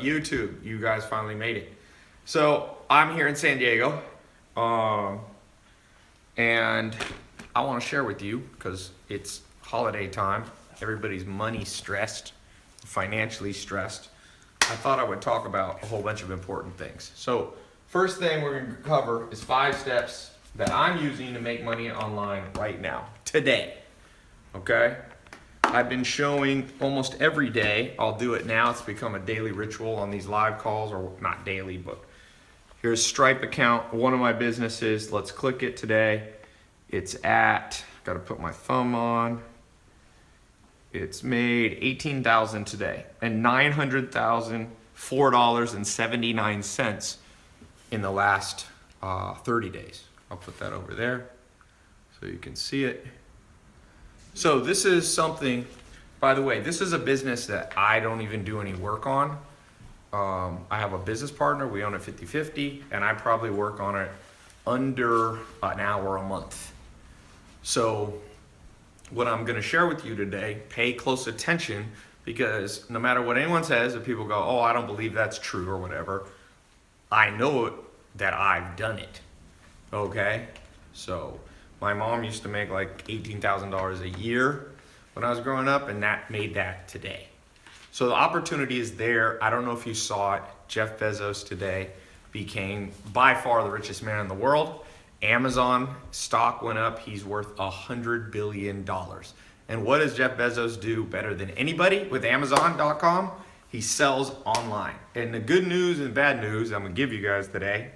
YouTube, you guys finally made it. So I'm here in San Diego, and I want to share with you, because it's holiday time, everybody's money stressed, financially stressed. I thought I would talk about a whole bunch of important things. So first thing we're going to cover is 5 steps that I'm using to make money online right now, today. Okay? I've been showing almost every day. I'll do it now. It's become a daily ritual on these live calls, or not daily, but here's Stripe account, one of my businesses. Let's click it today. It's at, got to put my thumb on. It's made $18,000 today and $900,004.79 in the last 30 days. I'll put that over there so you can see it. So this is something, by the way, this is a business that I don't even do any work on. I have a business partner, we own it 50-50, and I probably work on it under an hour a month. So what I'm gonna share with you today, pay close attention, because no matter what anyone says, if people go, oh, I don't believe that's true or whatever, I know that I've done it, okay? So my mom used to make like $18,000 a year when I was growing up, and that made that today. So the opportunity is there. I don't know if you saw it. Jeff Bezos today became by far the richest man in the world. Amazon stock went up. He's worth $100 billion. And what does Jeff Bezos do better than anybody with Amazon.com? He sells online. And the good news and bad news I'm gonna give you guys today.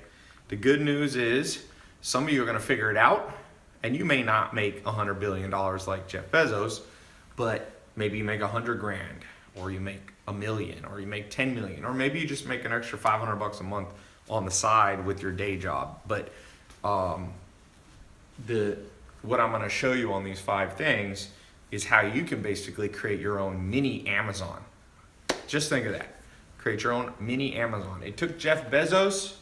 The good news is some of you are gonna figure it out, and you may not make $100 billion like Jeff Bezos, but maybe you make 100 grand, or you make $1 million, or you make 10 million, or maybe you just make an extra 500 bucks a month on the side with your day job. But what I'm gonna show you on these 5 things is how you can basically create your own mini Amazon. Just think of that. Create your own mini Amazon. It took Jeff Bezos.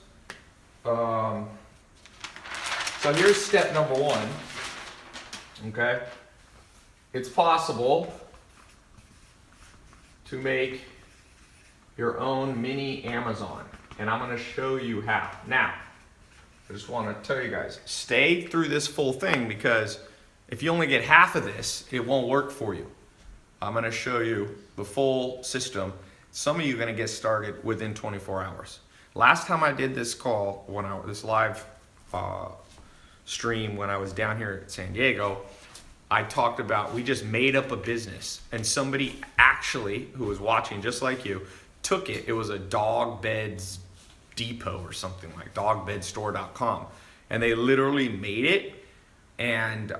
So here's step number 1. Okay? It's possible to make your own mini Amazon, and I'm going to show you how. Now, I just want to tell you guys, stay through this full thing, because if you only get half of this, it won't work for you. I'm going to show you the full system. Some of you are going to get started within 24 hours. Last time I did this call, this live stream when I was down here at San Diego, I talked about, we just made up a business, and somebody actually, who was watching just like you, took it. It was a dog beds depot or something, like dogbedstore.com, and they literally made it, and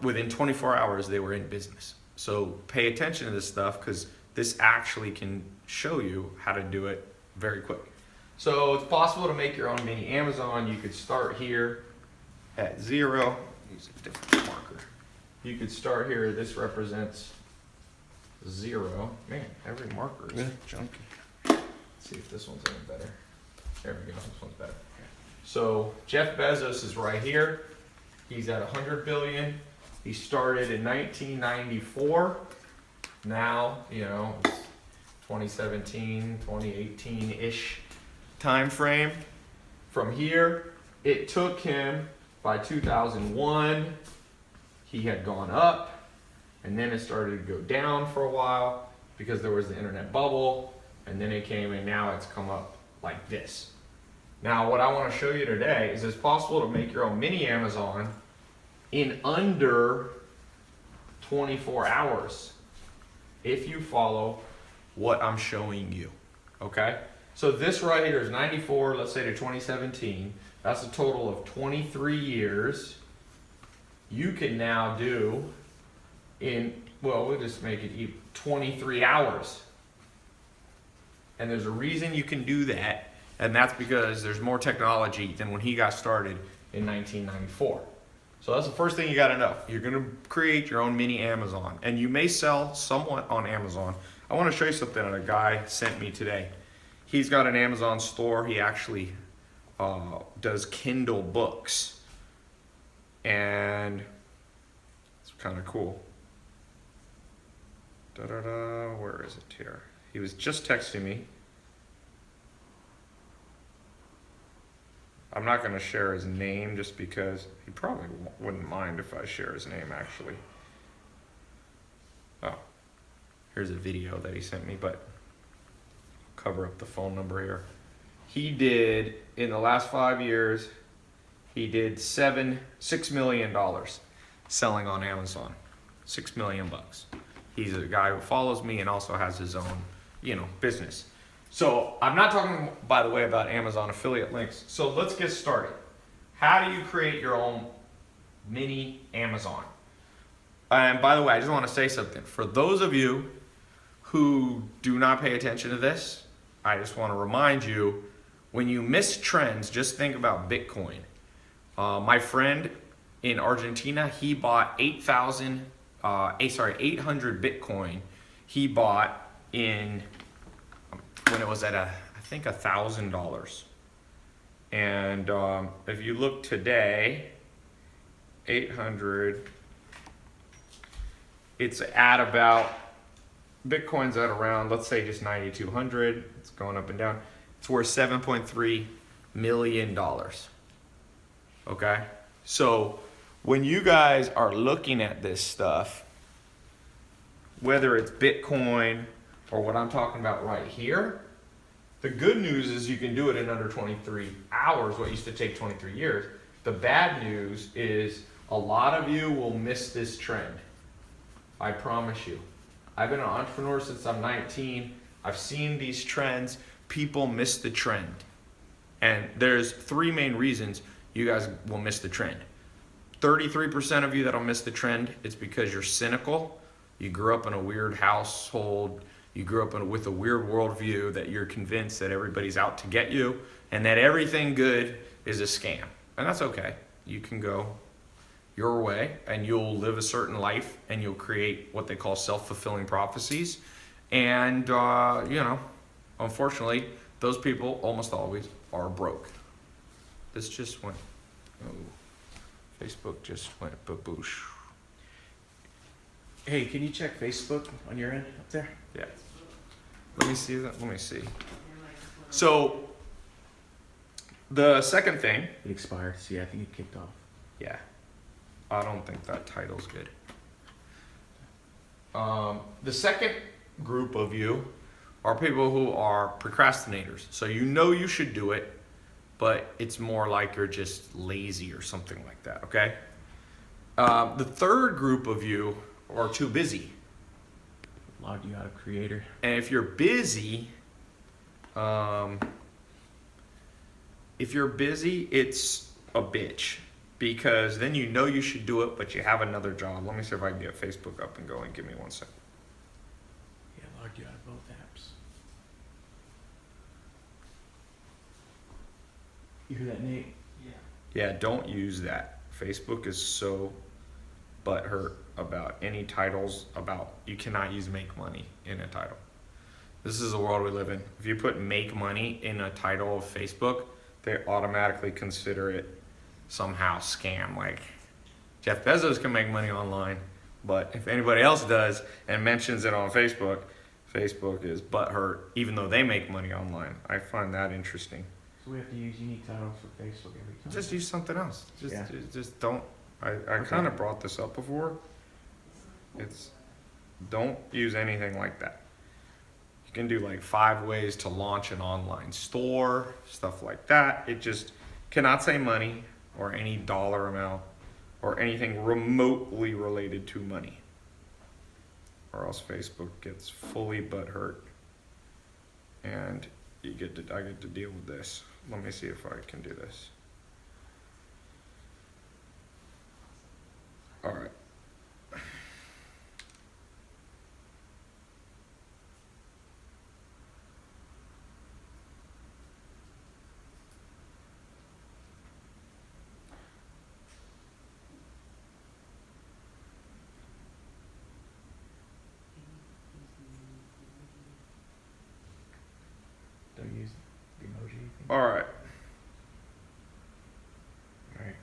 within 24 hours they were in business. So pay attention to this stuff, because this actually can show you how to do it very quick. So it's possible to make your own mini Amazon. You could start here at 0. Use a different marker. You could start here. This represents 0. Man, every marker is junky. Let's see if this one's any better. There we go. This one's better. So Jeff Bezos is right here. He's at 100 billion. He started in 1994. Now, it's 2017, 2018-ish time frame. From here, it took him, by 2001, he had gone up, and then it started to go down for a while because there was the internet bubble, and then it came, and now it's come up like this. Now, what I want to show you today is it's possible to make your own mini Amazon in under 24 hours if you follow what I'm showing you, okay? So this right here is 94, let's say, to 2017. That's a total of 23 years. You can now do we'll just make it 23 hours. And there's a reason you can do that, and that's because there's more technology than when he got started in 1994. So that's the first thing you got to know. You're going to create your own mini Amazon, and you may sell somewhat on Amazon. I want to show you something that a guy sent me today. He's got an Amazon store. He actually does Kindle books, and it's kind of cool. Where is it here? He was just texting me. I'm not going to share his name just because he probably wouldn't mind if I share his name, actually. Oh, here's a video that he sent me, but cover up the phone number here. He did, in the last 5 years, he did $6 million selling on Amazon. $6 million bucks. He's a guy who follows me and also has his own, business. So I'm not talking, by the way, about Amazon affiliate links. So let's get started. How do you create your own mini Amazon? And by the way, I just want to say something. For those of you who do not pay attention to this, I just want to remind you, when you miss trends, just think about Bitcoin. My friend in Argentina, he bought 800 Bitcoin. He bought when it was at I think $1,000. And if you look today, 800, it's at about, Bitcoin's at around, let's say just 9,200. It's going up and down. It's worth $7.3 million. Okay? So when you guys are looking at this stuff, whether it's Bitcoin or what I'm talking about right here, the good news is you can do it in under 23 hours, what used to take 23 years. The bad news is a lot of you will miss this trend. I promise you. I've been an entrepreneur since I'm 19. I've seen these trends. People miss the trend. And there's 3 main reasons you guys will miss the trend. 33% of you that'll miss the trend, it's because you're cynical. You grew up in a weird household. You grew up with a weird worldview that you're convinced that everybody's out to get you and that everything good is a scam. And that's okay. You can go your way and you'll live a certain life and you'll create what they call self-fulfilling prophecies. And, unfortunately, those people almost always are broke. This just went, Facebook just went baboosh. Hey, can you check Facebook on your end up there? Yeah. Let me see that. Let me see. So, the second thing. It expired. See, I think it kicked off. Yeah. I don't think that title's good. The second group of you are people who are procrastinators. So you should do it, but it's more like you're just lazy or something like that, okay? The third group of you are too busy. Logged you out of Creator. And if you're busy, it's a bitch. Because then you should do it, but you have another job. Let me see if I can get Facebook up and going. Give me 1 second. Yeah, logged you out of both apps. You hear that, Nate? Yeah, don't use that. Facebook is so butthurt about any titles you cannot use make money in a title. This is the world we live in. If you put make money in a title of Facebook, they automatically consider it somehow scam. Like Jeff Bezos can make money online, but if anybody else does and mentions it on Facebook, Facebook is butthurt even though they make money online. I find that interesting. So we have to use unique titles for Facebook every time. Just use something else. Just don't. I Okay. kind of brought this up before. Don't use anything like that. You can do like 5 ways to launch an online store, stuff like that. It just cannot say money or any dollar amount or anything remotely related to money, or else Facebook gets fully butthurt and I get to deal with this. Let me see if I can do this. All right. Don't use the emoji thing. All right. All right.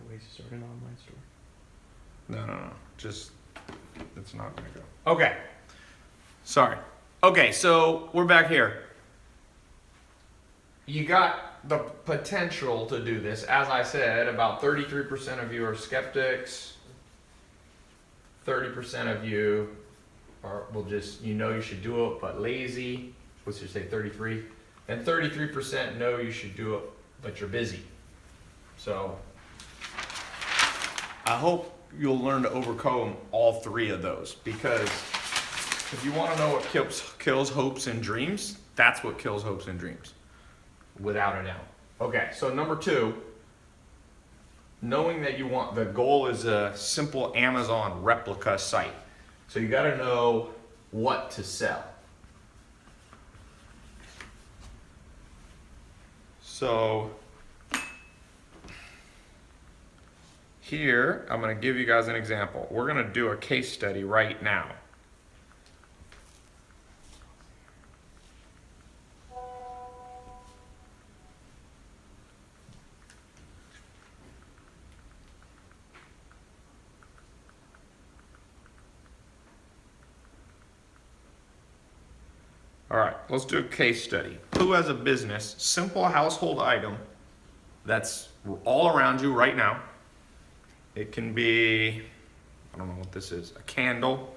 ways to start an online store. No. Just, it's not gonna go. Okay. Sorry. Okay, so we're back here. You got the potential to do this. As I said, about 33% of you are skeptics. 30% of you will just, you should do it, but lazy. What's your say, 33? And 33% know you should do it, but you're busy. So I hope you'll learn to overcome all three of those, because if you want to know what kills hopes and dreams, that's what kills hopes and dreams, without a doubt. Okay, so number 2, knowing that the goal is a simple Amazon replica site. So you got to know what to sell. So here, I'm going to give you guys an example. We're going to do a case study right now. All right, let's do a case study. Who has a business, simple household item that's all around you right now? It can be, I don't know what this is, a candle.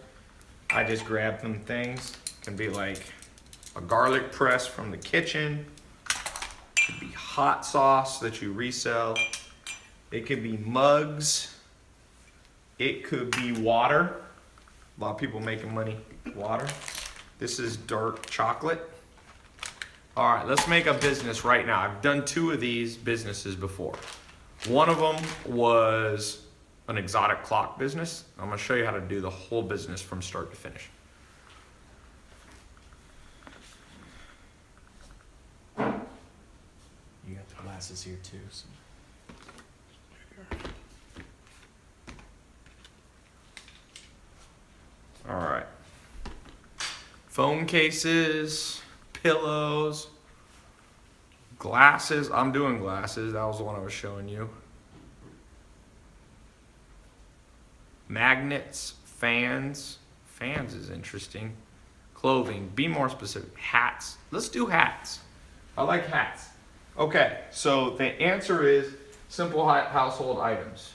I just grabbed some things. It can be like a garlic press from the kitchen. It could be hot sauce that you resell. It could be mugs. It could be water. A lot of people making money, water. This is dark chocolate. All right, let's make a business right now. I've done 2 of these businesses before. One of them was an exotic clock business. I'm gonna show you how to do the whole business from start to finish. You got the glasses here too. So. All right. Phone cases, pillows, glasses. I'm doing glasses. That was the one I was showing you. Magnets, fans. Fans is interesting. Clothing. Be more specific. Hats. Let's do hats. I like hats. Okay, so the answer is simple household items.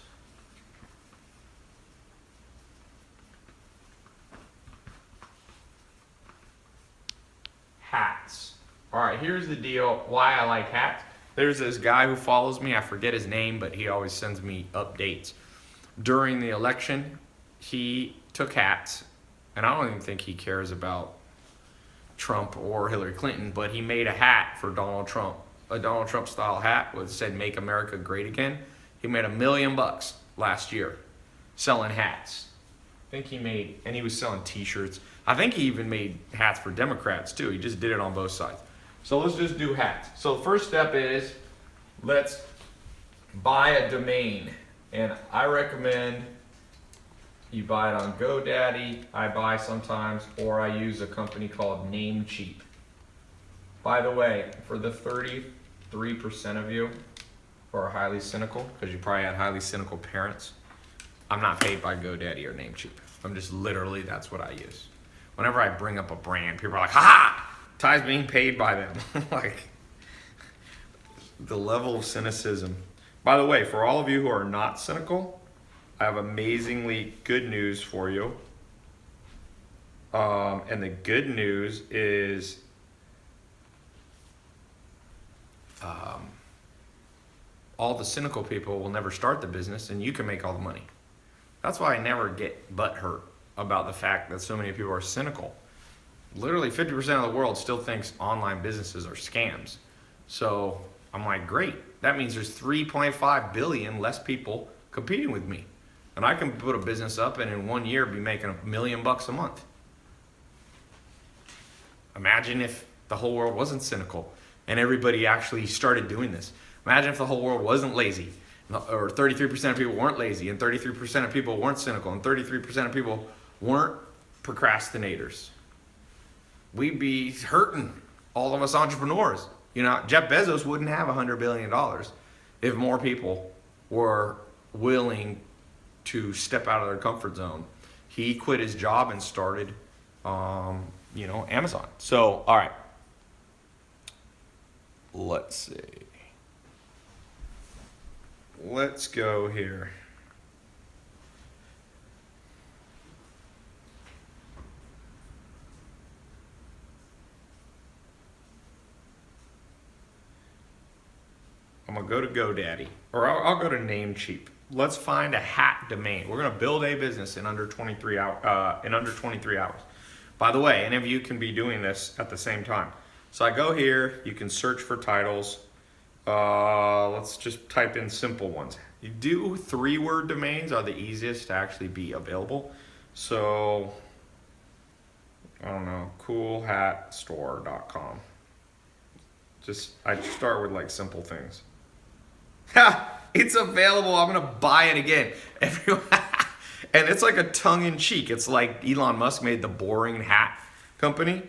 Hats. All right, here's the deal why I like hats. There's this guy who follows me. I forget his name, but he always sends me updates. During the election, he took hats, and I don't even think he cares about Trump or Hillary Clinton, but he made a hat for Donald Trump, a Donald Trump style hat that said "Make America Great Again." He made $1 million last year selling hats. I think he made, and he was selling t-shirts. I think he even made hats for Democrats too. He just did it on both sides. So let's just do hats. So the first step is, let's buy a domain. And I recommend you buy it on GoDaddy. I buy sometimes, or I use a company called Namecheap. By the way, for the 33% of you who are highly cynical, because you probably had highly cynical parents, I'm not paid by GoDaddy or Namecheap. I'm just literally, that's what I use. Whenever I bring up a brand, people are like, ha! Ty's being paid by them. Like, the level of cynicism. By the way, for all of you who are not cynical, I have amazingly good news for you. And the good news is all the cynical people will never start the business, and you can make all the money. That's why I never get butthurt about the fact that so many people are cynical. Literally 50% of the world still thinks online businesses are scams. So I'm like, great. That means there's 3.5 billion less people competing with me. And I can put a business up and in 1 year be making $1 million a month. Imagine if the whole world wasn't cynical and everybody actually started doing this. Imagine if the whole world wasn't lazy, or 33% of people weren't lazy, and 33% of people weren't cynical, and 33% of people weren't procrastinators. We'd be hurting, all of us entrepreneurs. You know, Jeff Bezos wouldn't have $100 billion if more people were willing to step out of their comfort zone. He quit his job and started, Amazon. So, all right. Let's see. Let's go here. I'm gonna go to GoDaddy, or I'll go to Namecheap. Let's find a hat domain. We're gonna build a business in under 23 hours. By the way, any of you can be doing this at the same time. So I go here. You can search for titles. Let's just type in simple ones. You do 3-word domains are the easiest to actually be available. So I don't know, coolhatstore.com. I start with like simple things. Ha! It's available. I'm gonna buy it again. Everyone, and it's like a tongue-in-cheek. It's like Elon Musk made the boring hat company.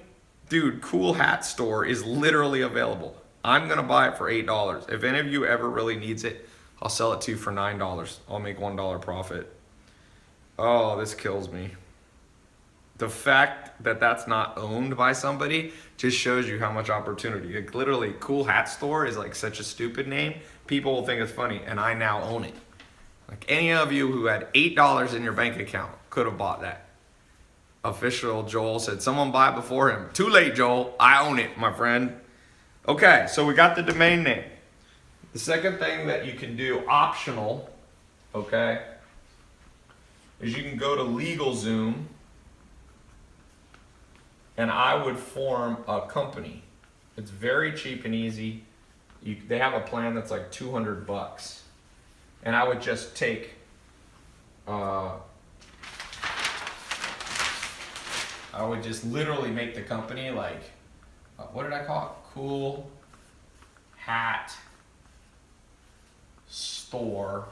Dude, Cool Hat Store is literally available. I'm gonna buy it for $8. If any of you ever really needs it, I'll sell it to you for $9. I'll make $1 profit. Oh, this kills me. The fact that that's not owned by somebody just shows you how much opportunity. Like literally, Cool Hat Store is like such a stupid name. People will think it's funny, and I now own it. Like any of you who had $8 in your bank account could have bought that. Official Joel said, someone buy it before him. Too late, Joel. I own it, my friend. Okay, so we got the domain name. The second thing that you can do, optional, okay, is you can go to LegalZoom, and I would form a company. It's very cheap and easy. They have a plan that's like $200, and I would just take I would just literally make the company like what did I call it? Cool Hat Store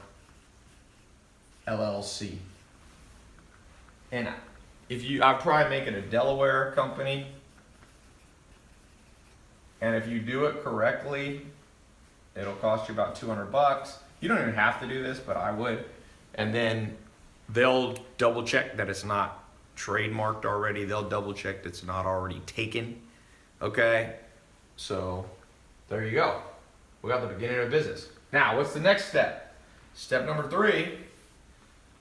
LLC. And I'd probably make it a Delaware company. And if you do it correctly, it'll cost you about $200. You don't even have to do this, but I would. And then they'll double check that it's not trademarked already. They'll double check that it's not already taken. Okay? So there you go. We got the beginning of business. Now, what's the next step? Step number 3.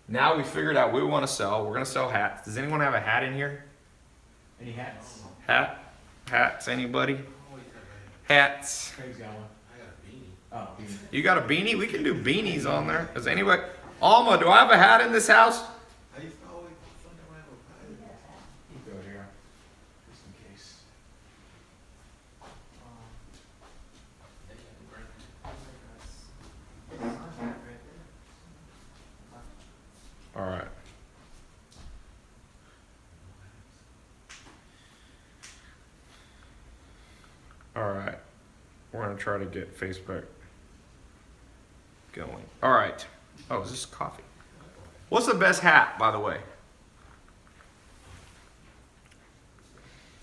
Now we figured out we want to sell. We're going to sell hats. Does anyone have a hat in here? Any hats? Hats, anybody? Hats. Craig's got one. I got a beanie. Oh, beanie. You got a beanie? We can do beanies on there. Does anybody? Alma, do I have a hat in this house? How you always fun to have a pie? You go here, just in case. All right. All right. We're going to try to get Facebook going. All right. Oh, is this coffee? What's the best hat, by the way?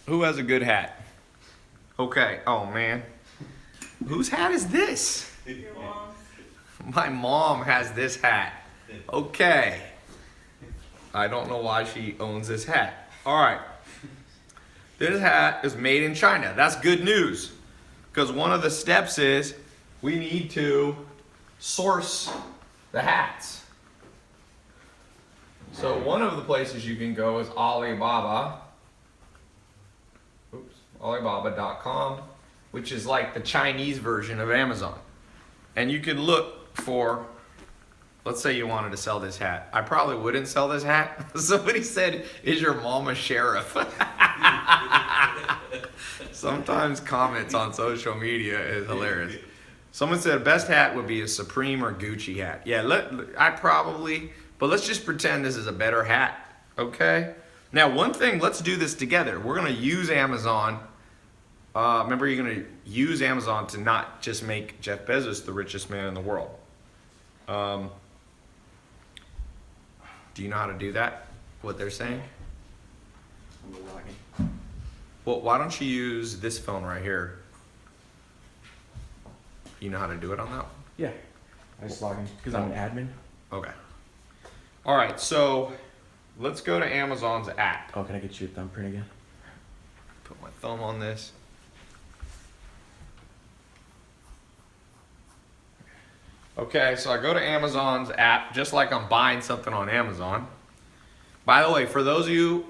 Who has a good hat? Okay. Oh, man. Whose hat is this? Your mom. My mom has this hat. Okay. I don't know why she owns this hat. All right. This hat is made in China. That's good news. Because one of the steps is we need to source the hats. So one of the places you can go is Alibaba. Alibaba.com, which is like the Chinese version of Amazon. And you can look for, let's say you wanted to sell this hat. I probably wouldn't sell this hat. Somebody said, is your mom a sheriff? Sometimes comments on social media is hilarious. Someone said best hat would be a Supreme or Gucci hat. Yeah, but let's just pretend this is a better hat, okay? Now, one thing, let's do this together. We're gonna use Amazon. Remember, you're gonna use Amazon to not just make Jeff Bezos the richest man in the world. Do you know how to do that? What they're saying? I'm logging. Well, why don't you use this phone right here? You know how to do it on that one? Yeah. I just log in because I'm an admin. Okay. All right, so let's go to Amazon's app. Oh, can I get you a thumbprint again? Put my thumb on this. Okay, so I go to Amazon's app just like I'm buying something on Amazon. By the way, for those of you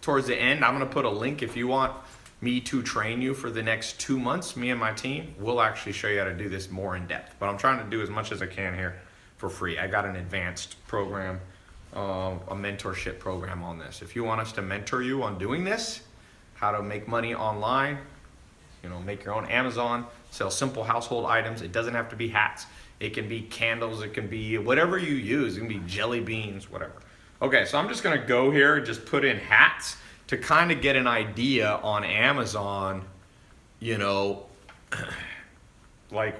towards the end, I'm going to put a link if you want me to train you for the next 2 months. Me and my team will actually show you how to do this more in depth. But I'm trying to do as much as I can here for free. I got an advanced program, a mentorship program on this. If you want us to mentor you on doing this, how to make money online, make your own Amazon, sell simple household items. It doesn't have to be hats. It can be candles. It can be whatever you use. It can be jelly beans, whatever. Okay, so I'm just going to go here and just put in hats to kind of get an idea on Amazon, like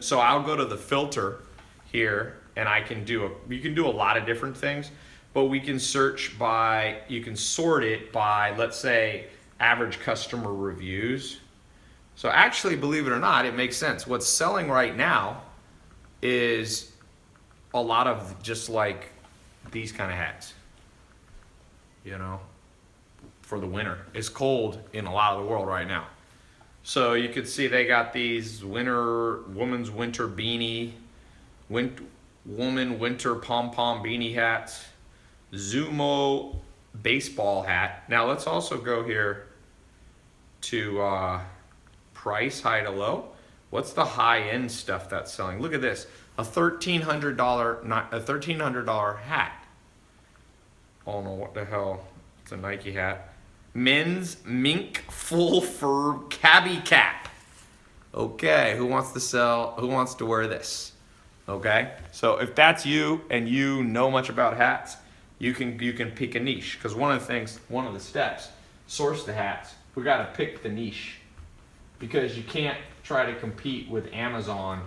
so I'll go to the filter here and you can do a lot of different things, but we can you can sort it by, let's say, average customer reviews. So actually, believe it or not, it makes sense. What's selling right now is a lot of just like these kind of hats, for the winter. It's cold in a lot of the world right now. So you could see they got these woman's winter beanie, woman winter pom-pom beanie hats, Zumo baseball hat. Now let's also go here to price, high to low. What's the high-end stuff that's selling? Look at this, a $1,300 hat. I don't know what the hell. It's a Nike hat. Men's mink full fur cabbie cap. Okay, who wants to wear this? Okay, so if that's you and you know much about hats, you can pick a niche, because one of the steps, source the hats. We got to pick the niche, because you can't try to compete with Amazon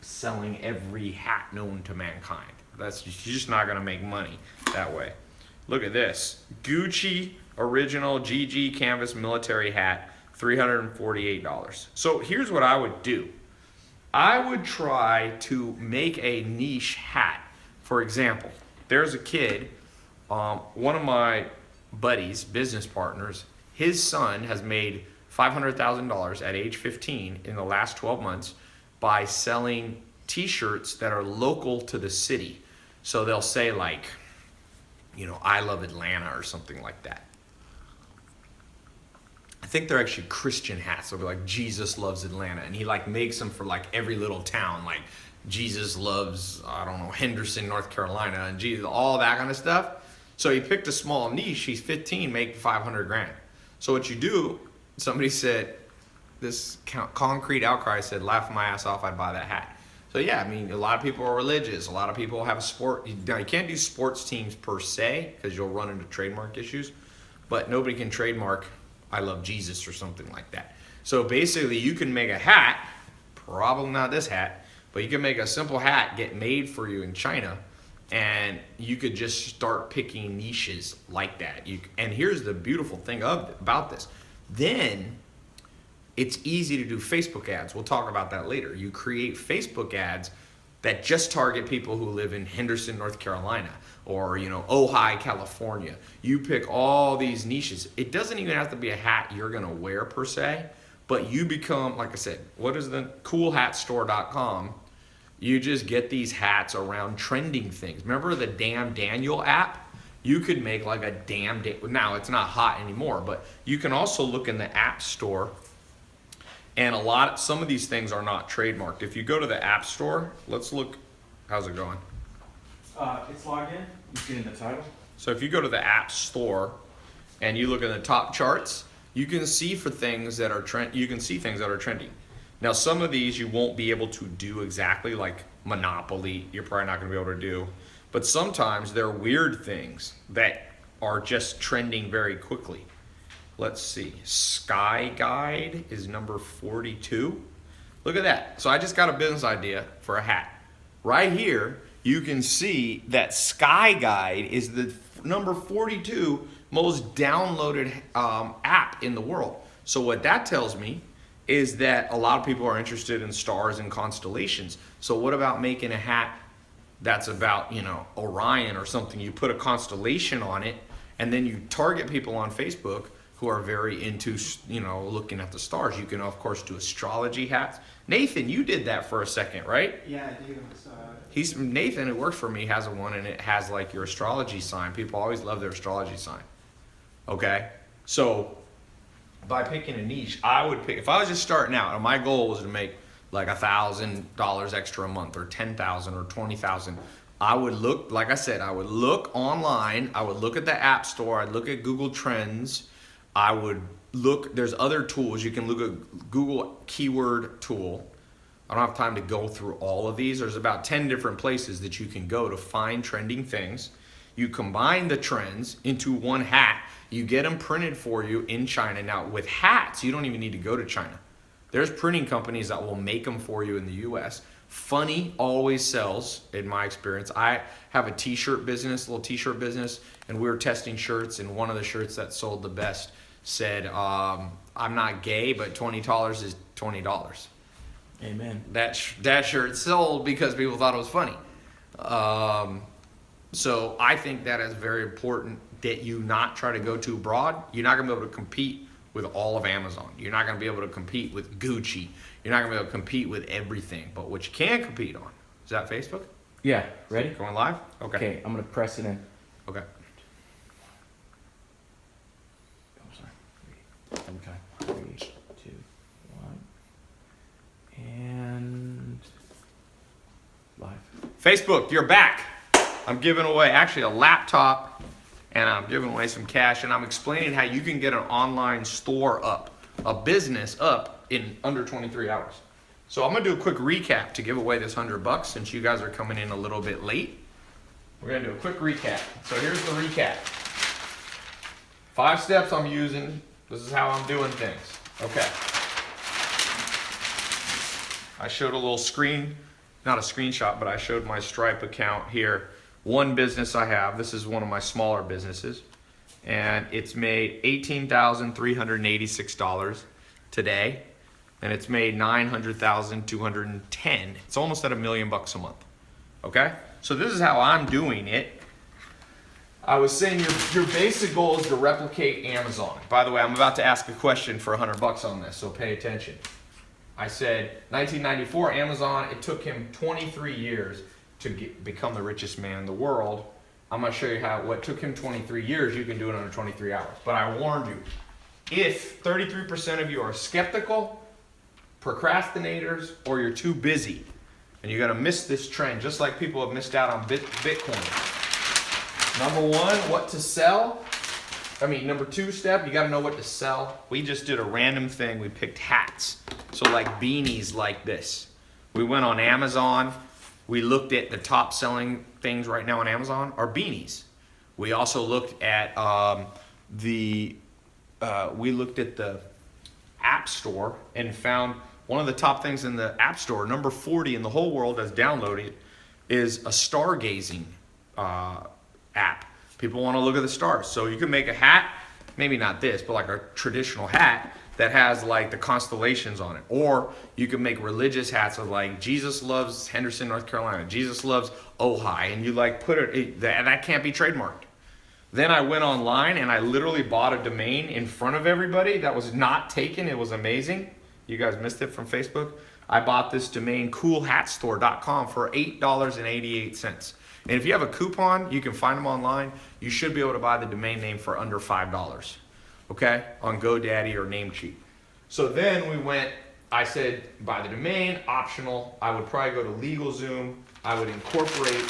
selling every hat known to mankind. You're just not going to make money that way. Look at this. Gucci original GG canvas military hat, $348. So here's what I would do. I would try to make a niche hat. For example, there's a kid, one of my buddies, business partners, his son has made $500,000 at age 15 in the last 12 months by selling t-shirts that are local to the city. So they'll say like, I love Atlanta or something like that. I think they're actually Christian hats. They'll be like, Jesus loves Atlanta. And he makes them for every little town. Like Jesus loves, I don't know, Henderson, North Carolina, and Jesus, all that kind of stuff. So he picked a small niche. He's 15, make 500 grand. So what you do, somebody said, this concrete outcry said, laugh my ass off, I'd buy that hat. So yeah, a lot of people are religious. A lot of people have a sport. Now, you can't do sports teams per se, because you'll run into trademark issues. But nobody can trademark, I love Jesus or something like that. So basically, you can make a hat, probably not this hat, but you can make a simple hat, get made for you in China, and you could just start picking niches like that. And here's the beautiful thing about this. Then it's easy to do Facebook ads. We'll talk about that later. You create Facebook ads that just target people who live in Henderson, North Carolina, or Ojai, California. You pick all these niches. It doesn't even have to be a hat you're gonna wear per se, but you become, like I said, what is the coolhatstore.com? You just get these hats around trending things. Remember the Damn Daniel app? You could make like a now it's not hot anymore, but you can also look in the app store, and some of these things are not trademarked. If you go to the app store, let's look, how's it going? It's logged in. You see in the title. So if you go to the app store and you look at the top charts, you can see things that are trending. Now some of these you won't be able to do exactly, like Monopoly, you're probably not going to be able to do. But sometimes there are weird things that are just trending very quickly. Let's see, Sky Guide is number 42. Look at that. So I just got a business idea for a hat. Right here, you can see that Sky Guide is the number 42 most downloaded app in the world. So what that tells me is that a lot of people are interested in stars and constellations. So what about making a hat that's about, you know, Orion or something. You put a constellation on it, and then you target people on Facebook who are very into, you know, looking at the stars. You can, of course, do astrology hats. Nathan, you did that for a second, right? Yeah, I do. Nathan, who works for me, has a one, and it has like your astrology sign. People always love their astrology sign. Okay? So by picking a niche, I would pick, if I was just starting out and my goal was to make like $1,000 extra a month, or 10,000 or 20,000, I would look, like I said, I would look online, I would look at the App Store, I'd look at Google Trends, I would look, there's other tools. You can look at Google Keyword Tool. I don't have time to go through all of these. There's about 10 different places that you can go to find trending things. You combine the trends into one hat. You get them printed for you in China. Now with hats, you don't even need to go to China. There's printing companies that will make them for you in the US. Funny always sells, in my experience. I have a t-shirt business, little t-shirt business, and we were testing shirts, and one of the shirts that sold the best said, I'm not gay, but $20 is $20. Amen. That shirt sold because people thought it was funny. So I think that is very important that you not try to go too broad. You're not going to be able to compete with all of Amazon. You're not going to be able to compete with Gucci. You're not going to be able to compete with everything. But what you can compete on, is that Facebook? Yeah, ready? Going live? Okay. Okay, I'm going to press it in. Okay. Oh, sorry. Okay. 3, 2, 1. And live. Facebook, you're back. I'm giving away actually a laptop, and I'm giving away some cash, and I'm explaining how you can get an online store up, a business up in under 23 hours. So I'm gonna do a quick recap to give away this $100 since you guys are coming in a little bit late. We're gonna do a quick recap. So here's the recap. 5 steps I'm using. This is how I'm doing things. Okay. I showed a little screen, not a screenshot, but I showed my Stripe account here. One business I have, this is one of my smaller businesses, and it's made $18,386 today, and it's made $900,210. It's almost at $1 million a month. Okay? So this is how I'm doing it. I was saying your basic goal is to replicate Amazon. By the way, I'm about to ask a question for $100 on this, so pay attention. I said 1994 Amazon, it took him 23 years to become the richest man in the world. I'm gonna show you how what took him 23 years, you can do it under 23 hours. But I warned you, if 33% of you are skeptical, procrastinators, or you're too busy, and you're gonna miss this trend, just like people have missed out on Bitcoin. Number 1, what to sell. Number 2 step, you gotta know what to sell. We just did a random thing, we picked hats. So like beanies like this. We went on Amazon, we looked at the top selling things right now on Amazon are beanies. We also looked at the App Store and found one of the top things in the App Store, number 40 in the whole world that's downloaded, is a stargazing app. People want to look at the stars. So you can make a hat, maybe not this, but like a traditional hat that has like the constellations on it. Or you can make religious hats of like Jesus loves Henderson, North Carolina. Jesus loves Ojai. And you like put it, that can't be trademarked. Then I went online and I literally bought a domain in front of everybody that was not taken. It was amazing. You guys missed it from Facebook. I bought this domain, coolhatstore.com, for $8.88. And if you have a coupon, you can find them online. You should be able to buy the domain name for under $5. Okay, on GoDaddy or Namecheap. So then I said, buy the domain, optional. I would probably go to LegalZoom. I would incorporate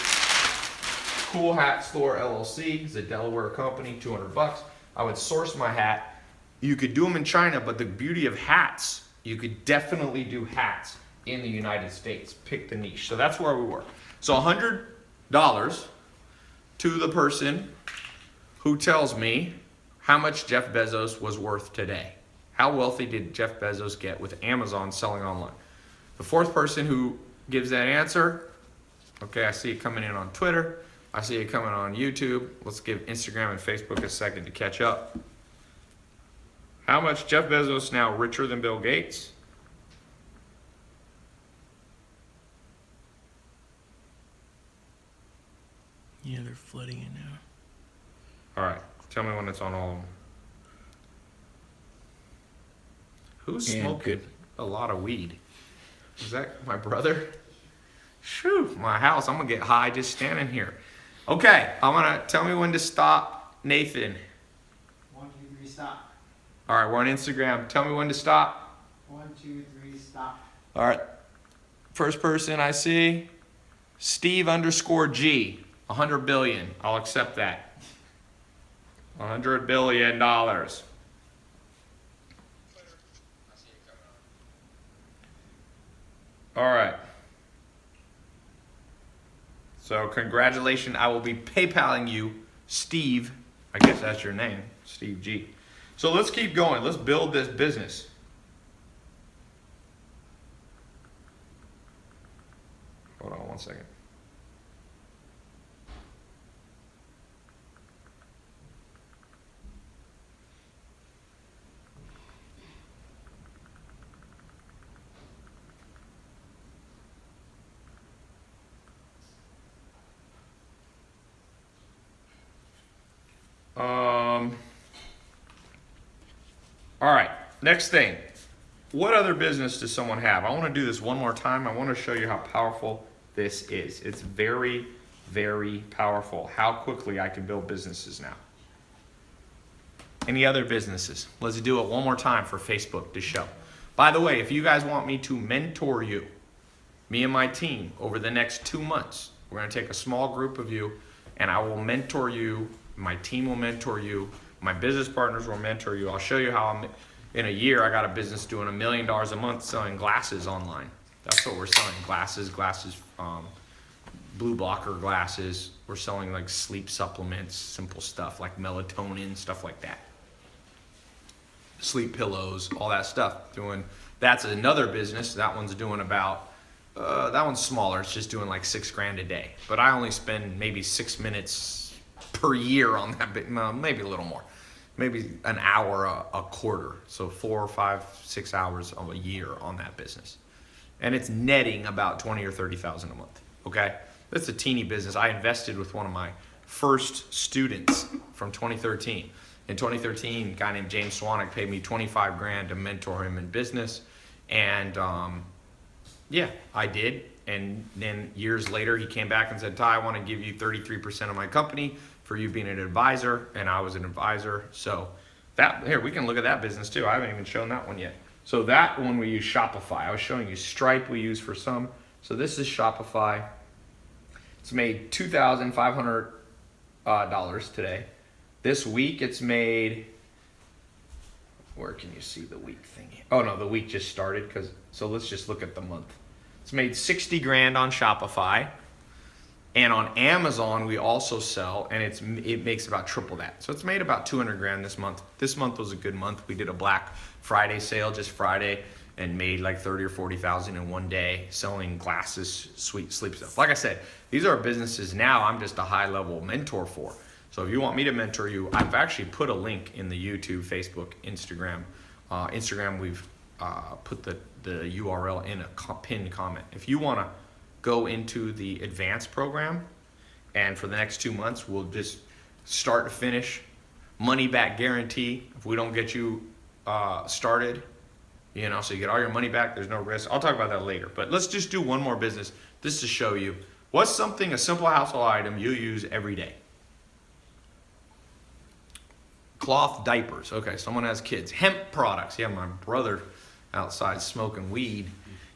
Cool Hat Store LLC. It's a Delaware company, $200. I would source my hat. You could do them in China, but the beauty of hats, you could definitely do hats in the United States. Pick the niche. So that's where we were. So $100 to the person who tells me how much Jeff Bezos was worth today. How wealthy did Jeff Bezos get with Amazon selling online? The 4th person who gives that answer, okay, I see it coming in on Twitter. I see it coming on YouTube. Let's give Instagram and Facebook a second to catch up. How much Jeff Bezos now richer than Bill Gates? Yeah, they're flooding it now. All right. Tell me when it's on all of them. Who's And smoking good. a lot of weed? Is that my brother? Shoo, my house. I'm going to get high just standing here. Okay. Tell me when to stop, Nathan. 1, 2, 3, stop. All right. We're on Instagram. Tell me when to stop. 1, 2, 3, stop. All right. First person I see, Steve_G. 100 billion. I'll accept that. $100 billion. All right. So congratulations. I will be PayPaling you, Steve. I guess that's your name, Steve G. So let's keep going. Let's build this business. Hold on one second. All right, next thing. What other business does someone have? I want to do this one more time. I want to show you how powerful this is. It's very, very powerful how quickly I can build businesses now. Any other businesses? Let's do it one more time for Facebook to show. By the way, if you guys want me to mentor you, me and my team, over the next 2 months, we're going to take a small group of you and I will mentor you. My team will mentor you. My business partners will mentor you. I'll show you how in a year I got a business doing $1 million a month selling glasses online. That's what we're selling. Glasses, blue blocker glasses. We're selling like sleep supplements, simple stuff like melatonin, stuff like that. Sleep pillows, all that stuff. That's another business. That one's doing about, that one's smaller. It's just doing like $6,000 a day. But I only spend maybe 6 minutes per year on that bit, maybe a little more, maybe an hour a quarter, so 4 or 5, 6 hours of a year on that business, and it's netting about 20 or 30,000 a month. Okay, that's a teeny business. I invested with one of my first students from 2013. In 2013, a guy named James Swanwick paid me $25,000 to mentor him in business, and yeah, I did. And then years later, he came back and said, "Tai, I want to give you 33% of my company for you being an advisor," and I was an advisor. So here, we can look at that business too. I haven't even shown that one yet. So that one we use Shopify. I was showing you Stripe we use for some. So this is Shopify. It's made $2,500 today. This week it's made, where can you see the week thing? Oh no, the week just started, so let's just look at the month. It's made $60,000 on Shopify, and on Amazon we also sell, and it makes about triple that. So it's made about $200,000 this month. This month was a good month. We did a Black Friday sale just Friday and made like 30 or 40,000 in one day selling glasses, sweet sleep stuff. Like I said, these are businesses now I'm just a high-level mentor for. So if you want me to mentor you, I've actually put a link in the YouTube, Facebook, Instagram. Instagram, we've put the URL in a pinned comment. If you want to go into the advanced program, and for the next 2 months, we'll just start to finish, money back guarantee. If we don't get you started, so you get all your money back, there's no risk. I'll talk about that later, but let's just do one more business. This to show you what's something, a simple household item you use every day. Cloth diapers. Okay, someone has kids. Hemp products. Yeah, my brother outside smoking weed.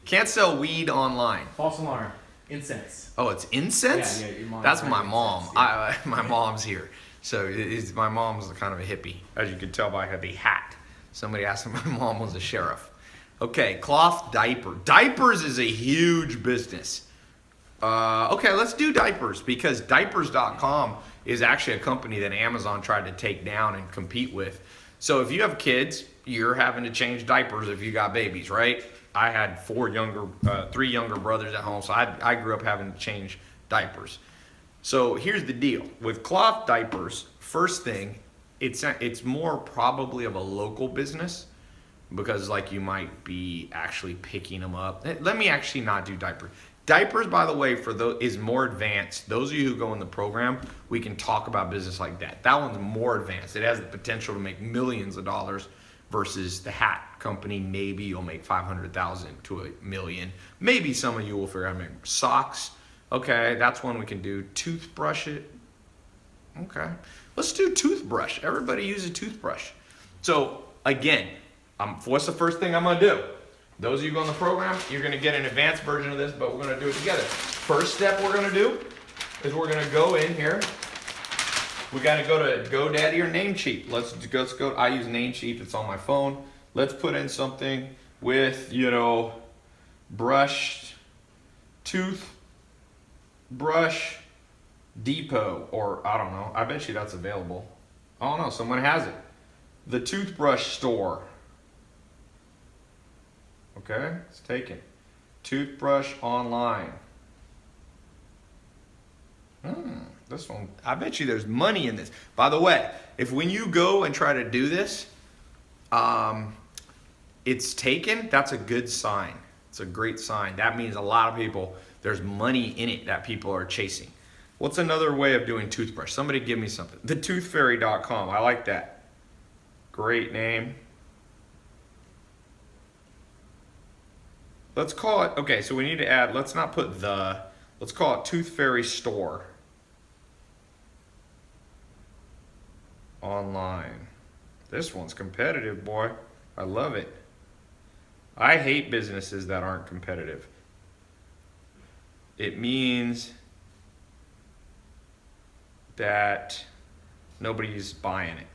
Can't sell weed online. False alarm. Incense. Oh, it's incense? Yeah, your mom. That's my mom. Incense, yeah. My mom's here. So my mom's kind of a hippie, as you can tell by the hat. Somebody asked me, my mom was a sheriff. Okay, cloth diaper. Diapers is a huge business. Okay, let's do diapers, because diapers.com is actually a company that Amazon tried to take down and compete with. So if you have kids, you're having to change diapers if you got babies, right? I had 3 younger brothers at home, so I grew up having to change diapers. So here's the deal. With cloth diapers, first thing, it's more probably of a local business, because like you might be actually picking them up. Let me actually not do diapers. Diapers, by the way, for those is more advanced. Those of you who go in the program, we can talk about business like that. That one's more advanced. It has the potential to make millions of dollars versus the hat company. Maybe you'll make 500,000 to $1 million. Maybe some of you will figure out how to make socks. Okay, that's one we can do. Toothbrush it. Okay, let's do toothbrush. Everybody use a toothbrush. So again, what's the first thing I'm gonna do? Those of you who go in the program, you're gonna get an advanced version of this, but we're gonna do it together. First step we're gonna do is we're gonna go in here. We gotta go to GoDaddy or Namecheap. Let's go. I use Namecheap. It's on my phone. Let's put in something with brush, toothbrush depot, or I don't know. I bet you that's available. Oh no, someone has it. The toothbrush store. Okay, it's taken. Toothbrush online. This one, I bet you there's money in this. By the way, if when you go and try to do this, it's taken, that's a good sign. It's a great sign. That means a lot of people, there's money in it that people are chasing. What's another way of doing toothbrush? Somebody give me something. TheToothFairy.com, I like that. Great name. Let's call it, okay, so we need to add, let's not put let's call it Tooth Fairy Store. Online. This one's competitive, boy. I love it. I hate businesses that aren't competitive. It means that nobody's buying it.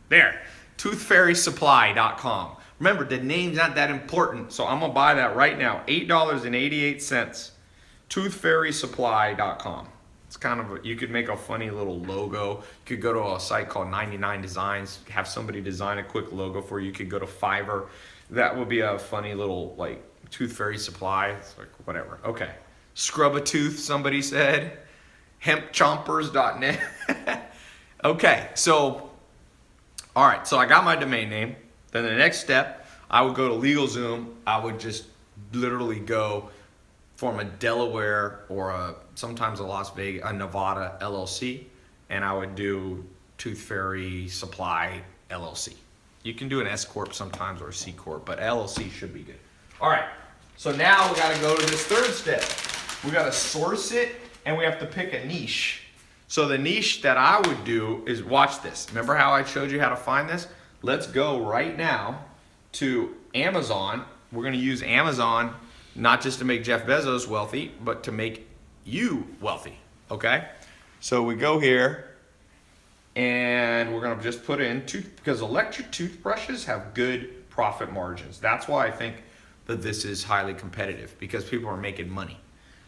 There, toothfairysupply.com. Remember, the name's not that important, so I'm gonna buy that right now. $8.88. Toothfairysupply.com. It's kind of you could make a funny little logo. You could go to a site called 99 Designs, have somebody design a quick logo for you. You could go to Fiverr. That would be a funny little like Tooth Fairy Supply. It's like whatever. Okay. Scrub a tooth, somebody said. Hempchompers.net. Okay, so all right, so I got my domain name. Then the next step, I would go to LegalZoom. I would just literally go form a Delaware or sometimes a Las Vegas, a Nevada LLC, and I would do Tooth Fairy Supply LLC. You can do an S Corp sometimes or a C Corp, but LLC should be good. All right, so now we gotta go to this third step. We gotta source it and we have to pick a niche. So the niche that I would do is, watch this. Remember how I showed you how to find this? Let's go right now to Amazon. We're gonna use Amazon not just to make Jeff Bezos wealthy, but to make you wealthy, okay? So we go here and we're gonna just put in because electric toothbrushes have good profit margins. That's why I think that this is highly competitive, because people are making money.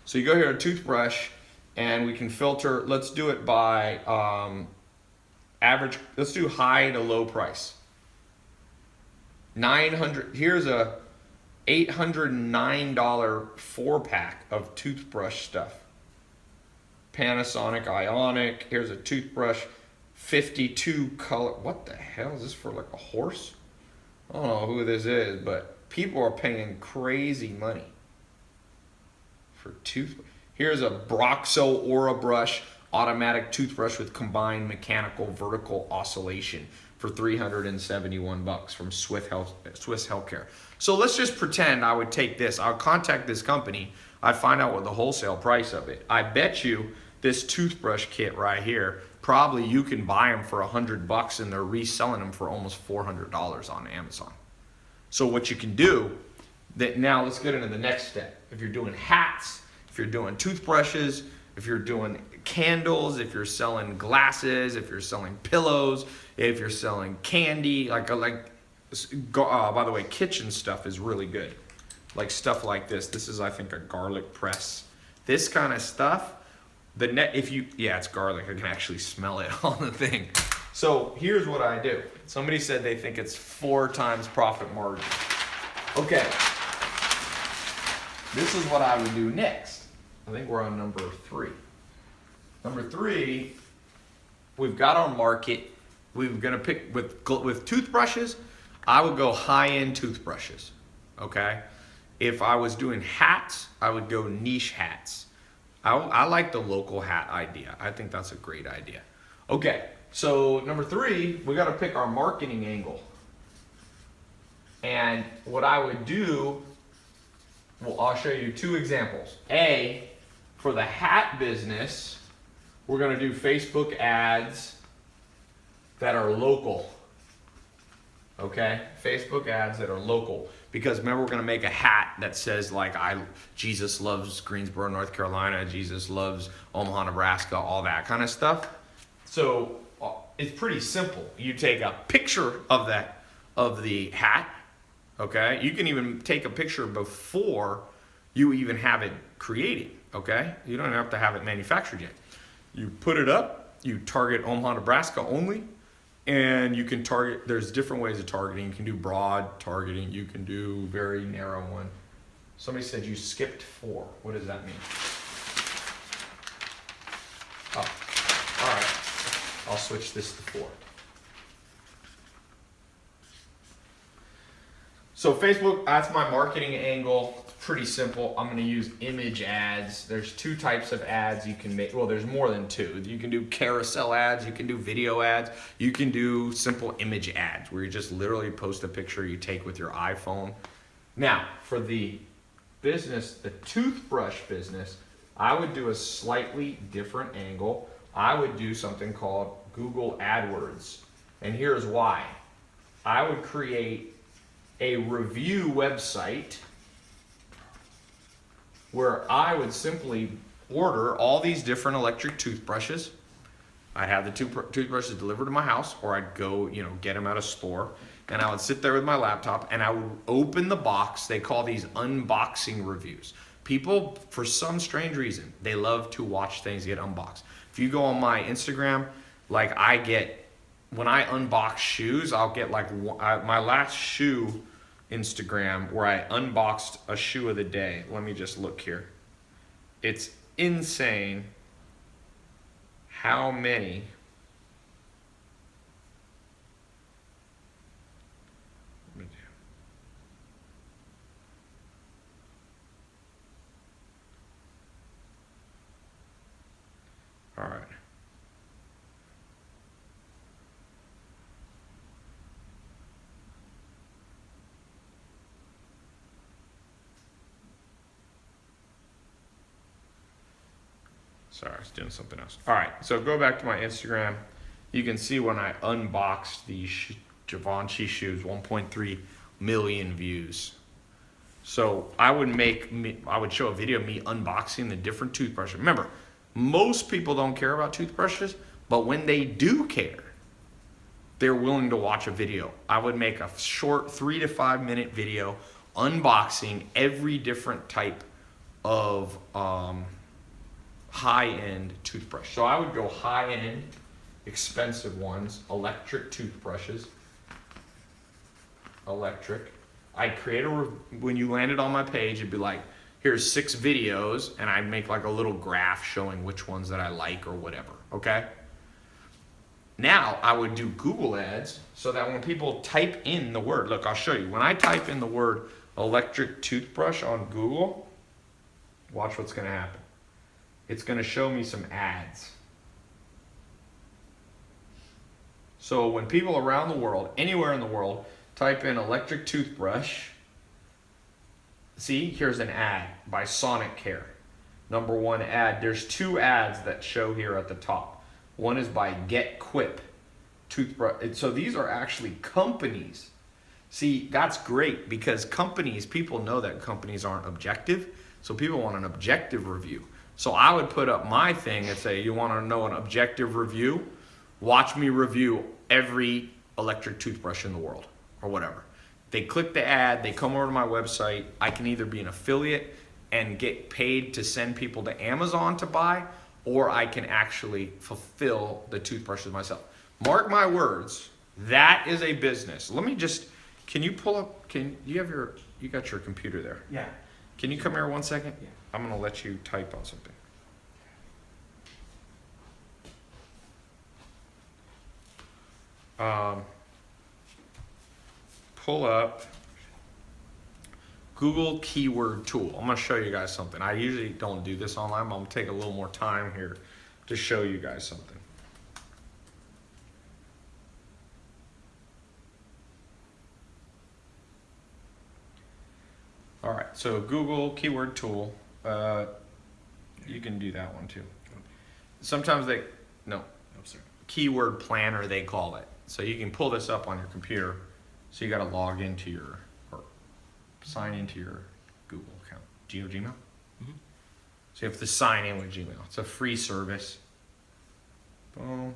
So you go here to toothbrush and we can filter, let's do it by average, let's do high to low price. 900, here's a $809 4-pack of toothbrush stuff. Panasonic Ionic, here's a toothbrush, 52 color, what the hell is this for, like a horse? I don't know who this is, but people are paying crazy money for toothbrush. Here's a Broxo Aura Brush, automatic toothbrush with combined mechanical vertical oscillation for $371 from Swiss Healthcare. So let's just pretend I would take this. I'll contact this company. I'd find out what the wholesale price of it. I bet you this toothbrush kit right here, probably you can buy them for $100 and they're reselling them for almost $400 on Amazon. So what you can do, now let's get into the next step. If you're doing hats, if you're doing toothbrushes, if you're doing candles, if you're selling glasses, if you're selling pillows, if you're selling candy, by the way, kitchen stuff is really good. Like stuff like this. This is, I think, a garlic press. This kind of stuff, it's garlic. I can actually smell it on the thing. So here's what I do. Somebody said they think it's 4 times profit margin. Okay. This is what I would do next. I think we're on number 3. Number 3, we've got our market. We're gonna pick with toothbrushes. I would go high-end toothbrushes, okay? If I was doing hats, I would go niche hats. I like the local hat idea. I think that's a great idea. Okay, so number 3, we got to pick our marketing angle. And what I would do, well, I'll show you 2 examples. A, for the hat business, we're going to do Facebook ads that are local. Okay, Facebook ads that are local, because remember, we're going to make a hat that says like Jesus loves Greensboro, North Carolina, Jesus loves Omaha, Nebraska, all that kind of stuff. So it's pretty simple. You take a picture of the hat. Okay, you can even take a picture before you even have it created. Okay, you don't have to have it manufactured yet. You put it up, you target Omaha, Nebraska only. And you can target, there's different ways of targeting. You can do broad targeting. You can do very narrow one. Somebody said you skipped 4. What does that mean? Oh, all right. I'll switch this to 4. So Facebook, that's my marketing angle. It's pretty simple. I'm going to use image ads. There's 2 types of ads you can make. Well, there's more than 2. You can do carousel ads. You can do video ads. You can do simple image ads where you just literally post a picture you take with your iPhone. Now, for the business, the toothbrush business, I would do a slightly different angle. I would do something called Google AdWords. And here's why. I would create a review website where I would simply order all these different electric toothbrushes. I'd have the toothbrushes delivered to my house, or I'd go, get them at a store, and I would sit there with my laptop and I would open the box. They call these unboxing reviews. People, for some strange reason, they love to watch things get unboxed. If you go on my Instagram, when I unbox shoes, I'll get my last shoe Instagram where I unboxed a shoe of the day. Let me just look here. It's insane how many. All right. Sorry, I was doing something else. All right, so go back to my Instagram. You can see when I unboxed these Givenchy shoes, 1.3 million views. So I would show a video of me unboxing the different toothbrushes. Remember, most people don't care about toothbrushes, but when they do care, they're willing to watch a video. I would make a short 3 to 5 minute video unboxing every different type of high-end toothbrush. So I would go high-end, expensive ones, electric toothbrushes. Electric. I'd create when you landed on my page, it'd be like, here's 6 videos, and I'd make like a little graph showing which ones that I like or whatever, okay? Now I would do Google ads so that when people type in the word, look, I'll show you. When I type in the word electric toothbrush on Google, watch what's gonna happen. It's gonna show me some ads. So when people around the world, anywhere in the world, type in electric toothbrush, see, here's an ad by Sonic Care. Number 1 ad. There's 2 ads that show here at the top. One is by Get Quip toothbrush. So these are actually companies. See, that's great because people know that companies aren't objective. So people want an objective review. So I would put up my thing and say, you want to know an objective review? Watch me review every electric toothbrush in the world or whatever. They click the ad, they come over to my website. I can either be an affiliate and get paid to send people to Amazon to buy, or I can actually fulfill the toothbrushes myself. Mark my words, that is a business. Let me just, can you pull up, you got your computer there. Yeah. Can you come here 1 second? Yeah. I'm gonna let you type on something. Pull up Google keyword tool. I'm gonna show you guys something. I usually don't do this online, but I'm gonna take a little more time here to show you guys something. All right, so Google keyword tool. You can do that one too. Sometimes no, sorry. keyword planner they call it. So you can pull this up on your computer. So you got to log into or sign into your Google account. Do you have Gmail? Mhm. So you have to sign in with Gmail. It's a free service. Boom.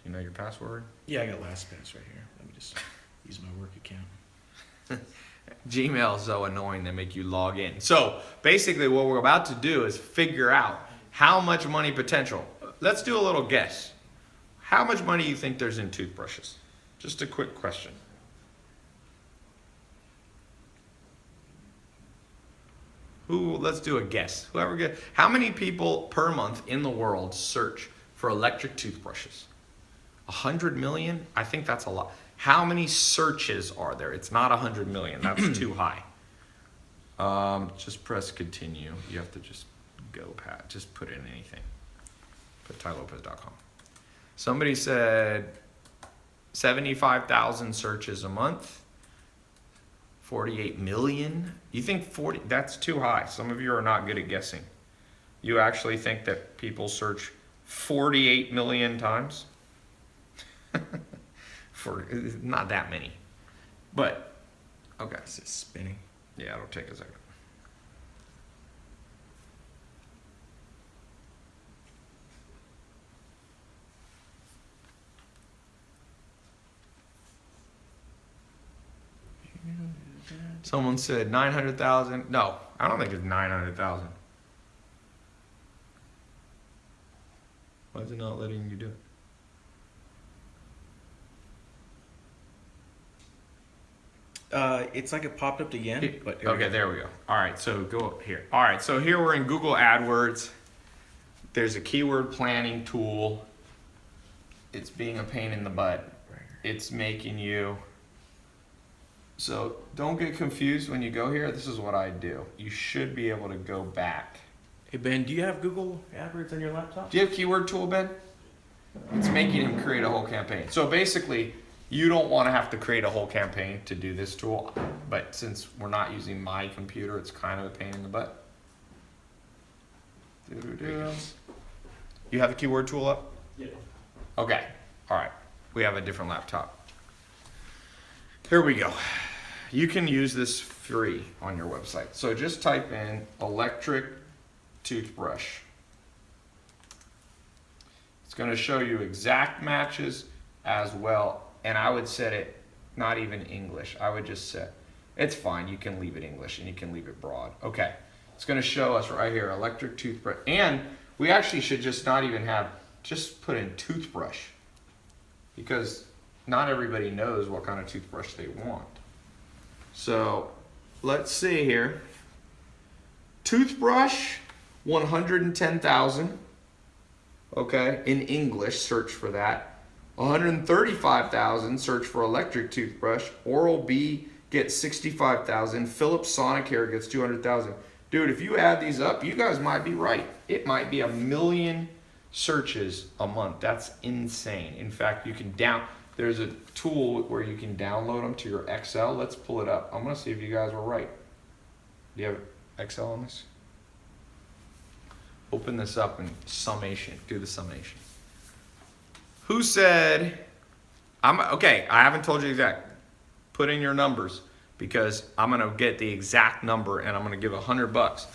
Do you know your password? Yeah, I got LastPass right here. Let me just use my work account. Gmail is so annoying they make you log in. So basically what we're about to do is figure out how much money potential. Let's do a little guess. How much money do you think there's in toothbrushes? Just a quick question. Let's do a guess. Whoever gets, how many people per month in the world search for electric toothbrushes? 100 million? I think that's a lot. How many searches are there? It's not 100 million. That's too high. Just press continue. You have to just go pat. Just put in anything. Put tailopez.com. Somebody said 75,000 searches a month. 48 million. You think 40? That's too high. Some of you are not good at guessing. You actually think that people search 48 million times? For not that many, but okay. Is it spinning? Yeah, it'll take a second. Someone said 900,000. No, I don't think it's 900,000. Why is it not letting you do it? It's like it popped up again. But Okay, there we go. All right, so go up here. All right, so here we're in Google AdWords. There's a keyword planning tool. It's being a pain in the butt. It's making you. So don't get confused when you go here. This is what I do. You should be able to go back. Hey Ben, do you have Google AdWords on your laptop? Do you have keyword tool, Ben? It's making him create a whole campaign. So basically, you don't want to have to create a whole campaign to do this tool, but since we're not using my computer, it's kind of a pain in the butt. You have the keyword tool up? Yeah. Okay, all right. We have a different laptop. Here we go. You can use this free on your website. So just type in electric toothbrush. It's going to show you exact matches as well. And I would set it not even English. I would just set, it's fine. You can leave it English and you can leave it broad. Okay. It's going to show us right here, electric toothbrush. And we actually should just not even have, just put in toothbrush. Because not everybody knows what kind of toothbrush they want. So let's see here. Toothbrush, 110,000. Okay, in English, search for that. 135,000, search for electric toothbrush. Oral-B gets 65,000. Philips Sonicare gets 200,000. Dude, if you add these up, you guys might be right. It might be 1 million searches a month. That's insane. In fact, you can there's a tool where you can download them to your Excel. Let's pull it up. I'm gonna see if you guys were right. Do you have Excel on this? Open this up and summation. Do the summation. Who said, okay, I haven't told you exact. Put in your numbers because I'm gonna get the exact number and I'm gonna give $100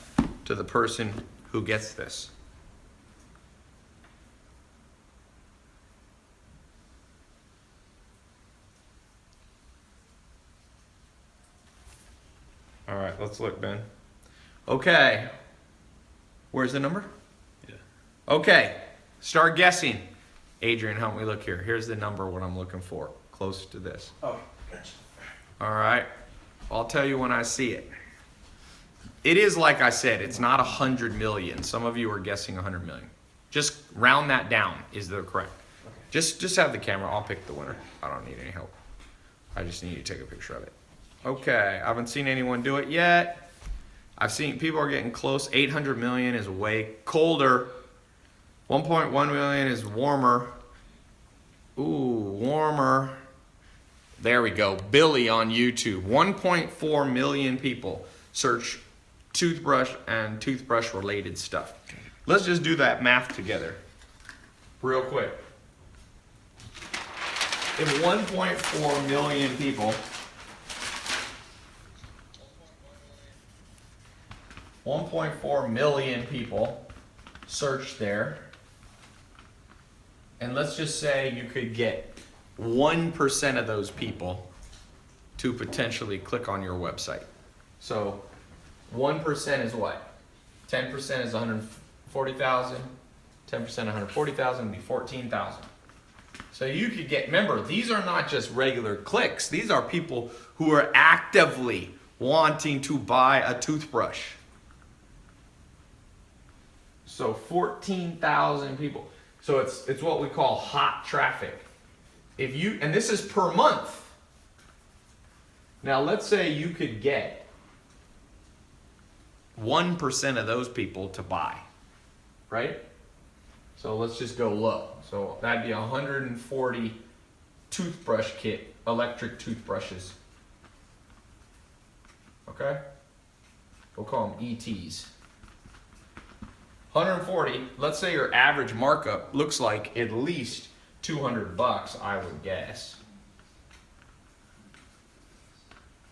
to the person who gets this. All right, let's look, Ben. Okay. Where's the number? Yeah. Okay, start guessing. Adrian, help me look here. Here's the number, what I'm looking for. Close to this. Oh, gotcha. All right. I'll tell you when I see it. It is like I said, it's not 100 million. Some of you are guessing 100 million. Just round that down is the correct. Okay. Just have the camera. I'll pick the winner. I don't need any help. I just need you to take a picture of it. Okay, I haven't seen anyone do it yet. I've seen people are getting close. 800 million is way colder. 1.1 million is warmer. Ooh, warmer. There we go. Billy on YouTube. 1.4 million people search toothbrush and toothbrush related stuff. Let's just do that math together real quick. If 1.4 million people 1.4 million people search there, and let's just say you could get 1% of those people to potentially click on your website. So 1% is what? 10% is 140,000. 10% 140,000 would be 14,000. So you could get, remember, these are not just regular clicks. These are people who are actively wanting to buy a toothbrush. So 14,000 people. So it's what we call hot traffic. If you, and this is per month. Now let's say you could get 1% of those people to buy, right? So let's just go low. So that'd be 140 toothbrush kit, electric toothbrushes. Okay? We'll call them ETs. 140, let's say your average markup looks like at least $200, I would guess.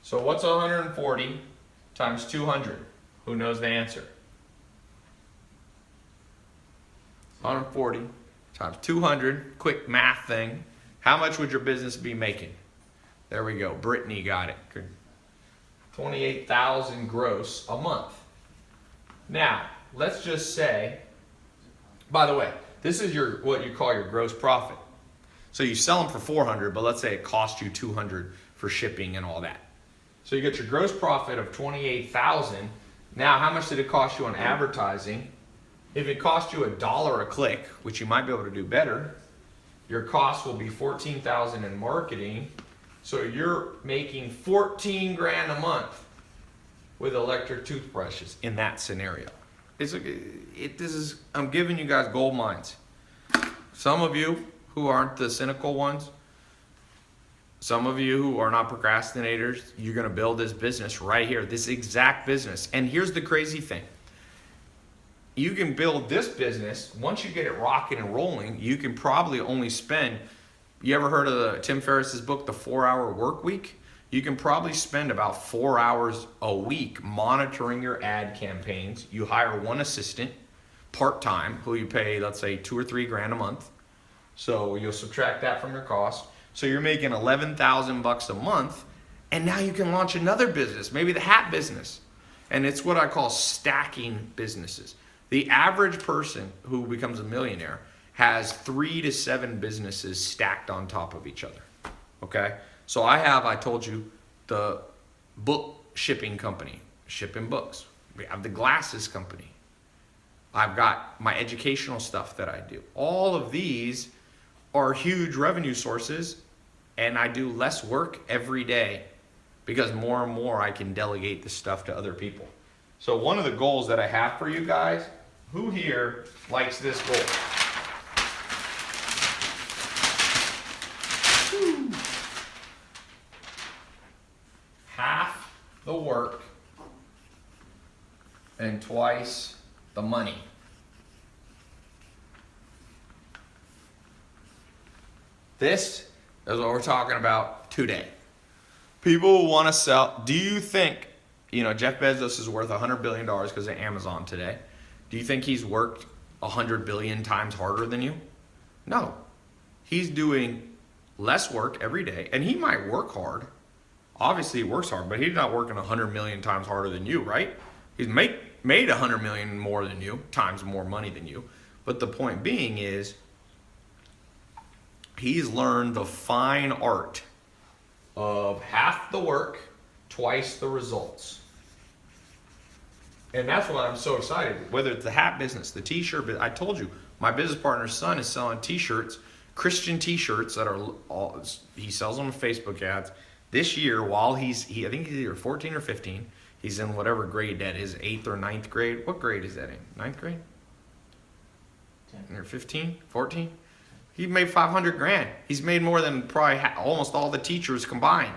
So what's 140 times 200? Who knows the answer? 140 times 200, quick math thing. How much would your business be making? There we go. Brittany got it. 28,000 gross a month. Now, let's just say, by the way, this is your what you call your gross profit. So you sell them for 400, but let's say it cost you 200 for shipping and all that. So you get your gross profit of 28,000. Now, how much did it cost you on advertising? If it cost you $1 a click, which you might be able to do better, your cost will be 14,000 in marketing. So you're making 14 grand a month with electric toothbrushes in that scenario. I'm giving you guys gold mines. Some of you who aren't the cynical ones, some of you who are not procrastinators, you're gonna build this business right here, this exact business. And here's the crazy thing. You can build this business, once you get it rocking and rolling, you can probably only spend, you ever heard of Tim Ferriss's book, The 4-Hour Work Week? You can probably spend about 4 hours a week monitoring your ad campaigns. You hire one assistant, part-time, who you pay, let's say, 2 or 3 grand a month. So you'll subtract that from your cost. So you're making 11,000 bucks a month, and now you can launch another business, maybe the hat business. And it's what I call stacking businesses. The average person who becomes a millionaire has 3 to 7 businesses stacked on top of each other. Okay? So I told you, the book shipping company, shipping books. We have the glasses company. I've got my educational stuff that I do. All of these are huge revenue sources, and I do less work every day because more and more I can delegate this stuff to other people. So one of the goals that I have for you guys, who here likes this goal? Woo. Half the work and twice the money. This is what we're talking about today. People who want to sell. Do you think, Jeff Bezos is worth $100 billion because of Amazon today? Do you think he's worked 100 billion times harder than you? No. He's doing less work every day, and he might work hard. Obviously, he works hard, but he's not working 100 million times harder than you, right? He's made 100 million more than you, times more money than you. But the point being is, he's learned the fine art of half the work, twice the results. And that's why I'm so excited. Whether it's the hat business, the t-shirt business. I told you, my business partner's son is selling t-shirts, Christian t-shirts that are all, he sells them on Facebook ads. This year, while I think he's either 14 or 15, he's in whatever grade that is, 8th or ninth grade. What grade is that in? Ninth grade? 10. Or 15, 14? He made 500 grand. He's made more than probably almost all the teachers combined.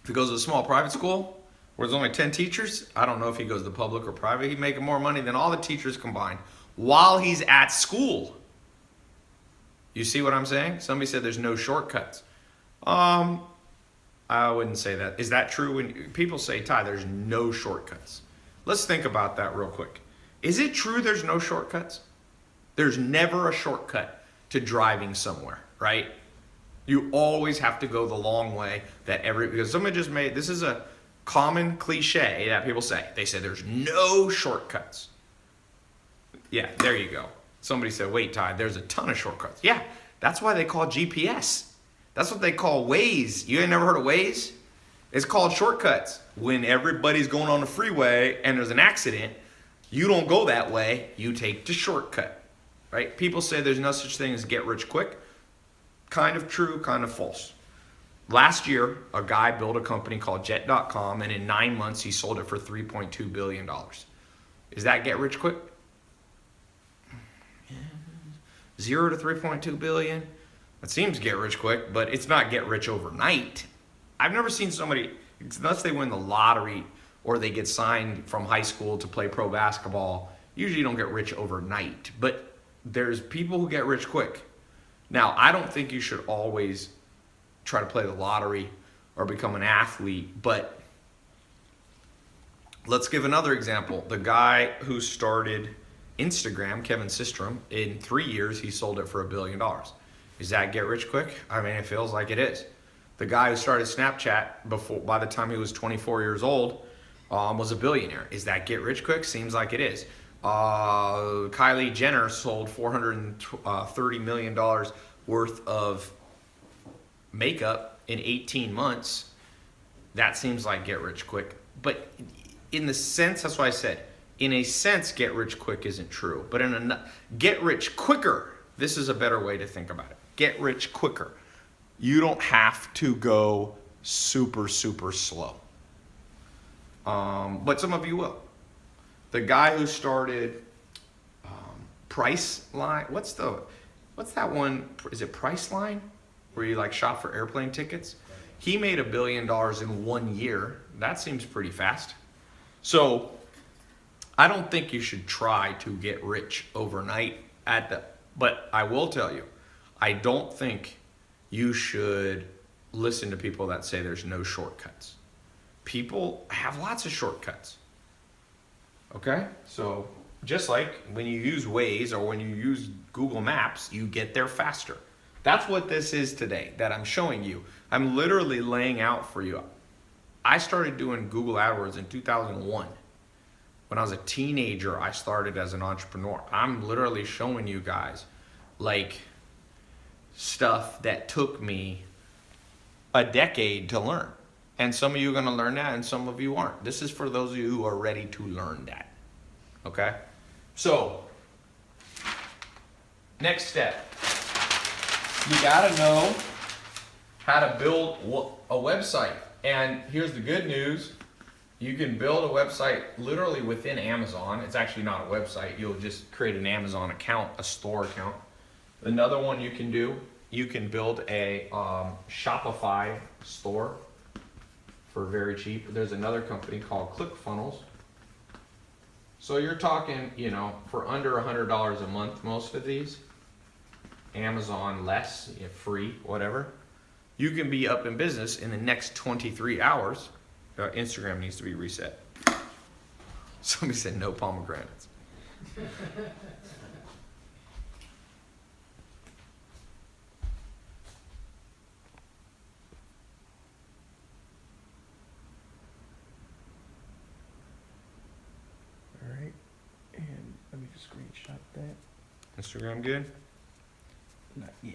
If he goes to a small private school where there's only 10 teachers, I don't know if he goes to public or private, he's making more money than all the teachers combined while he's at school. You see what I'm saying? Somebody said there's no shortcuts. I wouldn't say that. Is that true? When people say, Tai, there's no shortcuts. Let's think about that real quick. Is it true there's no shortcuts? There's never a shortcut to driving somewhere, right? You always have to go the long way because somebody just made, this is a common cliche that people say. They say there's no shortcuts. Yeah, there you go. Somebody said, wait, Tai, there's a ton of shortcuts. Yeah, that's why they call GPS. That's what they call Waze. You ain't never heard of Waze? It's called shortcuts. When everybody's going on the freeway and there's an accident, you don't go that way, you take the shortcut, right? People say there's no such thing as get rich quick. Kind of true, kind of false. Last year, a guy built a company called Jet.com, and in 9 months, he sold it for $3.2 billion. Is that get rich quick? 0 to 3.2 billion. That seems get rich quick, but it's not get rich overnight. I've never seen somebody, unless they win the lottery or they get signed from high school to play pro basketball, usually you don't get rich overnight. But there's people who get rich quick. Now, I don't think you should always try to play the lottery or become an athlete, but let's give another example. The guy who started Instagram, Kevin Systrom, in 3 years, he sold it for $1 billion. Is that get rich quick? I mean, it feels like it is. The guy who started Snapchat by the time he was 24 years old, was a billionaire. Is that get rich quick? Seems like it is. Kylie Jenner sold $430 million worth of makeup in 18 months. That seems like get rich quick. But in the sense, that's why I said, in a sense, get rich quick isn't true. But get rich quicker, this is a better way to think about it. Get rich quicker. You don't have to go super, super slow. But some of you will. The guy who started Priceline, what's that one? Is it Priceline? Where you like shop for airplane tickets? He made $1 billion in 1 year. That seems pretty fast. So I don't think you should try to get rich overnight but I will tell you, I don't think you should listen to people that say there's no shortcuts. People have lots of shortcuts. Okay? So just like when you use Waze or when you use Google Maps, you get there faster. That's what this is today that I'm showing you. I'm literally laying out for you. I started doing Google AdWords in 2001. When I was a teenager, I started as an entrepreneur. I'm literally showing you guys like stuff that took me a decade to learn. And some of you are going to learn that and some of you aren't. This is for those of you who are ready to learn that. Okay? So, next step. You got to know how to build a website. And here's the good news. You can build a website literally within Amazon. It's actually not a website. You'll just create an Amazon account, a store account. Another one you can do, you can build a Shopify store for very cheap. There's another company called ClickFunnels. So you're talking, for under $100 a month, most of these. Amazon less, free, whatever. You can be up in business in the next 23 hours. Instagram needs to be reset. Somebody said no pomegranates. All right, and let me just screenshot that. Instagram good? Not yet.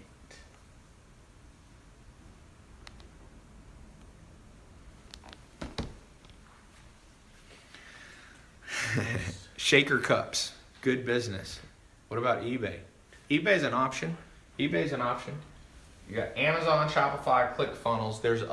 Shaker cups, good business. What about eBay? eBay's an option. eBay's an option. You got Amazon, Shopify, ClickFunnels. There's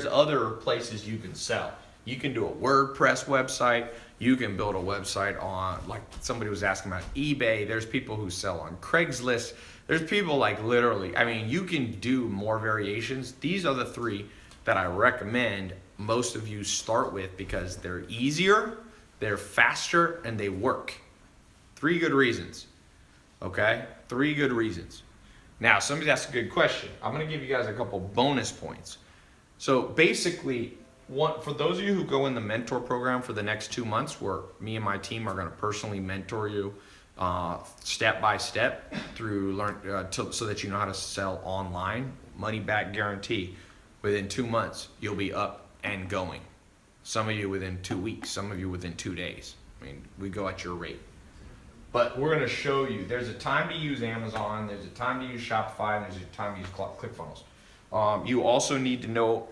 other places you can sell. You can do a WordPress website. You can build a website on, like somebody was asking about eBay. There's people who sell on Craigslist. There's people like literally, I mean, you can do more variations. These are the 3 that I recommend most of you start with because they're easier, they're faster, and they work. 3 good reasons. Okay? 3 good reasons. Now, somebody asked a good question. I'm going to give you guys a couple bonus points. So basically, for those of you who go in the mentor program for the next 2 months, where me and my team are going to personally mentor you step by step through so that you know how to sell online, money back guarantee. Within 2 months, you'll be up and going. Some of you within 2 weeks, some of you within 2 days. I mean, we go at your rate. But we're going to show you, there's a time to use Amazon, there's a time to use Shopify, and there's a time to use ClickFunnels. You also need to know,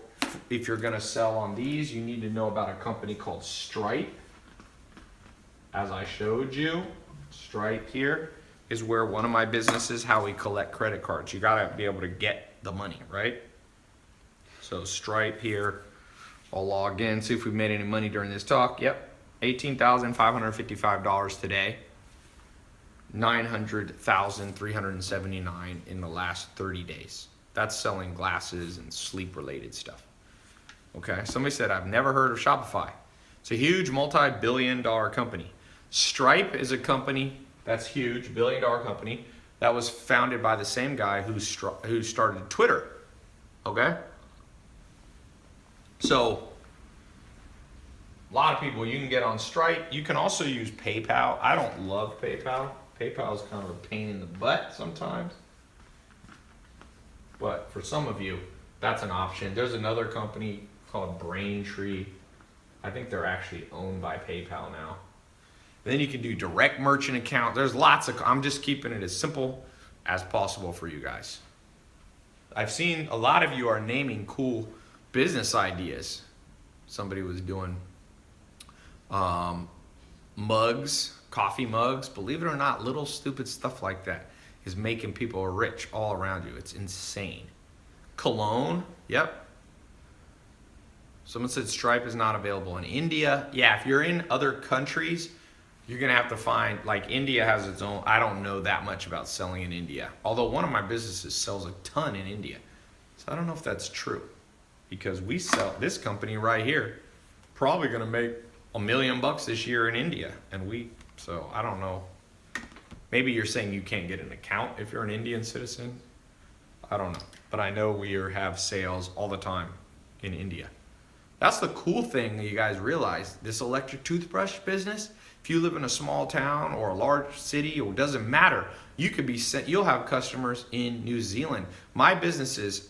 if you're going to sell on these, you need to know about a company called Stripe. As I showed you, Stripe here is where one of my businesses, how we collect credit cards. You got to be able to get the money, right? So Stripe here, I'll log in, see if we've made any money during this talk. Yep, $18,555 today. 900,379 in the last 30 days. That's selling glasses and sleep related stuff. Okay, somebody said, I've never heard of Shopify. It's a huge multi-billion-dollar company. Stripe is a company that's huge, billion-dollar company that was founded by the same guy who started Twitter. Okay? So, a lot of people, you can get on Stripe. You can also use PayPal. I don't love PayPal. PayPal is kind of a pain in the butt sometimes. But for some of you, that's an option. There's another company called Braintree. I think they're actually owned by PayPal now. Then you can do direct merchant account. There's lots of, I'm just keeping it as simple as possible for you guys. I've seen a lot of you are naming cool business ideas. Somebody was doing mugs, coffee mugs. Believe it or not, little stupid stuff like that is making people rich all around you. It's insane. Cologne, yep. Someone said Stripe is not available in India. Yeah, if you're in other countries, you're gonna have to find, like India has its own, I don't know that much about selling in India. Although one of my businesses sells a ton in India. So I don't know if that's true. Because we sell, this company right here, probably gonna make $1 million this year in India. So I don't know. Maybe you're saying you can't get an account if you're an Indian citizen. I don't know. But I know we have sales all the time in India. That's the cool thing that you guys realize. This electric toothbrush business, if you live in a small town or a large city, it doesn't matter. You could be sent, you'll have customers in New Zealand. My businesses,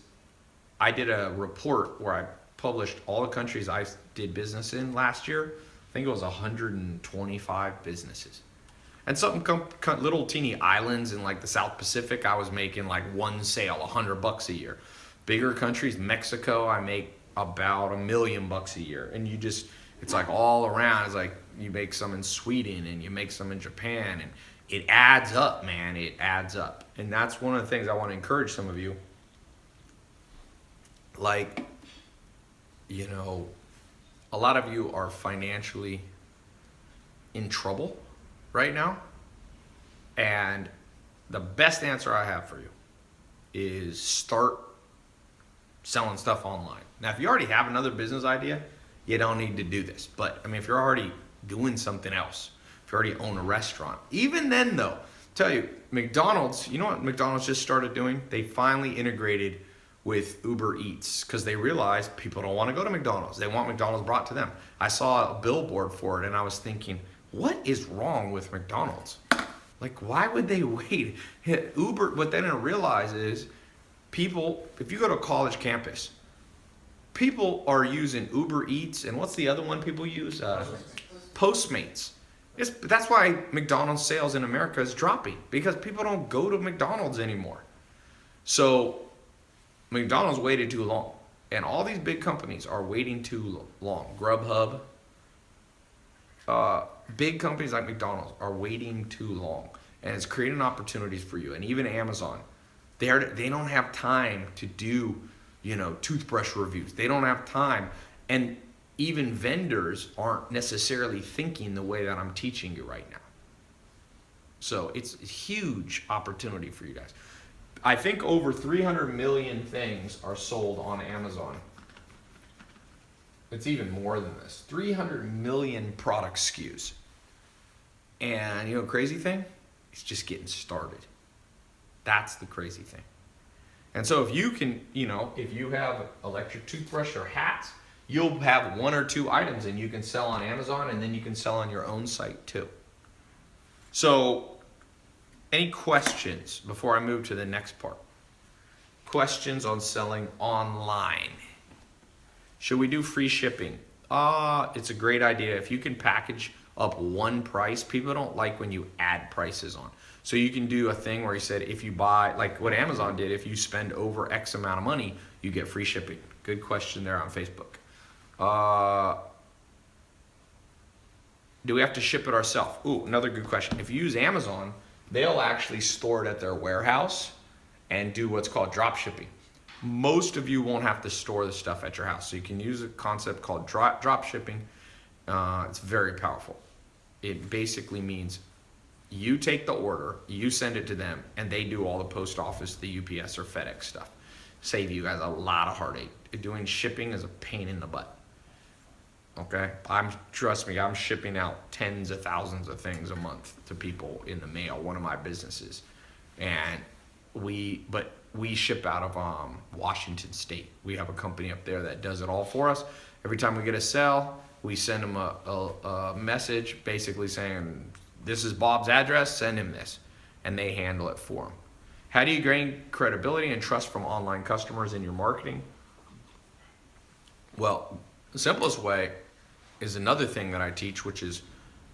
I did a report where I published all the countries I did business in last year. I think it was 125 businesses. And some little teeny islands in like the South Pacific, I was making like one sale, $100 a year. Bigger countries, Mexico, I make about $1 million a year. And you just, it's like all around. It's like you make some in Sweden and you make some in Japan, and it adds up, man. It adds up. And that's one of the things I want to encourage some of you. Like, you know, a lot of you are financially in trouble right now. And the best answer I have for you is start selling stuff online. Now, if you already have another business idea, you don't need to do this. But I mean, if you're already doing something else, if you already own a restaurant, even then though, tell you, McDonald's, you know what McDonald's just started doing? They finally integrated with Uber Eats because they realized people don't want to go to McDonald's. They want McDonald's brought to them. I saw a billboard for it and I was thinking, what is wrong with McDonald's? Like, why would they wait? Uber, what they didn't realize is people, if you go to a college campus, people are using Uber Eats, and what's the other one people use? Postmates. That's why McDonald's sales in America is dropping, because people don't go to McDonald's anymore. So McDonald's waited too long, and all these big companies are waiting too long. Grubhub, big companies like McDonald's are waiting too long, and it's creating opportunities for you. And even Amazon, They don't have time to do, toothbrush reviews. They don't have time. And even vendors aren't necessarily thinking the way that I'm teaching you right now. So it's a huge opportunity for you guys. I think over 300 million things are sold on Amazon. It's even more than this. 300 million product SKUs. And crazy thing? It's just getting started. That's the crazy thing. And so if you can, if you have electric toothbrush or hats, you'll have 1 or 2 items and you can sell on Amazon, and then you can sell on your own site too. So any questions before I move to the next part? Questions on selling online? Should we do free shipping? It's a great idea. If you can package up one price, people don't like when you add prices on. So you can do a thing where you said, if you buy, like what Amazon did, if you spend over X amount of money, you get free shipping. Good question there on Facebook. Do we have to ship it ourselves? Ooh, another good question. If you use Amazon, they'll actually store it at their warehouse and do what's called drop shipping. Most of you won't have to store the stuff at your house. So you can use a concept called drop shipping. It's very powerful. It basically means you take the order, you send it to them, and they do all the post office, the UPS or FedEx stuff. Save you guys a lot of heartache. Doing shipping is a pain in the butt. Okay? Trust me, I'm shipping out tens of thousands of things a month to people in the mail, one of my businesses. And we ship out of Washington State. We have a company up there that does it all for us. Every time we get a sale, we send them a message basically saying, this is Bob's address, send him this. And they handle it for him. How do you gain credibility and trust from online customers in your marketing? Well, the simplest way is another thing that I teach, which is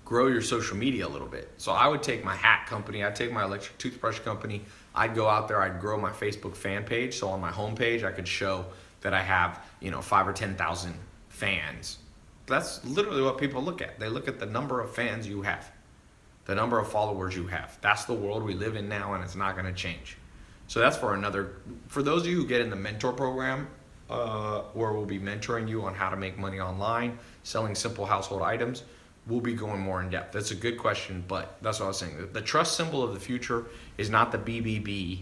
grow your social media a little bit. So I would take my hat company, I'd take my electric toothbrush company, I'd go out there, I'd grow my Facebook fan page. So on my homepage, I could show that I have, 5 or 10,000 fans. That's literally what people look at. They look at the number of fans you have, the number of followers you have. That's the world we live in now, and it's not going to change. So that's for those of you who get in the mentor program, where we'll be mentoring you on how to make money online, selling simple household items, we'll be going more in depth. That's a good question, but that's what I was saying. The trust symbol of the future is not the BBB.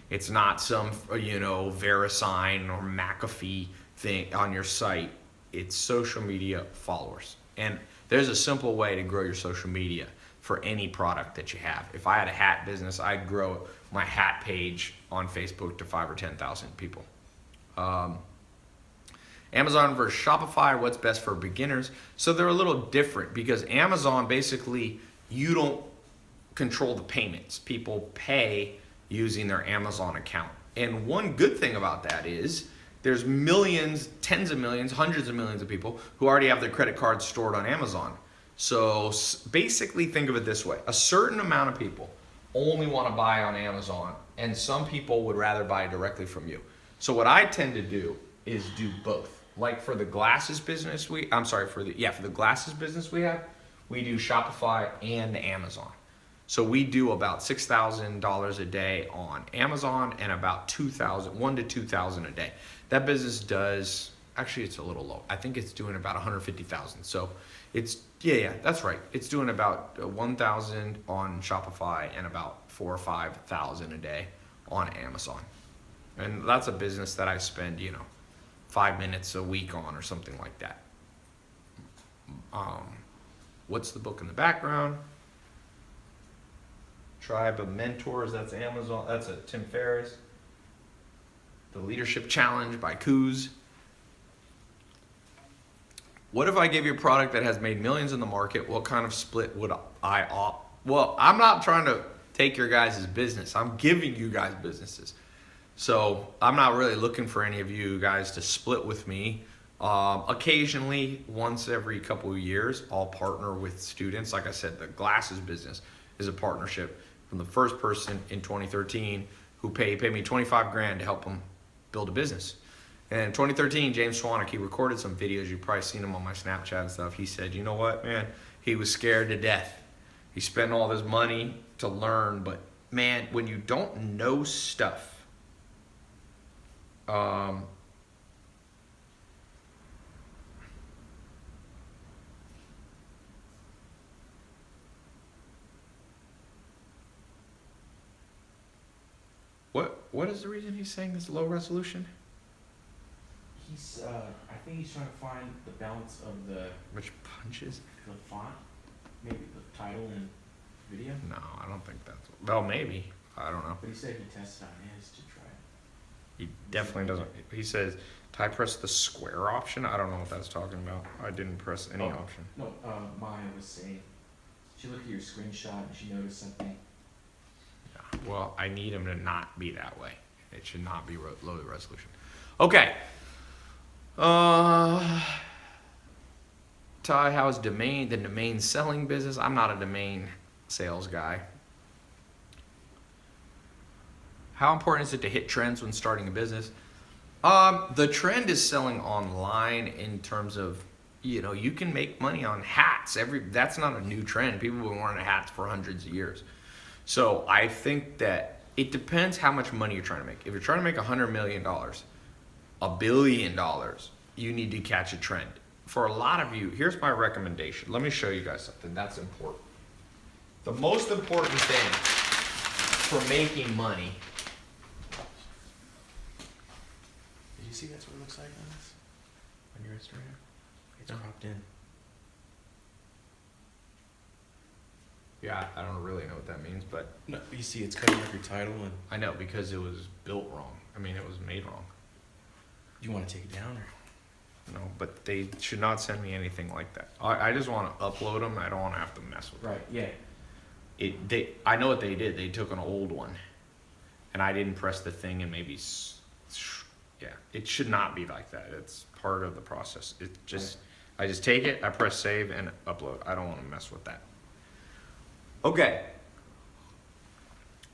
It's not some, VeriSign or McAfee thing on your site. It's social media followers. And there's a simple way to grow your social media for any product that you have. If I had a hat business, I'd grow my hat page on Facebook to 5 or 10,000 people. Amazon versus Shopify, what's best for beginners? So they're a little different because Amazon, basically, you don't control the payments. People pay using their Amazon account. And one good thing about that is there's millions, tens of millions, hundreds of millions of people who already have their credit cards stored on Amazon. So basically think of it this way. A certain amount of people only want to buy on Amazon, and some people would rather buy directly from you. So what I tend to do is do both. Like for the glasses business for the glasses business we have, we do Shopify and Amazon. So we do about $6,000 a day on Amazon and about $1,000 to $2,000 a day. That business does, actually it's a little low. I think it's doing about $150,000. So it's, that's right. It's doing about $1,000 on Shopify and about $4,000 or $5,000 a day on Amazon. And that's a business that I spend, 5 minutes a week on or something like that. What's the book in the background? Tribe of Mentors, that's Amazon, that's a Tim Ferriss. The Leadership Challenge by Coos. What if I gave you a product that has made millions in the market? What kind of split would I opt? Well, I'm not trying to take your guys' business. I'm giving you guys businesses. So I'm not really looking for any of you guys to split with me. Occasionally, once every couple of years, I'll partner with students. Like I said, the glasses business is a partnership from the first person in 2013 who paid me $25,000 to help them build a business. And in 2013, James Swanwick, he recorded some videos. You've probably seen him on my Snapchat and stuff. He said, you know what, man? He was scared to death. He spent all this money to learn, but man, when you don't know stuff, Um, what is the reason he's saying this low resolution? He's, I think he's trying to find the balance of the Which punches? font, maybe the title and video. No, I don't think that's. Well, maybe. I don't know. But he said he tested on his to try it. He definitely doesn't. He says, "Ty, press the square option." I don't know what that's talking about. I didn't press any Oh. option. No, Maya was saying, she looked at your screenshot and she noticed something. Yeah. Well, I need him to not be that way. It should not be low resolution. Okay. Ty, how's the domain selling business? I'm not a domain sales guy. How important is it to hit trends when starting a business? The trend is selling online in terms of, you can make money on hats. That's not a new trend. People have been wearing hats for hundreds of years. So I think that it depends how much money you're trying to make. If you're trying to make $100 million, $1 billion, you need to catch a trend. For a lot of you, here's my recommendation. Let me show you guys something that's important. The most important thing for making money. Did you see that's what it looks like on this? On your Instagram? It's cropped in. Yeah, I don't really know what that means, but No, you see it's cutting off your title and I know because it was built wrong. I mean, it was made wrong. do you want to take it down or? No, but they should not send me anything like that. I just want to upload them. I don't want to have to mess with them. Right, yeah. I know what they did. They took an old one, and I didn't press the thing, and maybe, yeah, it should not be like that. It's part of the process. I just take it, I press save, and upload. I don't want to mess with that. Okay.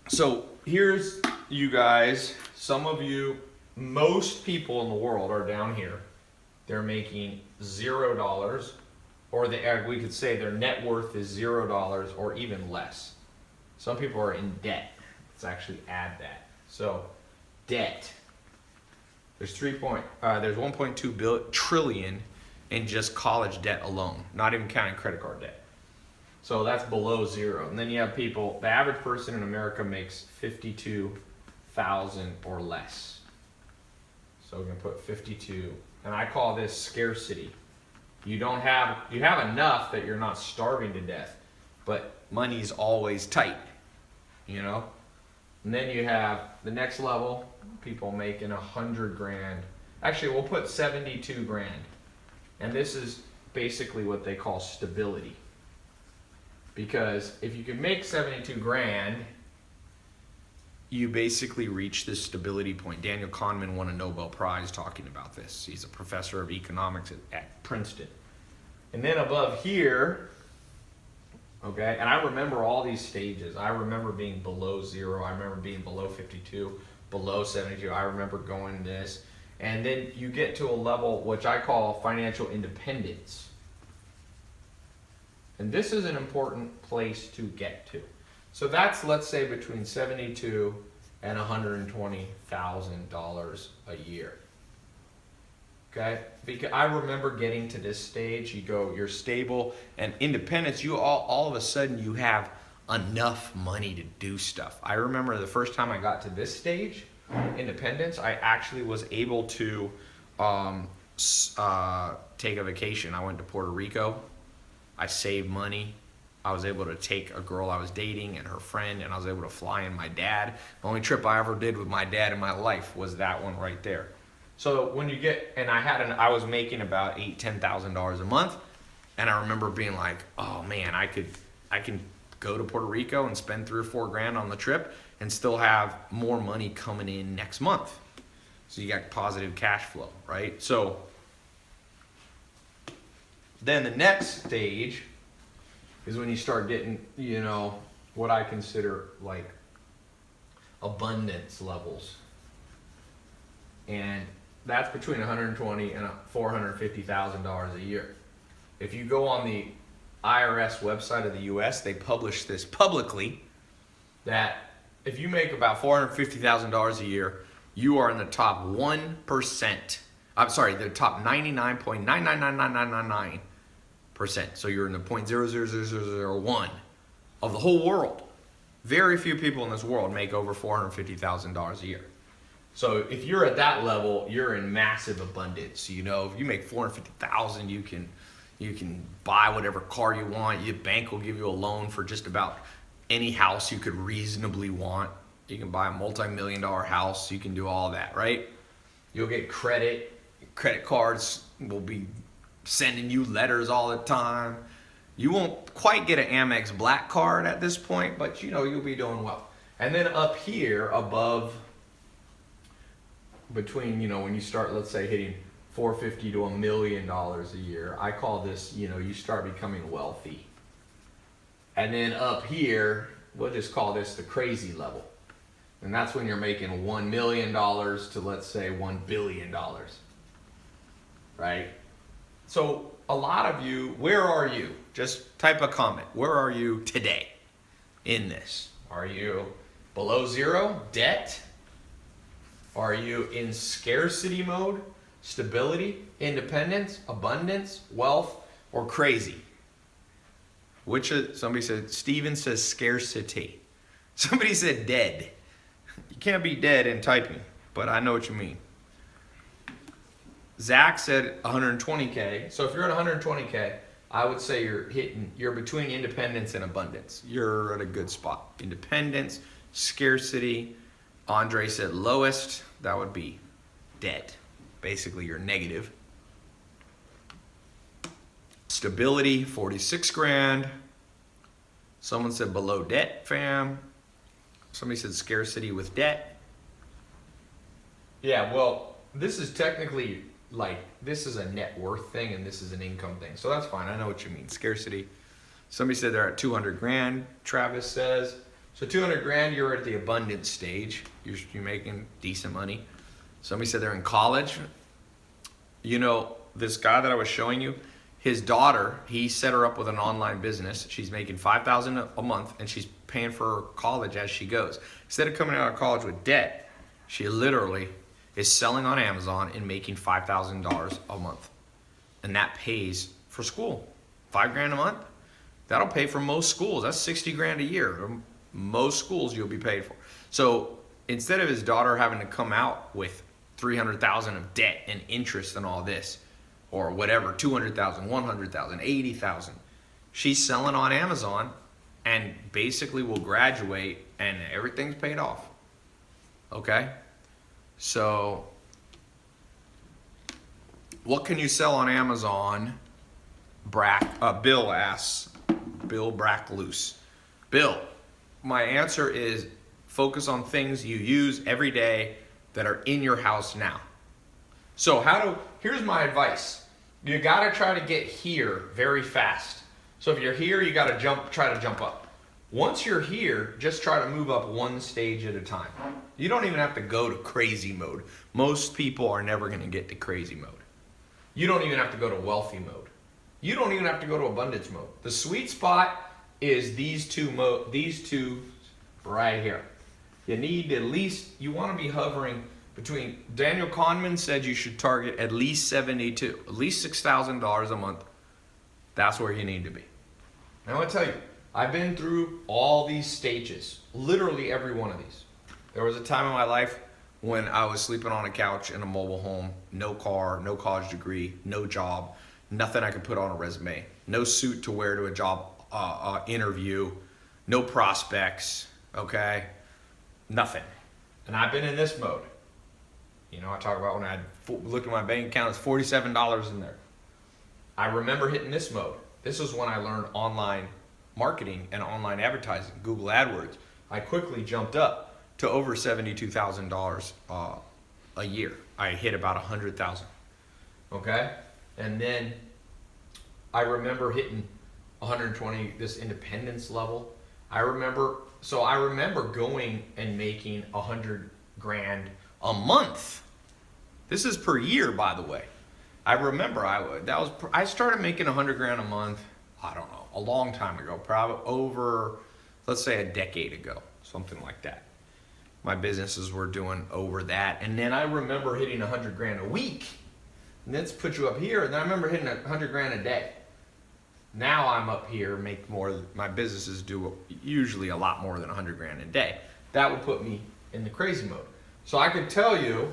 So here's you guys. Some of you, most people in the world are down here. They're making $0, or we could say their net worth is $0 or even less. Some people are in debt. Let's actually add that. So, debt. There's 1.2 trillion in just college debt alone, not even counting credit card debt. So that's below zero. And then you have people. The average person in America makes 52,000 or less. So we're gonna put 52. And I call this scarcity. You have enough that you're not starving to death, but money's always tight, And then you have the next level, people making 100 grand. Actually, we'll put 72 grand. And this is basically what they call stability. Because if you can make 72 grand, you basically reach this stability point. Daniel Kahneman won a Nobel Prize talking about this. He's a professor of economics at Princeton. And then above here, okay, and I remember all these stages. I remember being below zero. I remember being below 52, below 72. I remember going this. And then you get to a level which I call financial independence. And this is an important place to get to. So that's, let's say, between $72,000 and $120,000 a year. Okay? Because I remember getting to this stage. You're stable and independence. All of a sudden you have enough money to do stuff. I remember the first time I got to this stage, independence, I actually was able to take a vacation. I went to Puerto Rico. I saved money. I was able to take a girl I was dating and her friend, and I was able to fly in my dad. The only trip I ever did with my dad in my life was that one right there. So when you get, and I was making about $10,000 a month, and I remember being like, oh man, I can go to Puerto Rico and spend $3 or $4 grand on the trip and still have more money coming in next month. So you got positive cash flow, right? So then the next stage is when you start getting, what I consider like abundance levels. And that's between $120,000 and $450,000 a year. If you go on the IRS website of the US, they publish this publicly, that if you make about $450,000 a year, you are in the top 1%. I'm sorry, the top 99.9999999%. So you're in the 0.00001 of the whole world. Very few people in this world make over $450,000 a year. So if you're at that level, you're in massive abundance. You know, if you make $450,000, you can buy whatever car you want. Your bank will give you a loan for just about any house you could reasonably want. You can buy a multi-million-dollar house. You can do all that, right? You'll get credit. Credit cards will be sending you letters all the time. You won't quite get an Amex Black card at this point, but you know you'll be doing well. And then up here above, between, you know, when you start, let's say, hitting $450 to $1 million a year, I call this, you know, you start becoming wealthy. And then up here, we'll just call this the crazy level. And that's when you're making $1 million to, let's say, $1 billion. Right? So a lot of you, where are you? Just type a comment. Where are you today in this? Are you below zero, debt? Are you in scarcity mode, stability, independence, abundance, wealth, or crazy? Somebody said, Steven says scarcity. Somebody said dead. You can't be dead in typing, but I know what you mean. Zach said 120K. So if you're at 120K, I would say you're between independence and abundance. You're at a good spot. Independence, scarcity. Andre said lowest, that would be dead. Basically, you're negative. Stability, 46 grand. Someone said below debt, fam. Somebody said scarcity with debt. Yeah, well, this is technically this is a net worth thing and this is an income thing. So that's fine. I know what you mean. Scarcity. Somebody said they're at 200 grand, Travis says. So 200 grand, you're at the abundance stage. You're making decent money. Somebody said they're in college. You know, this guy that I was showing you, his daughter, he set her up with an online business. She's making $5,000 a month and she's paying for her college as she goes. Instead of coming out of college with debt, she literally is selling on Amazon and making $5,000 a month. And that pays for school. $5 grand a month. That'll pay for most schools. That's 60 grand a year. Most schools you'll be paid for. So instead of his daughter having to come out with 300,000 of debt and interest and all this, or whatever, 200,000, 100,000, 80,000, she's selling on Amazon and basically will graduate and everything's paid off. Okay? So what can you sell on Amazon? Bill asks. Bill Brackloose. Bill, my answer is focus on things you use every day that are in your house now. So here's my advice. You gotta try to get here very fast. So if you're here, you gotta try to jump up. Once you're here, just try to move up one stage at a time. You don't even have to go to crazy mode. Most people are never gonna get to crazy mode. You don't even have to go to wealthy mode. You don't even have to go to abundance mode. The sweet spot is these two right here. You need you want to be hovering between, Daniel Kahneman said you should target at least 72, at least $6,000 a month. That's where you need to be. And I want to tell you, I've been through all these stages, literally every one of these. There was a time in my life when I was sleeping on a couch in a mobile home, no car, no college degree, no job, nothing I could put on a resume, no suit to wear to a job interview, no prospects, okay? Nothing. And I've been in this mode. You know, I talk about when I looked at my bank account, it's $47 in there. I remember hitting this mode. This is when I learned online marketing and online advertising, Google AdWords. I quickly jumped up to over $72,000 a year. I hit about 100,000. Okay? And then I remember hitting 120, this independence level. I remember going and making 100 grand a month. This is per year, by the way. I remember I started making 100 grand a month, I don't know, a long time ago, probably over, let's say a decade ago, something like that. my businesses were doing over that. And then I remember hitting 100 grand a week. And that's put you up here. And then I remember hitting 100 grand a day. Now I'm up here, make more. My businesses do usually a lot more than 100 grand a day. That would put me in the crazy mode. So I could tell you,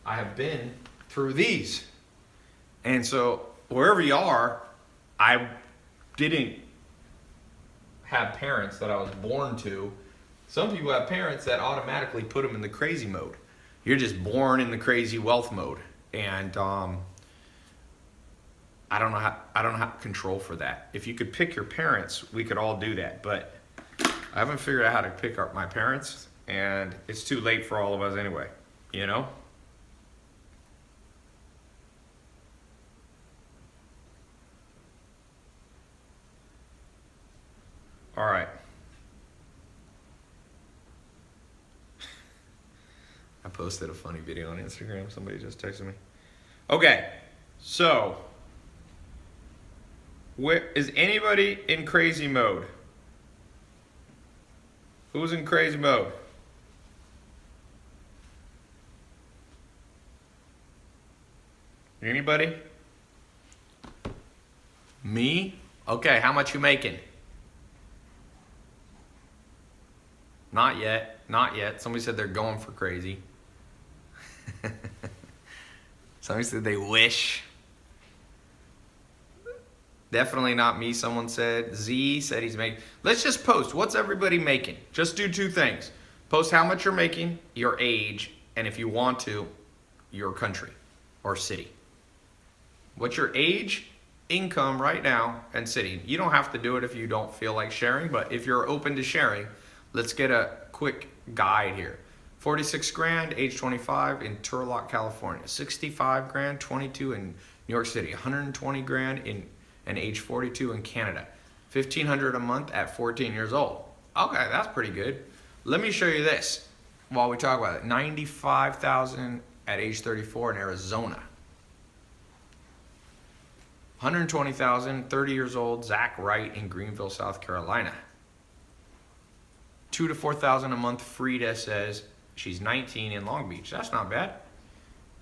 I have been through these. And so wherever you are, I didn't have parents that I was born to. Some people have parents that automatically put them in the crazy mode. You're just born in the crazy wealth mode. And I don't know how to control for that. If you could pick your parents, we could all do that. But I haven't figured out how to pick up my parents, and it's too late for all of us anyway, you know? All right. I posted a funny video on Instagram. Somebody just texted me. Okay, so where is anybody in crazy mode? Who's in crazy mode? Anybody? Me? Okay, how much you making? Not yet. Not yet. Somebody said they're going for crazy. Somebody said they wish. Definitely not me, someone said. Z said he's making. Let's just post. What's everybody making? Just do two things. Post how much you're making, your age, and if you want to, your country or city. What's your age, income right now, and city? You don't have to do it if you don't feel like sharing, but if you're open to sharing, let's get a quick guide here. 46 grand, age 25 in Turlock, California. 65 grand, 22 in New York City. 120 grand and age 42 in Canada. 1,500 a month at 14 years old. Okay, that's pretty good. Let me show you this while we talk about it. 95,000 at age 34 in Arizona. 120,000, 30 years old, Zach Wright in Greenville, South Carolina. 2,000 to 4,000 a month, Frida says she's 19 in Long Beach. That's not bad.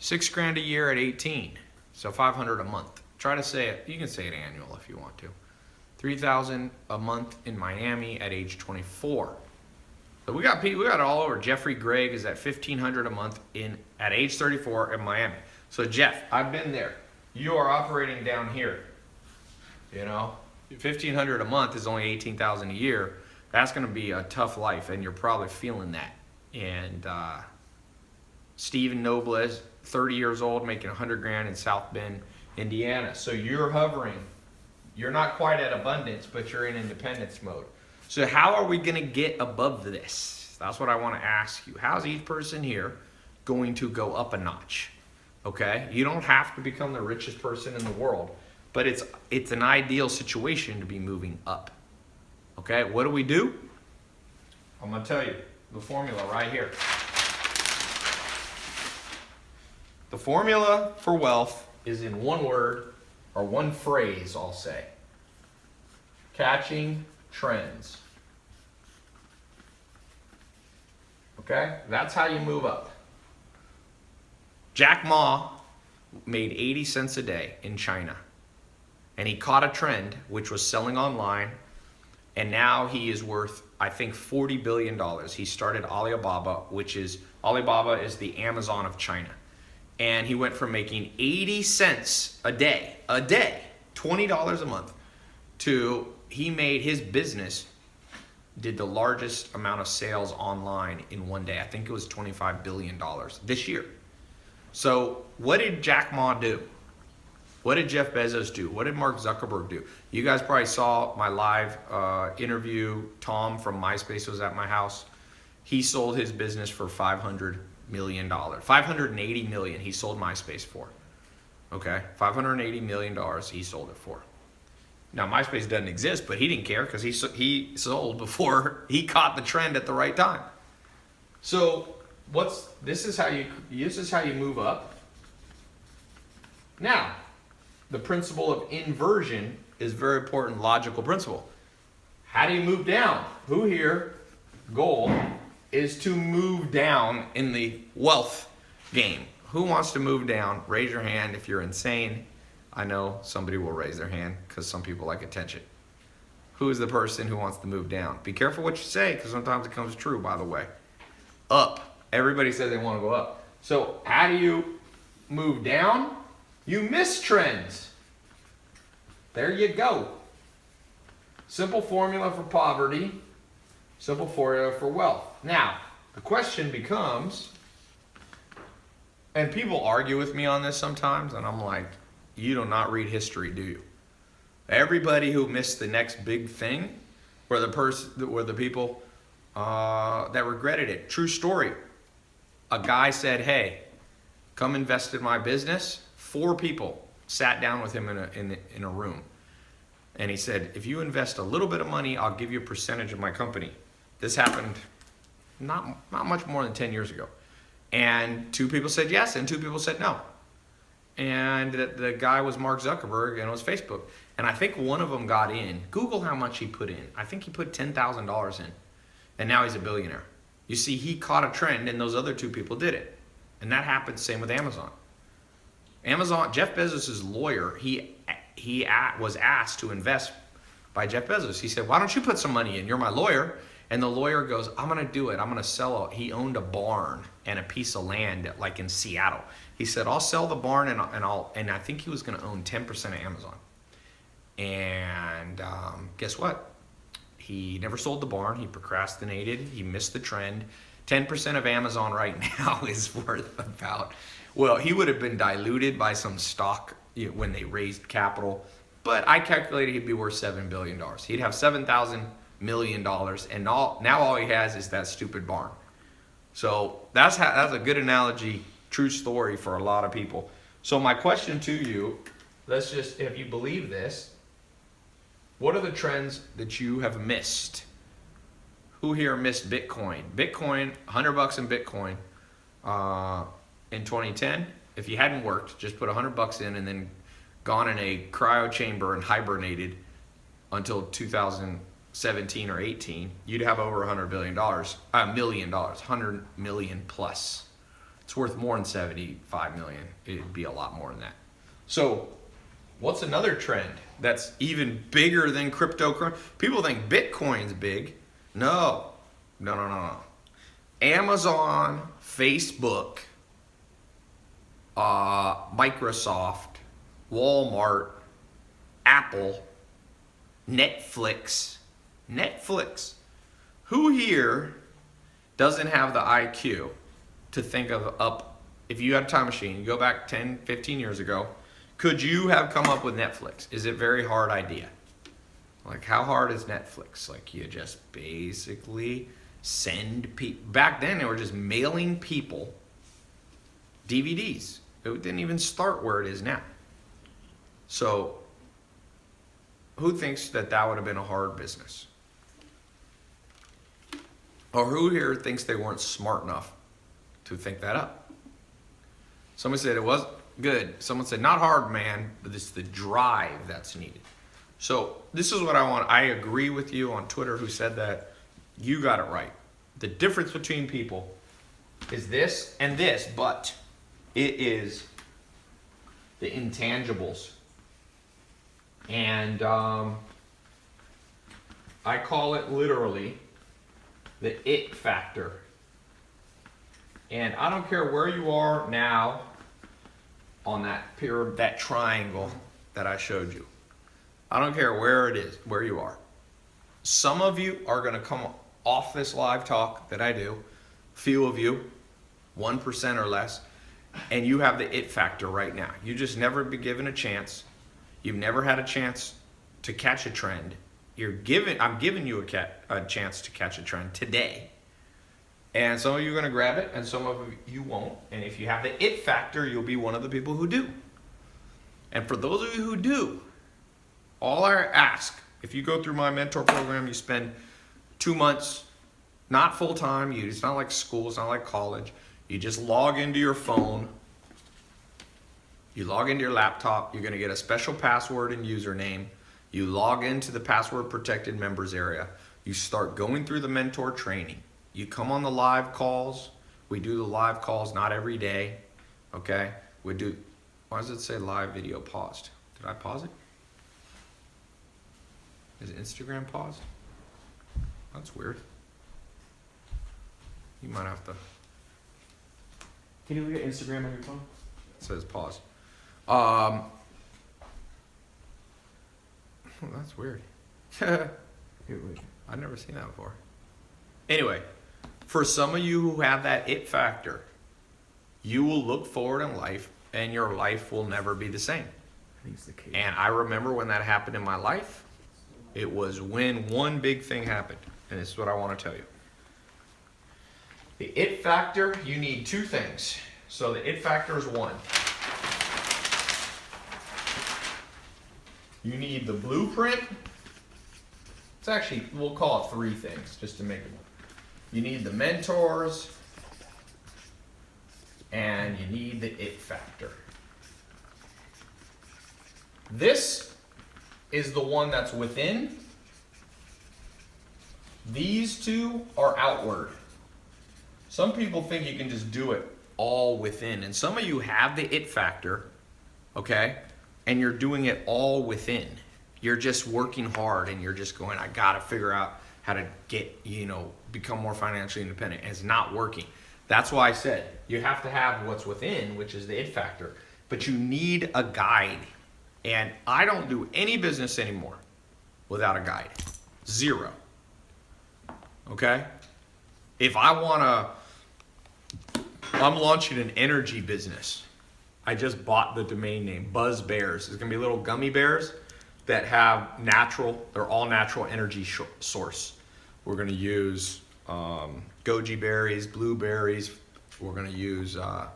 6 grand a year at 18, so 500 a month. Try to say it. You can say it annual if you want to. 3,000 a month in Miami at age 24. So we got it all over. Jeffrey Gregg is at 1,500 a month at age 34 in Miami. So Jeff, I've been there. You are operating down here. You know, 1,500 a month is only 18,000 a year. That's going to be a tough life, and you're probably feeling that. And Stephen Nobles, 30 years old, making 100 grand in South Bend, Indiana. So you're hovering. You're not quite at abundance, but you're in independence mode. So how are we going to get above this? That's what I want to ask you. How's each person here going to go up a notch? Okay? You don't have to become the richest person in the world, but it's an ideal situation to be moving up. Okay, what do we do? I'm going to tell you the formula right here. The formula for wealth is in one word or one phrase, I'll say. Catching trends. Okay, that's how you move up. Jack Ma made 80 cents a day in China. And he caught a trend, which was selling online. And now he is worth, I think, $40 billion. He started Alibaba, Alibaba is the Amazon of China. And he went from making 80 cents a day, $20 a month, to he made his business, did the largest amount of sales online in one day. I think it was $25 billion this year. So what did Jack Ma do? What did Jeff Bezos do? What did Mark Zuckerberg do? You guys probably saw my live interview. Tom from MySpace was at my house. He sold his business for $500 million. $580 million he sold MySpace for. Okay, $580 million he sold it for. Now MySpace doesn't exist, but he didn't care because he sold before he caught the trend at the right time. So this is how you move up. Now, the principle of inversion is a very important logical principle. How do you move down? Who here, goal, is to move down in the wealth game. Who wants to move down? Raise your hand if you're insane. I know somebody will raise their hand because some people like attention. Who is the person who wants to move down? Be careful what you say because sometimes it comes true, by the way. Up. Everybody says they want to go up. So how do you move down? You miss trends. There you go. Simple formula for poverty. Simple formula for wealth. Now, the question becomes, and people argue with me on this sometimes, and I'm like, you do not read history, do you? Everybody who missed the next big thing were the people that regretted it. True story. A guy said, hey, come invest in my business. 4 people sat down with him in a room. And he said, if you invest a little bit of money, I'll give you a percentage of my company. This happened not much more than 10 years ago. And 2 people said yes, and 2 people said no. And the guy was Mark Zuckerberg, and it was Facebook. And I think one of them got in. Google how much he put in. I think he put $10,000 in. And now he's a billionaire. You see, he caught a trend, and those other 2 people did it. And that happened same with Amazon. Jeff Bezos' lawyer, he was asked to invest by Jeff Bezos. He said, why don't you put some money in? You're my lawyer. And the lawyer goes, I'm going to do it. I'm going to sell it. He owned a barn and a piece of land like in Seattle. He said, I'll sell the barn and I think he was going to own 10% of Amazon. And guess what? He never sold the barn. He procrastinated. He missed the trend. 10% of Amazon right now is worth about, well, he would have been diluted by some stock when they raised capital. But I calculated he'd be worth $7 billion. He'd have $7,000 million, and now all he has is that stupid barn. So that's a good analogy, true story for a lot of people. So my question to you, if you believe this, what are the trends that you have missed? Who here missed Bitcoin? Bitcoin, $100 in Bitcoin in 2010. If you hadn't worked, just put $100 in and then gone in a cryo chamber and hibernated until 2017 or 18, you'd have over $100 million, $100 million plus. It's worth more than 75 million. It'd be a lot more than that. So what's another trend that's even bigger than cryptocurrency? People think Bitcoin's big. No. Amazon, Facebook, Microsoft, Walmart, Apple, Netflix. Who here doesn't have the IQ to think of if you had a time machine, you go back 10, 15 years ago, could you have come up with Netflix? Is it a very hard idea? Like, how hard is Netflix? Like, you just basically send people. Back then, they were just mailing people DVDs. It didn't even start where it is now. So, who thinks that would have been a hard business? Or who here thinks they weren't smart enough to think that up? Somebody said it was good. Someone said, not hard, man, but it's the drive that's needed. So this is what I want. I agree with you on Twitter who said that. You got it right. The difference between people is this and this, but it is the intangibles. And I call it literally the it factor. And I don't care where you are now on that pyramid, that triangle that I showed you. I don't care where it is, where you are. Some of you are going to come off this live talk that I do, few of you, 1% or less, and you have the it factor right now. You just never been given a chance. You've never had a chance to catch a trend. I'm giving you a chance to catch a trend today. And some of you are going to grab it, and some of you won't. And if you have the it factor, you'll be one of the people who do. And for those of you who do, all I ask, if you go through my mentor program, you spend 2 months, not full time. It's not like school. It's not like college. You just log into your phone. You log into your laptop. You're going to get a special password and username. You log into the password protected members area. You start going through the mentor training. You come on the live calls. We do the live calls, not every day. Okay? We do, why does it say live video paused? Did I pause it? Is Instagram paused? That's weird. You might have to. Can you look at Instagram on your phone? It says pause. That's weird. Here, wait. I've never seen that before. Anyway, for some of you who have that it factor, you will look forward in life and your life will never be the same. I think it's the case. And I remember when that happened in my life. It was when one big thing happened. And this is what I want to tell you. The it factor, you need two things. So the it factor is one. You need the blueprint. It's actually, we'll call it three things just to make it. You need the mentors, and you need the it factor. This is the one that's within. These two are outward. Some people think you can just do it all within, and some of you have the it factor, okay, and you're doing it all within. You're just working hard and you're just going, I gotta figure out how to get, become more financially independent. And it's not working. That's why I said you have to have what's within, which is the it factor, but you need a guide. And I don't do any business anymore without a guide. Zero. Okay? If I I'm launching an energy business. I just bought the domain name, Buzz Bears. It's gonna be little gummy bears that have they're all natural energy source. We're gonna use goji berries, blueberries. We're gonna use a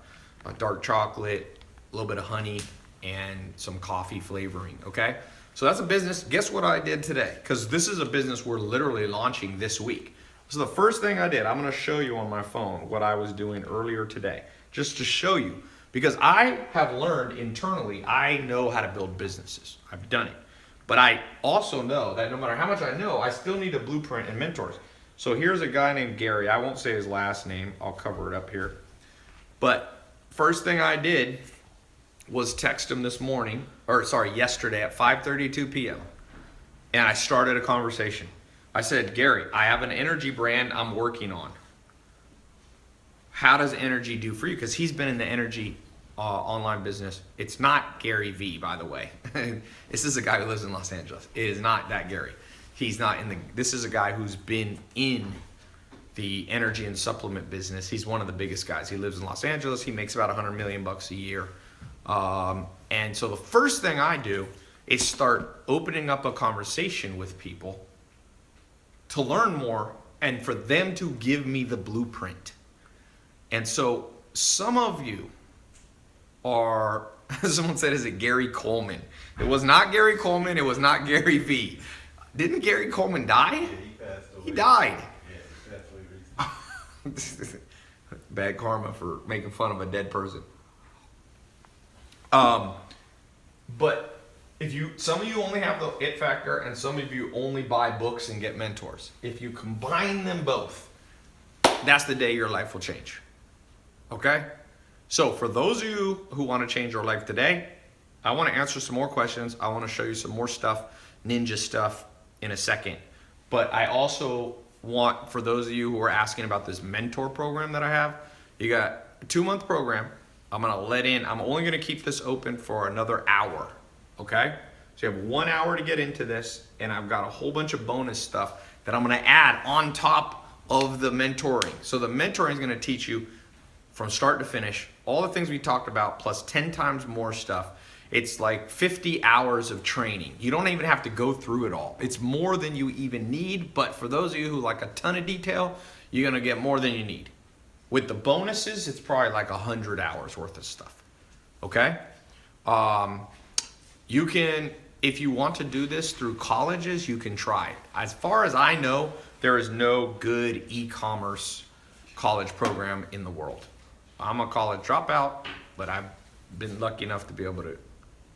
dark chocolate, a little bit of honey, and some coffee flavoring, okay? So that's a business. Guess what I did today? Because this is a business we're literally launching this week. So the first thing I did, I'm gonna show you on my phone what I was doing earlier today, just to show you. Because I have learned internally, I know how to build businesses. I've done it. But I also know that no matter how much I know, I still need a blueprint and mentors. So here's a guy named Gary. I won't say his last name. I'll cover it up here. But first thing I did was text him yesterday at 5:32 p.m. And I started a conversation. I said, Gary, I have an energy brand I'm working on. How does energy do for you? Because he's been in the energy online business. It's not Gary V, by the way. This is a guy who lives in Los Angeles. It is not that Gary. He's not this is a guy who's been in the energy and supplement business. He's one of the biggest guys. He lives in Los Angeles. He makes about $100 million a year. And so the first thing I do is start opening up a conversation with people to learn more and for them to give me the blueprint. And so some of you are, someone said, is it Gary Coleman? It was not Gary Coleman. It was not Gary V. Didn't Gary Coleman die? Yeah, he passed away. He died. Yeah, he passed away recently. Bad karma for making fun of a dead person. But some of you only have the it factor and some of you only buy books and get mentors. If you combine them both, that's the day your life will change. Okay? So for those of you who want to change your life today, I want to answer some more questions. I want to show you some more stuff, ninja stuff in a second. But I also want, for those of you who are asking about this mentor program that I have, you got a 2-month program. I'm only going to keep this open for another hour. Okay? So you have 1 hour to get into this, and I've got a whole bunch of bonus stuff that I'm going to add on top of the mentoring. So the mentoring is going to teach you from start to finish all the things we talked about plus 10 times more stuff. It's like 50 hours of training. You don't even have to go through it all. It's more than you even need, but for those of you who like a ton of detail, you're going to get more than you need. With the bonuses, it's probably like 100 hours worth of stuff. Okay? You can, if you want to do this through colleges, you can try it. As far as I know, there is no good e-commerce college program in the world. I'm a college dropout, but I've been lucky enough to be able to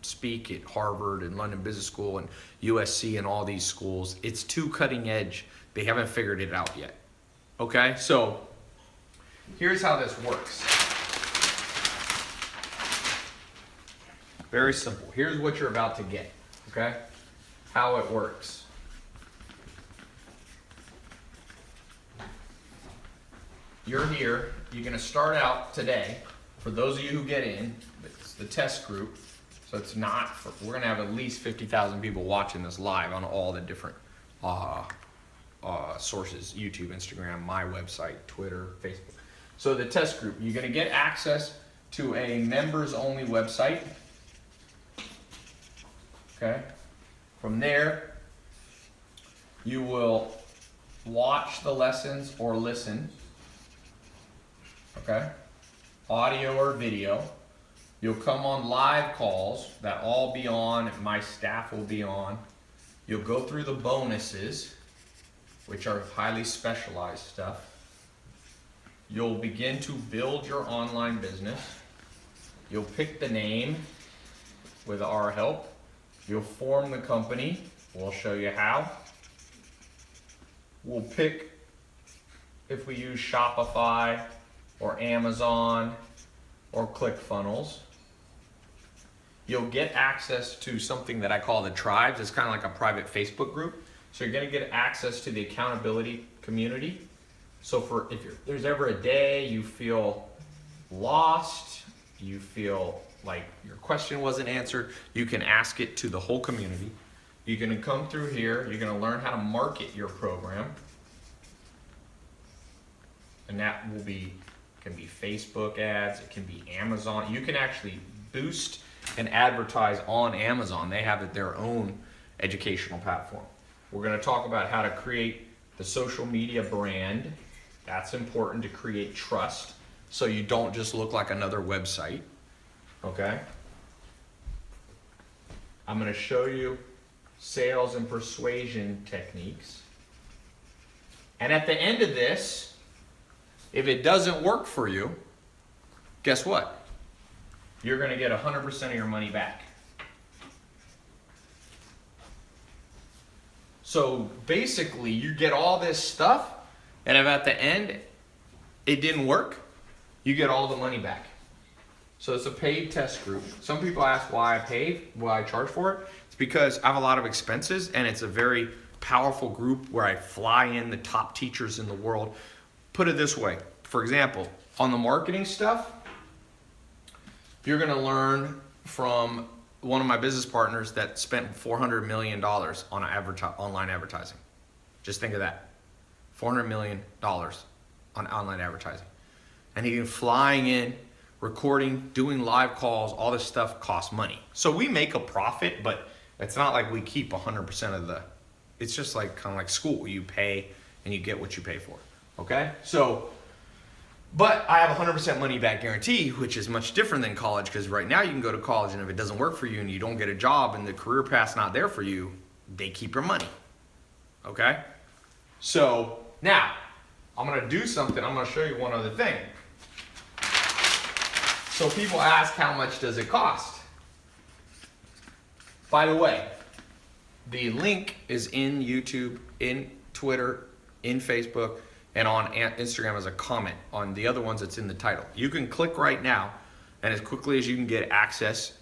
speak at Harvard and London Business School and USC and all these schools. It's too cutting edge. They haven't figured it out yet. Okay, so here's how this works. Very simple. Here's what you're about to get, okay? How it works. You're here. You're going to start out today. For those of you who get in, it's the test group. So it's not, we're going to have at least 50,000 people watching this live on all the different sources, YouTube, Instagram, my website, Twitter, Facebook. So the test group, you're going to get access to a members only website. Okay. From there, you will watch the lessons or listen. Okay. Audio or video. You'll come on live calls that I'll be on, my staff will be on. You'll go through the bonuses, which are highly specialized stuff. You'll begin to build your online business. You'll pick the name with our help. You'll form the company. We'll show you how. We'll pick if we use Shopify or Amazon or ClickFunnels. You'll get access to something that I call the tribes. It's kind of like a private Facebook group. So you're going to get access to the accountability community. So if there's ever a day you feel lost, you feel like your question wasn't answered, you can ask it to the whole community. You're going to come through here. You're going to learn how to market your program. And that can be Facebook ads. It can be Amazon. You can actually boost and advertise on Amazon. They have their own educational platform. We're going to talk about how to create the social media brand. That's important to create trust so you don't just look like another website. Okay? I'm going to show you sales and persuasion techniques. And at the end of this, if it doesn't work for you, guess what? You're going to get 100% of your money back. So basically, you get all this stuff, and if at the end it didn't work, you get all the money back. So it's a paid test group. Some people ask why I charge for it. It's because I have a lot of expenses, and it's a very powerful group where I fly in the top teachers in the world. Put it this way. For example, on the marketing stuff, you're going to learn from one of my business partners that spent $400 million on online advertising. Just think of that. $400 million on online advertising. And he's flying in, recording, doing live calls, all this stuff costs money. So we make a profit, but it's not like we keep 100% of it's just like kind of like school. You pay and you get what you pay for. Okay? So, but I have 100% money back guarantee, which is much different than college, because right now you can go to college and if it doesn't work for you and you don't get a job and the career path's not there for you, they keep your money. Okay? So now I'm going to do something. I'm going to show you one other thing. So people ask, how much does it cost? By the way, the link is in YouTube, in Twitter, in Facebook, and on Instagram as a comment. On the other ones, it's in the title. You can click right now, and as quickly as you can get access,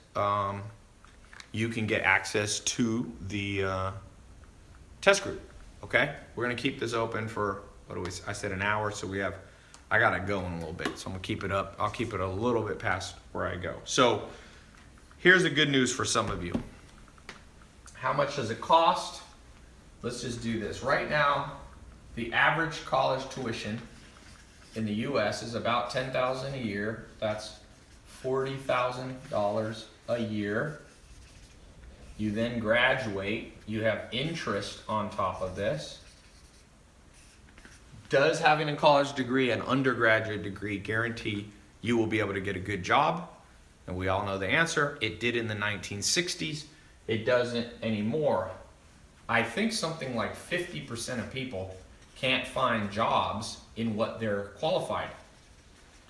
to the test group. Okay? We're gonna keep this open for I said an hour, so I gotta go in a little bit, so I'm gonna keep it up. I'll keep it a little bit past where I go. So here's the good news for some of you. How much does it cost? Let's just do this. Right now, the average college tuition in the U.S. is about $10,000 a year. That's $40,000 a year. You then graduate. You have interest on top of this. Does having a college degree, an undergraduate degree, guarantee you will be able to get a good job? And we all know the answer. It did in the 1960s. It doesn't anymore. I think something like 50% of people can't find jobs in what they're qualified.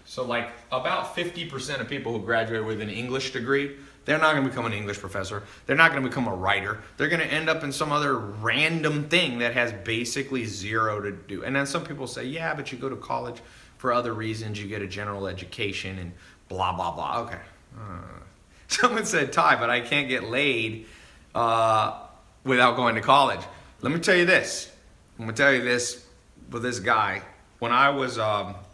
So like about 50% of people who graduate with an English degree, they're not going to become an English professor. They're not going to become a writer. They're going to end up in some other random thing that has basically zero to do. And then some people say, yeah, but you go to college for other reasons. You get a general education and blah, blah, blah. Okay. Someone said, Tai, but I can't get laid without going to college. Let me tell you this. I'm going to tell you this with this guy. When I was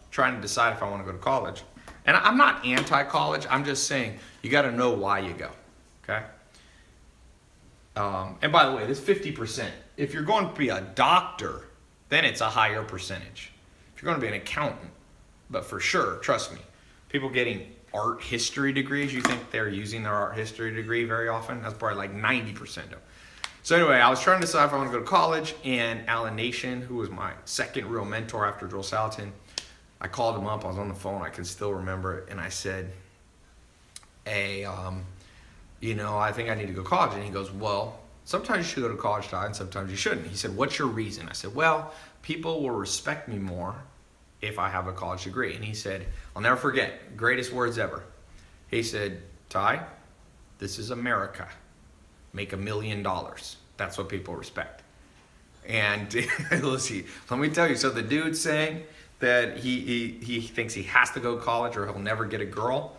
trying to decide if I want to go to college, and I'm not anti-college, I'm just saying you got to know why you go, okay? And by the way, this 50%, if you're going to be a doctor, then it's a higher percentage. If you're going to be an accountant, but for sure, trust me, people getting art history degrees, you think they're using their art history degree very often? That's probably like 90% of them. So anyway, I was trying to decide if I want to go to college, and Alan Nation, who was my second real mentor after Joel Salatin, I called him up, I was on the phone, I can still remember it, and I said, hey, I think I need to go to college. And he goes, well, sometimes you should go to college, Tai, and sometimes you shouldn't. He said, what's your reason? I said, well, people will respect me more if I have a college degree. And he said, I'll never forget, greatest words ever. He said, Tai, this is America. Make $1 million. That's what people respect. And let me tell you, so the dude's saying that he thinks he has to go to college or he'll never get a girl.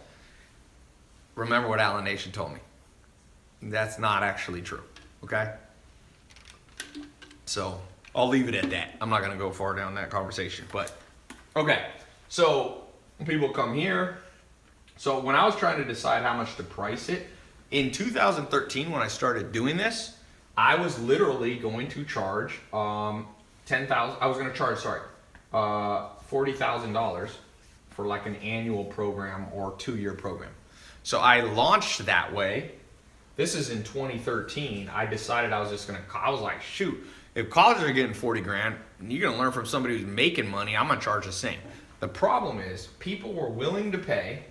Remember what Alan Nation told me. That's not actually true, okay? So I'll leave it at that. I'm not gonna go far down that conversation, but okay. So people come here. So when I was trying to decide how much to price it, in 2013 when I started doing this, I was literally going to charge $40,000 for like an annual program or 2-year program. So I launched that way. This is in 2013. I decided I was like, shoot, if colleges are getting 40 grand, and you're gonna learn from somebody who's making money, I'm gonna charge the same. The problem is people were willing to pay,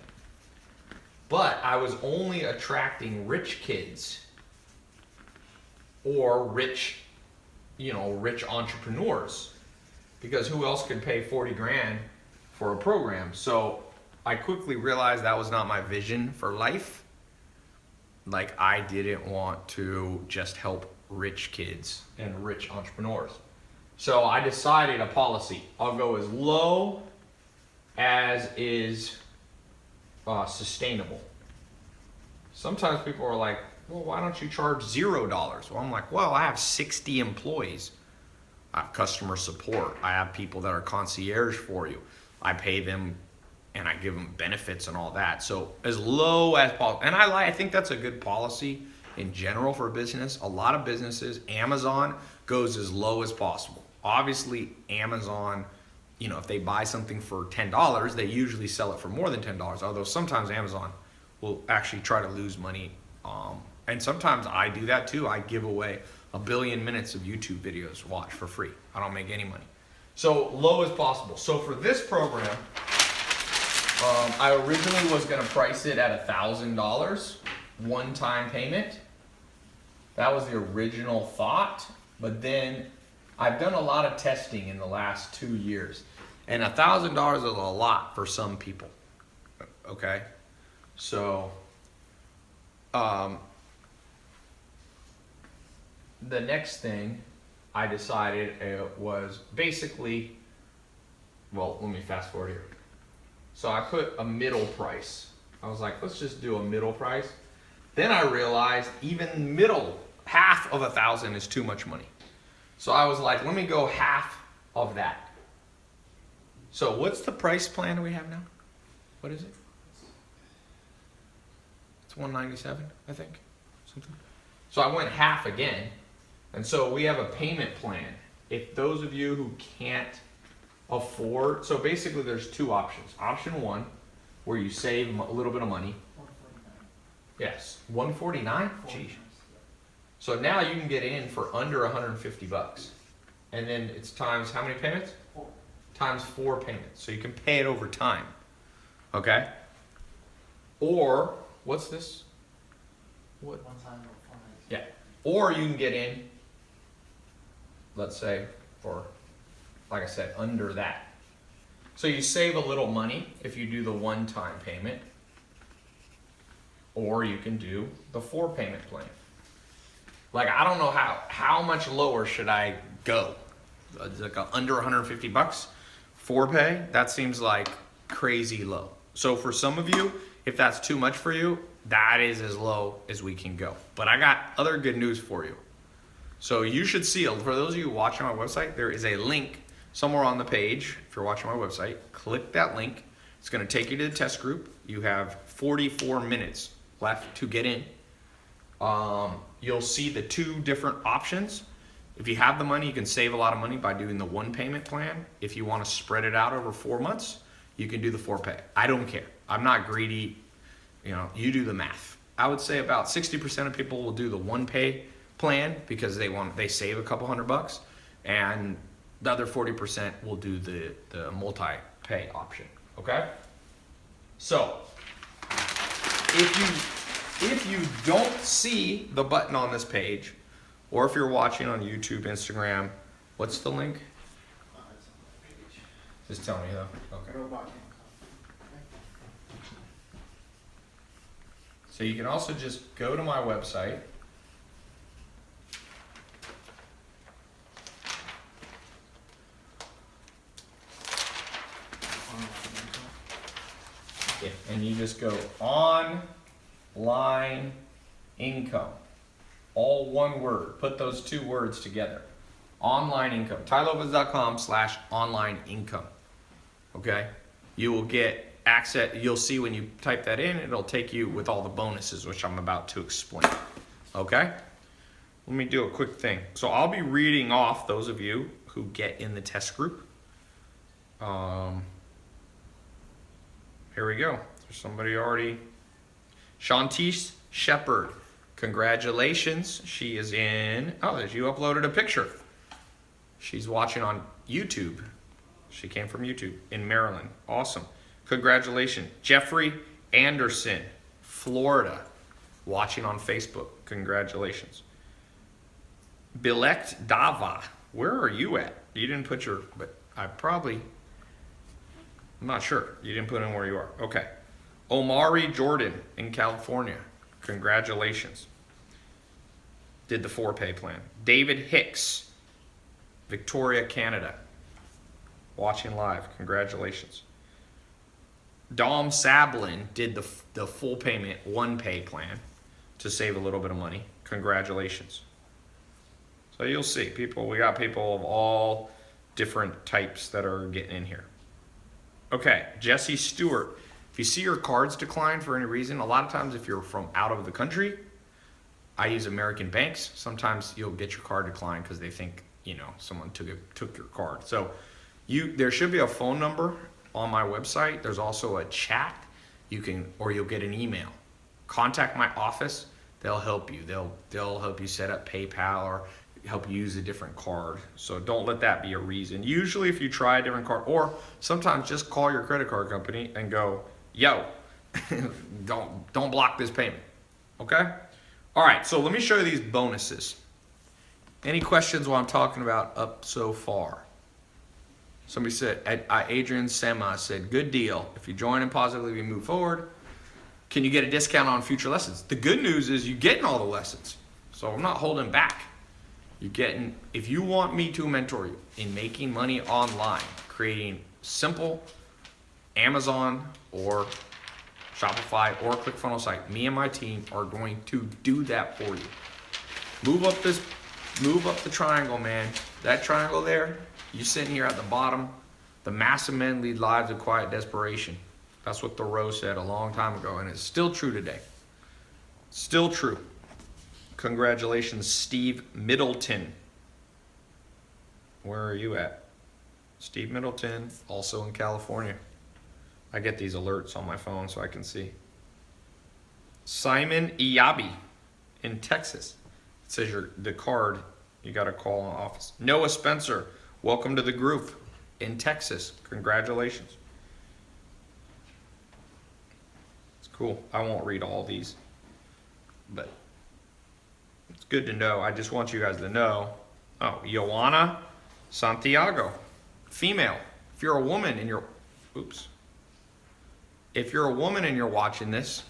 but I was only attracting rich kids or rich entrepreneurs, because who else could pay 40 grand for a program? So I quickly realized that was not my vision for life. Like, I didn't want to just help rich kids and rich entrepreneurs. So I decided a policy. I'll go as low as is sustainable. Sometimes people are like, well, why don't you charge $0? Well, I'm like, well, I have 60 employees. I have customer support. I have people that are concierge for you. I pay them and I give them benefits and all that. So as low as possible. And I think that's a good policy in general for a business. A lot of businesses, Amazon goes as low as possible. Obviously, Amazon, if they buy something for $10, they usually sell it for more than $10. Although sometimes Amazon will actually try to lose money. And sometimes I do that too. I give away 1 billion minutes of YouTube videos to watch for free. I don't make any money. So low as possible. So for this program, I originally was going to price it at $1,000, one-time payment. That was the original thought. But then I've done a lot of testing in the last 2 years. And $1,000 is a lot for some people. Okay? So the next thing I decided was basically, well, let me fast forward here. So I put a middle price. I was like, let's just do a middle price. Then I realized even middle, half of 1,000 is too much money. So I was like, let me go half of that. So what's the price plan we have now? What is it? It's $197, I think, something. So I went half again. And so we have a payment plan. If those of you who can't afford, so basically there's 2 options. Option 1, where you save a little bit of money. 149. Yes, $149? Geez. So now you can get in for under $150. And then it's times how many payments? 4. Times 4 payments. So you can pay it over time. Okay? Or, what's this? What? One time or 4 nights. Yeah. Or you can get in, let's say, for, like I said, under that. So you save a little money if you do the one-time payment, or you can do the 4-payment plan. Like, I don't know how much lower should I go? Like under 150 bucks, 4-pay? That seems like crazy low. So for some of you, if that's too much for you, that is as low as we can go. But I got other good news for you. So you should see, for those of you watching my website, there is a link somewhere on the page. If you're watching my website, click that link. It's going to take you to the test group. You have 44 minutes left to get in. You'll see the 2 different options. If you have the money, you can save a lot of money by doing the 1-payment plan. If you want to spread it out over 4 months, you can do the 4-pay. I don't care. I'm not greedy. You know, you do the math. I would say about 60% of people will do the 1-pay plan because they save a couple $100, and the other 40% will do the multi-pay option. Okay? So if you don't see the button on this page, or if you're watching on YouTube, Instagram, what's the link? It's on that page. Just tell me though. Okay. Robot income. So you can also just go to my website. Yeah, and you just go online income. All one word. Put those 2 words together. Online income. TaiLopez.com/online income. Okay? You will get access. You'll see when you type that in, it'll take you with all the bonuses, which I'm about to explain. Okay? Let me do a quick thing. So I'll be reading off those of you who get in the test group. Here we go. There's somebody already. Shantice Shepherd. Congratulations. She is in. Oh, you uploaded a picture. She's watching on YouTube. She came from YouTube in Maryland. Awesome. Congratulations. Jeffrey Anderson, Florida, watching on Facebook. Congratulations. Bilekt Dava. Where are you at? You didn't put your, but I'm not sure. You didn't put in where you are. Okay. Omari Jordan in California. Congratulations. Did the 4-pay plan. David Hicks, Victoria, Canada. Watching live. Congratulations. Dom Sablin did the full payment 1-pay plan to save a little bit of money. Congratulations. So you'll see people, we got people of all different types that are getting in here. Okay, Jesse Stewart. If you see your cards decline for any reason, a lot of times if you're from out of the country, I use American banks. Sometimes you'll get your card declined because they think, you know, someone took your card. So there should be a phone number on my website. There's also a chat. Or you'll get an email. Contact my office. They'll help you. They'll help you set up PayPal or help you use a different card. So don't let that be a reason. Usually if you try a different card, or sometimes just call your credit card company and go, yo, don't block this payment. Okay? All right, so let me show you these bonuses. Any questions while I'm talking about up so far? Somebody said, Adrian Sema said, good deal. If you join and positively move forward, can you get a discount on future lessons? The good news is you're getting all the lessons. So I'm not holding back. If you want me to mentor you in making money online, creating simple Amazon or Shopify or ClickFunnels site, me and my team are going to do that for you. Move up the triangle, man. That triangle there, you sitting here at the bottom. The massive men lead lives of quiet desperation. That's what Thoreau said a long time ago, and it's still true today. Still true. Congratulations, Steve Middleton. Where are you at? Steve Middleton, also in California. I get these alerts on my phone so I can see. Simon Iyabi in Texas. It says the card, you got to call in office. Noah Spencer, welcome to the group in Texas. Congratulations. It's cool. I won't read all these, but it's good to know. I just want you guys to know. Oh, Joanna Santiago, female. If you're a woman and you're oops. If you're a woman and you're watching this,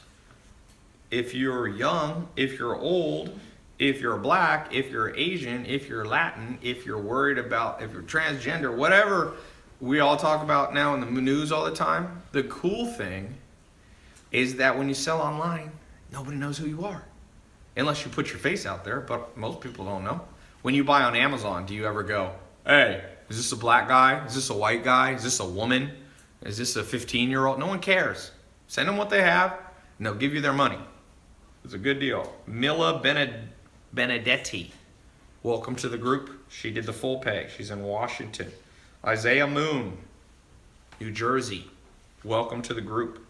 if you're young, if you're old, if you're black, if you're Asian, if you're Latin, if you're worried about, if you're transgender, whatever we all talk about now in the news all the time, the cool thing is that when you sell online, nobody knows who you are. Unless you put your face out there, but most people don't know. When you buy on Amazon, do you ever go, hey, is this a black guy? Is this a white guy? Is this a woman? Is this a 15-year-old? No one cares. Send them what they have, and they'll give you their money. It's a good deal. Mila Benedetti, welcome to the group. She did the full pay. She's in Washington. Isaiah Moon, New Jersey, welcome to the group.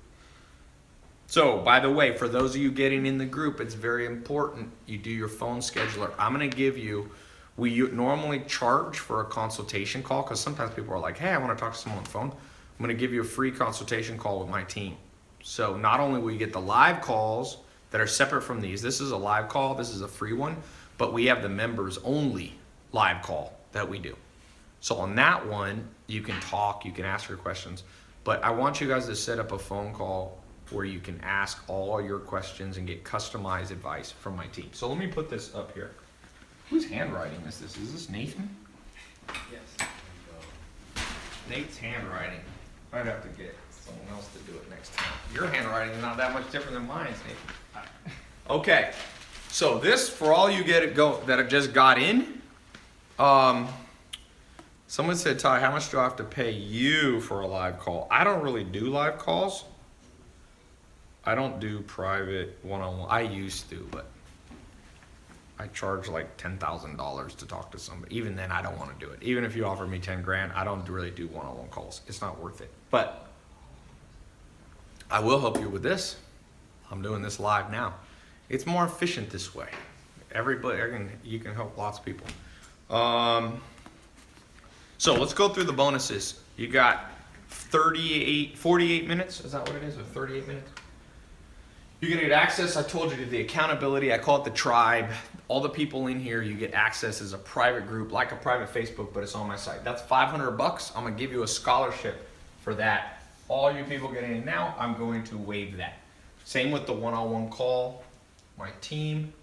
So, by the way, for those of you getting in the group, it's very important you do your phone scheduler. I'm going to give you, we normally charge for a consultation call because sometimes people are like, hey, I want to talk to someone on the phone. I'm going to give you a free consultation call with my team. So not only will you get the live calls that are separate from these, this is a live call, this is a free one, but we have the members only live call that we do. So on that one, you can talk, you can ask your questions, but I want you guys to set up a phone call where you can ask all your questions and get customized advice from my team. So let me put this up here. Whose handwriting is this? Is this Nathan? Yes. Nate's handwriting. I'd have to get someone else to do it next time. Your handwriting is not that much different than mine, Nathan. Okay, so this, for all you that have just got in, someone said, Tai, how much do I have to pay you for a live call? I don't really do live calls. I don't do private one-on-one. I used to, but I charge like $10,000 to talk to somebody. Even then, I don't want to do it. Even if you offer me 10 grand, I don't really do one-on-one calls. It's not worth it. But I will help you with this. I'm doing this live now. It's more efficient this way. You can help lots of people. So let's go through the bonuses. You got 48 minutes. Is that what it is? Or 38 minutes? You're gonna get access, I told you, to the accountability. I call it the tribe. All the people in here, you get access as a private group, like a private Facebook, but it's on my site. That's $500. I'm gonna give you a scholarship for that. All you people getting in now, I'm going to waive that. Same with the one-on-one call. My team,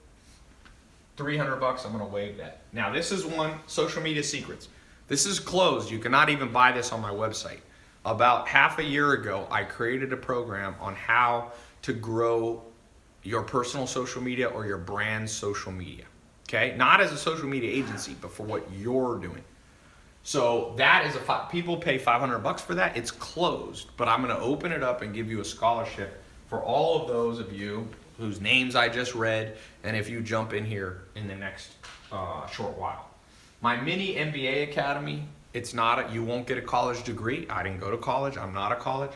$300, I'm gonna waive that. Now this is one, social media secrets. This is closed, you cannot even buy this on my website. About half a year ago, I created a program on how to grow your personal social media or your brand's social media, okay? Not as a social media agency, but for what you're doing. So that is people pay $500 for that. It's closed, but I'm gonna open it up and give you a scholarship for all of those of you whose names I just read, and if you jump in here in the next short while. My mini MBA Academy, you won't get a college degree. I didn't go to college, I'm not a college.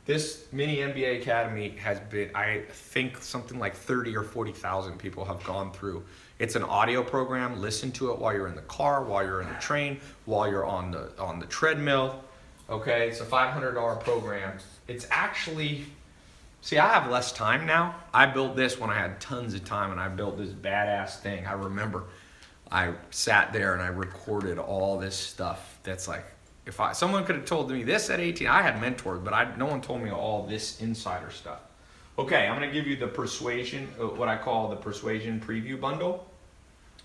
This mini MBA Academy has been, I think something like 30 or 40,000 people have gone through. It's an audio program. Listen to it while you're in the car, while you're in the train, while you're on the treadmill. Okay, it's a $500 program. It's actually, see, I have less time now. I built this when I had tons of time, and I built this badass thing. I remember I sat there and I recorded all this stuff that's like, someone could have told me this at 18, I had mentors, but no one told me all this insider stuff. Okay, I'm gonna give you the persuasion, what I call the persuasion preview bundle.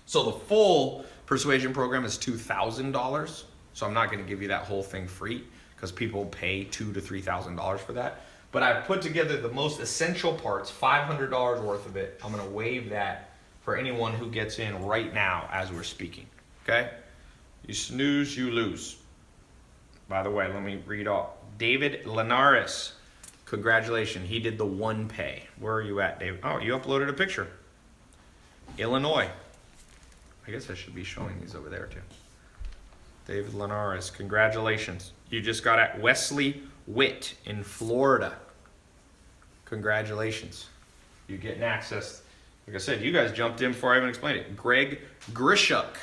So the full persuasion program is $2,000. So I'm not gonna give you that whole thing free because people pay $2,000 to $3,000 for that. But I put together the most essential parts, $500 worth of it. I'm gonna waive that for anyone who gets in right now as we're speaking, okay? You snooze, you lose. By the way, let me read off. David Linares, congratulations. He did the one pay. Where are you at, David? Oh, you uploaded a picture. Illinois. I guess I should be showing these over there too. David Linares, congratulations. You just got at Wesley Witt in Florida. Congratulations. You're getting access. Like I said, you guys jumped in before I even explained it. Greg Grishuk.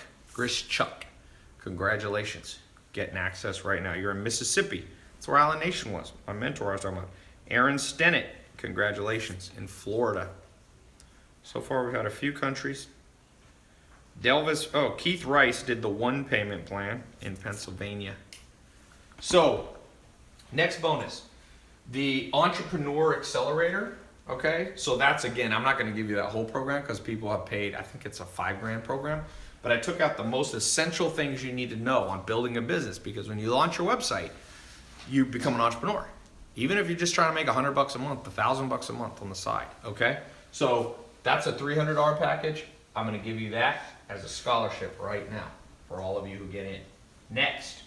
Congratulations. Getting access right now. You're in Mississippi. That's where Island Nation was. My mentor I was talking about. Aaron Stennett, congratulations, in Florida. So far we've had a few countries. Keith Rice did the one payment plan in Pennsylvania. So Next bonus, the Entrepreneur Accelerator. Okay, so that's, again, I'm not going to give you that whole program because people have paid, I think it's a $5,000 program, but I took out the most essential things you need to know on building a business, because when you launch your website, you become an entrepreneur. Even if you're just trying to make $100 a month, $1,000 a month on the side. Okay, so that's a $300 package. I'm going to give you that as a scholarship right now for all of you who get in. Next,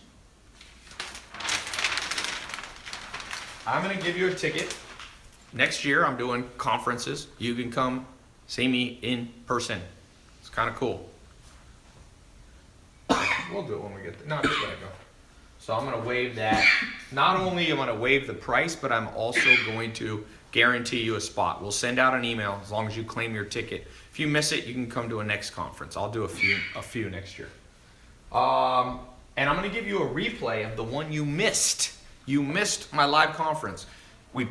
I'm going to give you a ticket. Next year, I'm doing conferences. You can come see me in person. It's kind of cool. We'll do it when we get there. No, just let it go. So I'm going to waive that. Not only am I going to waive the price, but I'm also going to guarantee you a spot. We'll send out an email as long as you claim your ticket. If you miss it, you can come to a next conference. I'll do a few next year. And I'm going to give you a replay of the one you missed. You missed my live conference. We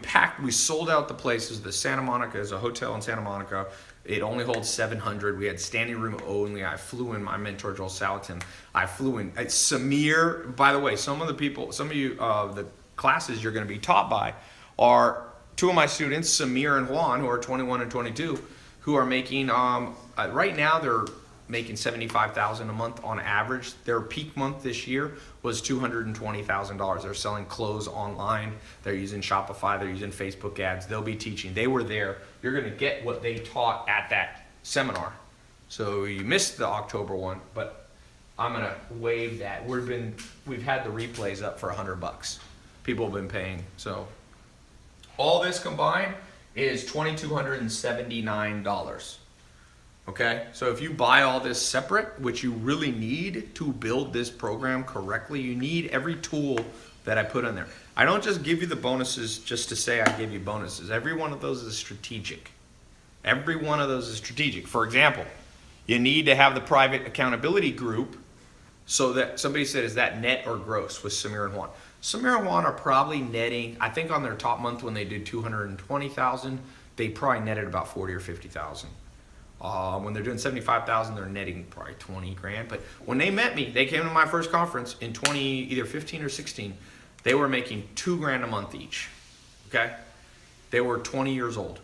sold out the places. The Santa Monica is a hotel in Santa Monica. It only holds 700. We had standing room only. I flew in my mentor, Joel Salatin. I flew in Samir. By the way, some of you, the classes you're going to be taught by are two of my students, Samir and Juan, who are 21 and 22, who are making, right now they're making $75,000 a month on average. Their peak month this year was $220,000. They're selling clothes online. They're using Shopify. They're using Facebook ads. They'll be teaching. They were there. You're going to get what they taught at that seminar. So you missed the October one, but I'm going to waive that. We've had the replays up for $100. People have been paying. So all this combined is $2,279. Okay, so if you buy all this separate, which you really need to build this program correctly, you need every tool that I put in there. I don't just give you the bonuses just to say I give you bonuses. Every one of those is strategic. Every one of those is strategic. For example, you need to have the private accountability group so that somebody said, is that net or gross with Samir and Juan? Samir and Juan are probably netting, I think on their top month when they did 220,000, they probably netted about 40 or 50,000. When they're doing 75,000, they're netting probably 20 grand. But when they met me, they came to my first conference in either 15 or 16. They were making $2 grand a month each. Okay, they were 20 years old,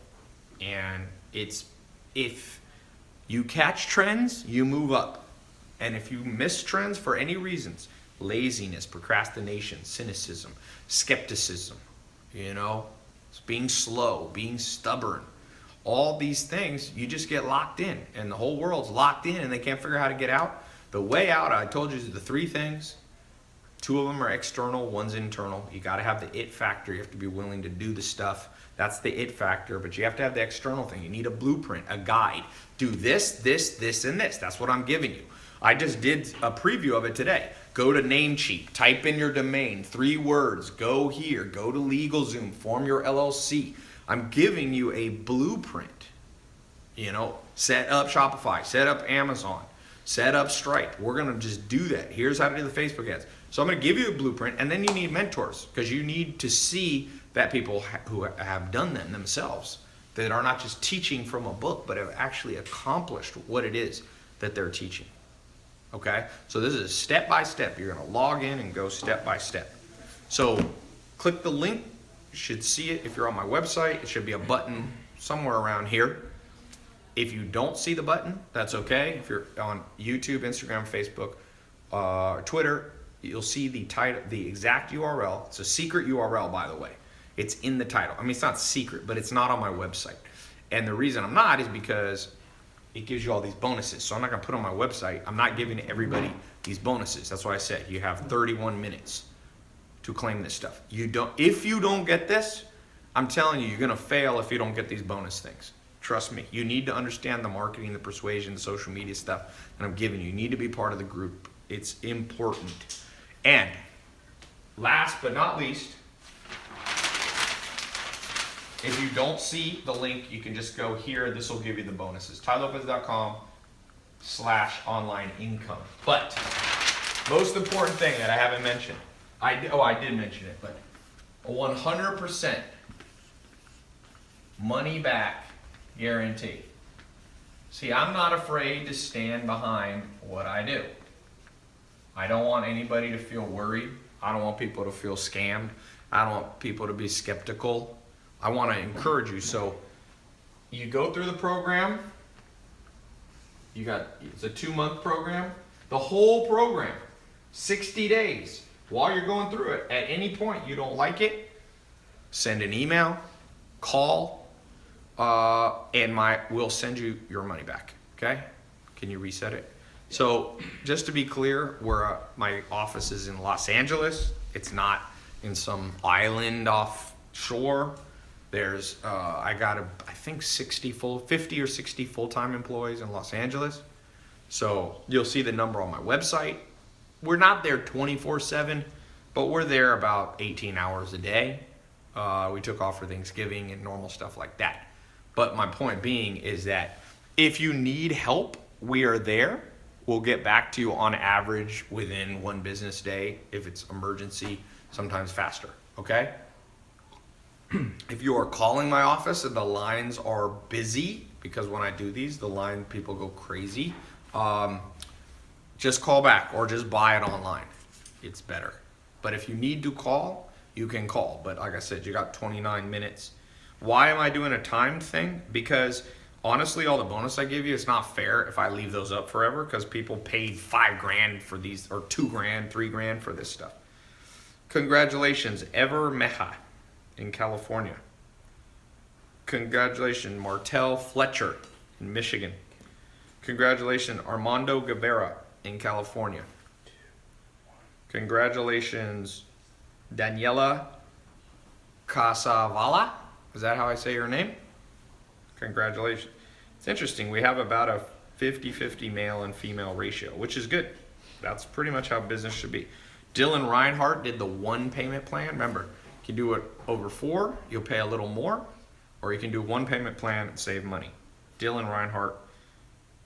and if you catch trends, you move up, and if you miss trends for any reasons, laziness, procrastination, cynicism, skepticism, being slow, being stubborn. All these things, you just get locked in, and the whole world's locked in and they can't figure out how to get out. The way out, I told you, is the three things. Two of them are external, one's internal. You got to have the it factor. You have to be willing to do the stuff. That's the it factor, but you have to have the external thing. You need a blueprint, a guide. Do this, this, this, and this. That's what I'm giving you. I just did a preview of it today. Go to Namecheap, type in your domain, 3 words, go here, go to LegalZoom, form your LLC. I'm giving you a blueprint. Set up Shopify, set up Amazon, set up Stripe. We're going to just do that. Here's how to do the Facebook ads. So I'm going to give you a blueprint, and then you need mentors, because you need to see that people who have done them themselves, that are not just teaching from a book, but have actually accomplished what it is that they're teaching. Okay? So this is step by step. You're going to log in and go step by step. So click the link. You should see it if you're on my website. It should be a button somewhere around here. If you don't see the button, that's okay. If you're on YouTube, Instagram, Facebook, or Twitter, you'll see the title, the exact URL. It's a secret URL, by the way. It's in the title. I mean, it's not secret, but it's not on my website. And the reason I'm not is because it gives you all these bonuses. So I'm not going to put on my website. I'm not giving everybody these bonuses. That's why I said you have 31 minutes to claim this stuff. If you don't get this, I'm telling you, you're going to fail if you don't get these bonus things. Trust me. You need to understand the marketing, the persuasion, the social media stuff that I'm giving you. You need to be part of the group. It's important. And last but not least, if you don't see the link, you can just go here. This will give you the bonuses. TaiLopez.com/online income. But most important thing that I haven't mentioned, I did mention it, but a 100% money back guarantee. See, I'm not afraid to stand behind what I do. I don't want anybody to feel worried. I don't want people to feel scammed. I don't want people to be skeptical. I want to encourage you. So you go through the program. It's a 2-month program. The whole program, 60 days. While you're going through it, at any point you don't like it, send an email, call, and we'll send you your money back. Okay? Can you reset it? So just to be clear, my office is in Los Angeles. It's not in some island offshore. There's I got I think 50 or 60 full-time employees in Los Angeles. So you'll see the number on my website. We're not there 24/7, but we're there about 18 hours a day. We took off for Thanksgiving and normal stuff like that. But my point being is that if you need help, we are there. We'll get back to you on average within 1 business day. If it's emergency, sometimes faster. Okay? If you are calling my office and the lines are busy, because when I do these, people go crazy, just call back or just buy it online. It's better. But if you need to call, you can call. But like I said, you got 29 minutes. Why am I doing a timed thing? Because honestly, all the bonus I give you, it's not fair if I leave those up forever, because people paid $5,000 for these, or $2,000, $3,000 for this stuff. Congratulations, Ever Meha in California. Congratulations, Martel Fletcher in Michigan. Congratulations, Armando Guevara in California. Congratulations, Daniela Casavala. Is that how I say your name? Congratulations. It's interesting. We have about a 50-50 male and female ratio, which is good. That's pretty much how business should be. Dylan Reinhardt did the 1 payment plan. Remember, you can do it over 4, you'll pay a little more, or you can do 1 payment plan and save money. Dylan Reinhardt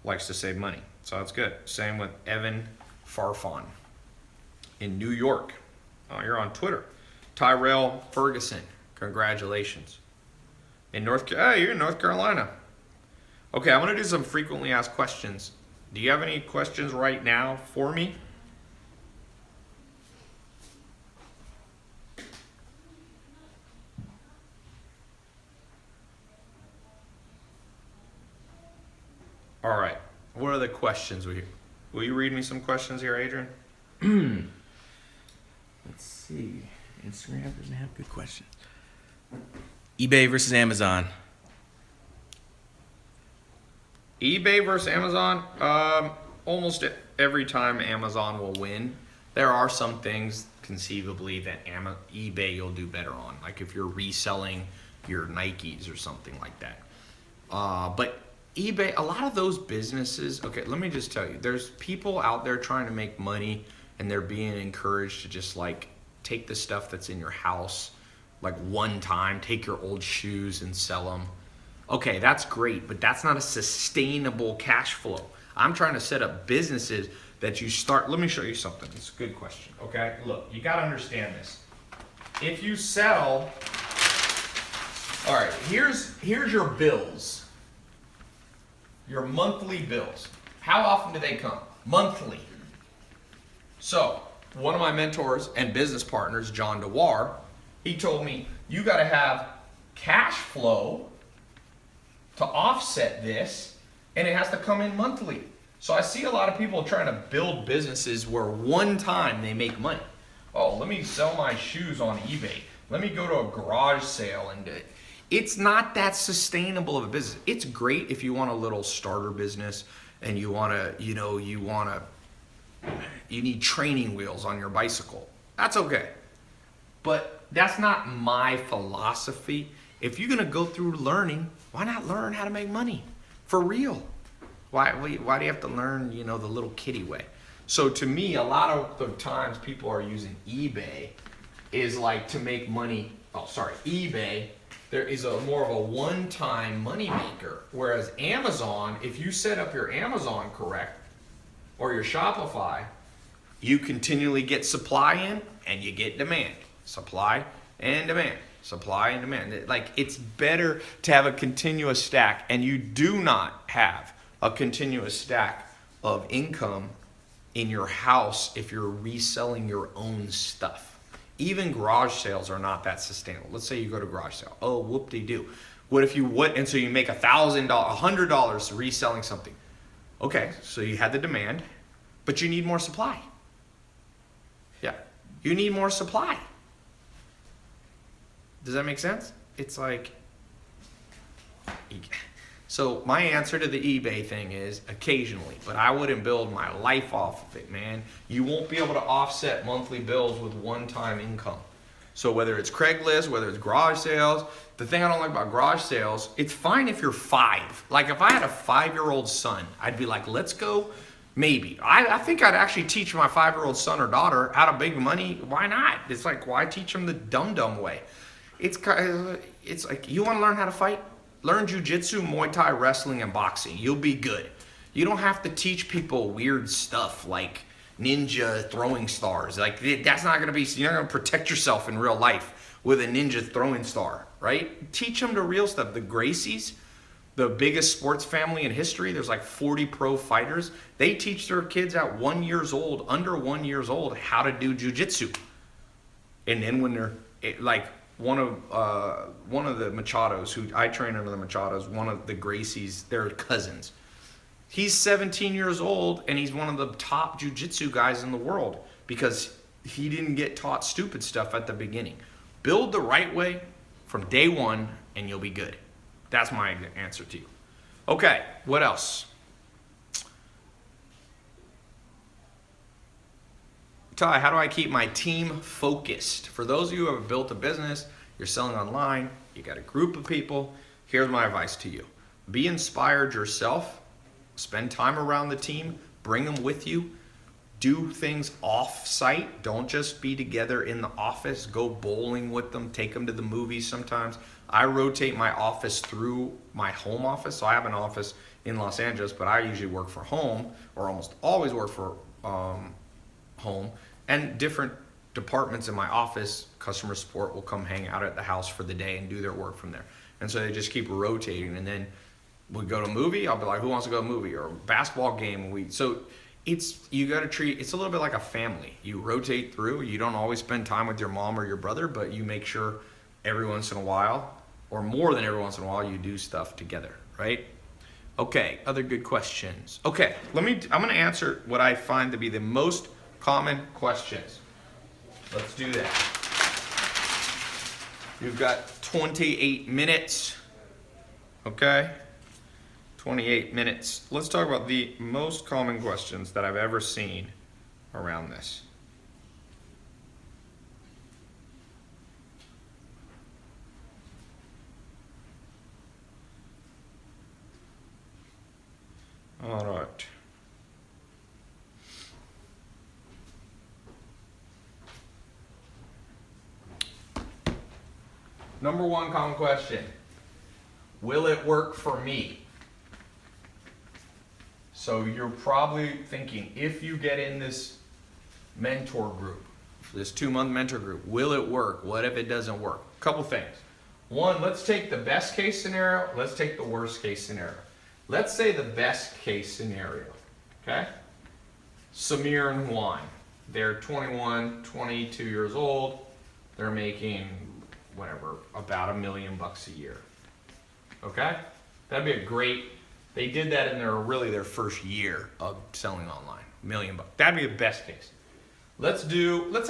likes to save money, so that's good. Same with Evan Farfan in New York. Oh, you're on Twitter. Tyrell Ferguson, congratulations. You're in North Carolina. Okay, I'm gonna do some frequently asked questions. Do you have any questions right now for me? All right. What are the questions? Will you read me some questions here, Adrian? Let's see. Instagram doesn't have good questions. eBay versus Amazon. eBay versus Amazon. Almost every time Amazon will win. There are some things conceivably that eBay you'll do better on, like if you're reselling your Nikes or something like that. But eBay, a lot of those businesses, okay, let me just tell you, there's people out there trying to make money and they're being encouraged to just like take the stuff that's in your house like one time, take your old shoes and sell them. Okay, that's great, but that's not a sustainable cash flow. I'm trying to set up businesses that you start. Let me show you something. It's a good question. Okay, look, you got to understand this. If you sell, all right, here's your bills. Your monthly bills. How often do they come? Monthly. So, one of my mentors and business partners, John DeWar, he told me, you got to have cash flow to offset this, and it has to come in monthly. So I see a lot of people trying to build businesses where one time they make money. Oh, let me sell my shoes on eBay. Let me go to a garage sale and do it. It's not that sustainable of a business. It's great if you want a little starter business and you need training wheels on your bicycle. That's okay. But that's not my philosophy. If you're gonna go through learning, why not learn how to make money for real? Why do you have to learn, the little kiddie way? So to me, a lot of the times people are using eBay is like to make money. eBay, there is more of a one-time money maker. Whereas Amazon, if you set up your Amazon correct or your Shopify, you continually get supply in and you get demand. Supply and demand. Supply and demand. Like, it's better to have a continuous stack, and you do not have a continuous stack of income in your house if you're reselling your own stuff. Even garage sales are not that sustainable. Let's say you go to garage sale. Oh, whoop-de-doo. What if you what? And so you make $1,000, $100 reselling something. Okay, so you had the demand, but you need more supply. Yeah, you need more supply. Does that make sense? It's like, so my answer to the eBay thing is occasionally, but I wouldn't build my life off of it, man. You won't be able to offset monthly bills with one-time income. So whether it's Craigslist, whether it's garage sales, the thing I don't like about garage sales, it's fine if you're 5. Like if I had a 5-year-old son, I'd be like, let's go. Maybe. I think I'd actually teach my 5-year-old son or daughter how to make money. Why not? It's like, why teach them the dumb way? It's like, you want to learn how to fight? Learn jujitsu, Muay Thai, wrestling, and boxing. You'll be good. You don't have to teach people weird stuff like ninja throwing stars. Like that's not going to be, you're not going to protect yourself in real life with a ninja throwing star, right? Teach them the real stuff. The Gracies, the biggest sports family in history, there's like 40 pro fighters. They teach their kids at 1 year old, under 1 year old, how to do jujitsu. And then when they're like, one of the Machados, who I train under the Machados, one of the Gracies, they're cousins. He's 17 years old and he's one of the top jiu-jitsu guys in the world because he didn't get taught stupid stuff at the beginning. Build the right way from day one and you'll be good. That's my answer to you. Okay, what else? Tai, how do I keep my team focused? For those of you who have built a business, you're selling online, you got a group of people, here's my advice to you. Be inspired yourself, spend time around the team, bring them with you, do things off-site. Don't just be together in the office, go bowling with them, take them to the movies sometimes. I rotate my office through my home office, so I have an office in Los Angeles, but I usually work for home, or almost always work for home, and different departments in my office, customer support will come hang out at the house for the day and do their work from there. And so they just keep rotating, and then we go to a movie, I'll be like, who wants to go to a movie, or a basketball game? So you got to treat, it's a little bit like a family. You rotate through, you don't always spend time with your mom or your brother, but you make sure every once in a while, or more than every once in a while, you do stuff together, right? Okay, other good questions. Okay, I'm gonna answer what I find to be the most common questions. Let's do that. You've got 28 minutes, okay? 28 minutes. Let's talk about the most common questions that I've ever seen around this. All right. Number one common question. Will it work for me? So you're probably thinking, if you get in this mentor group, this 2-month mentor group, will it work? What if it doesn't work? Couple things. One, let's take the best case scenario. Let's take the worst case scenario. Let's say the best case scenario, okay? Samir and Juan, they're 21, 22 years old. They're making whatever, about $1 million a year. Okay? That'd be a great, they did that in their first year of selling online. $1 million. That'd be the best case. Let's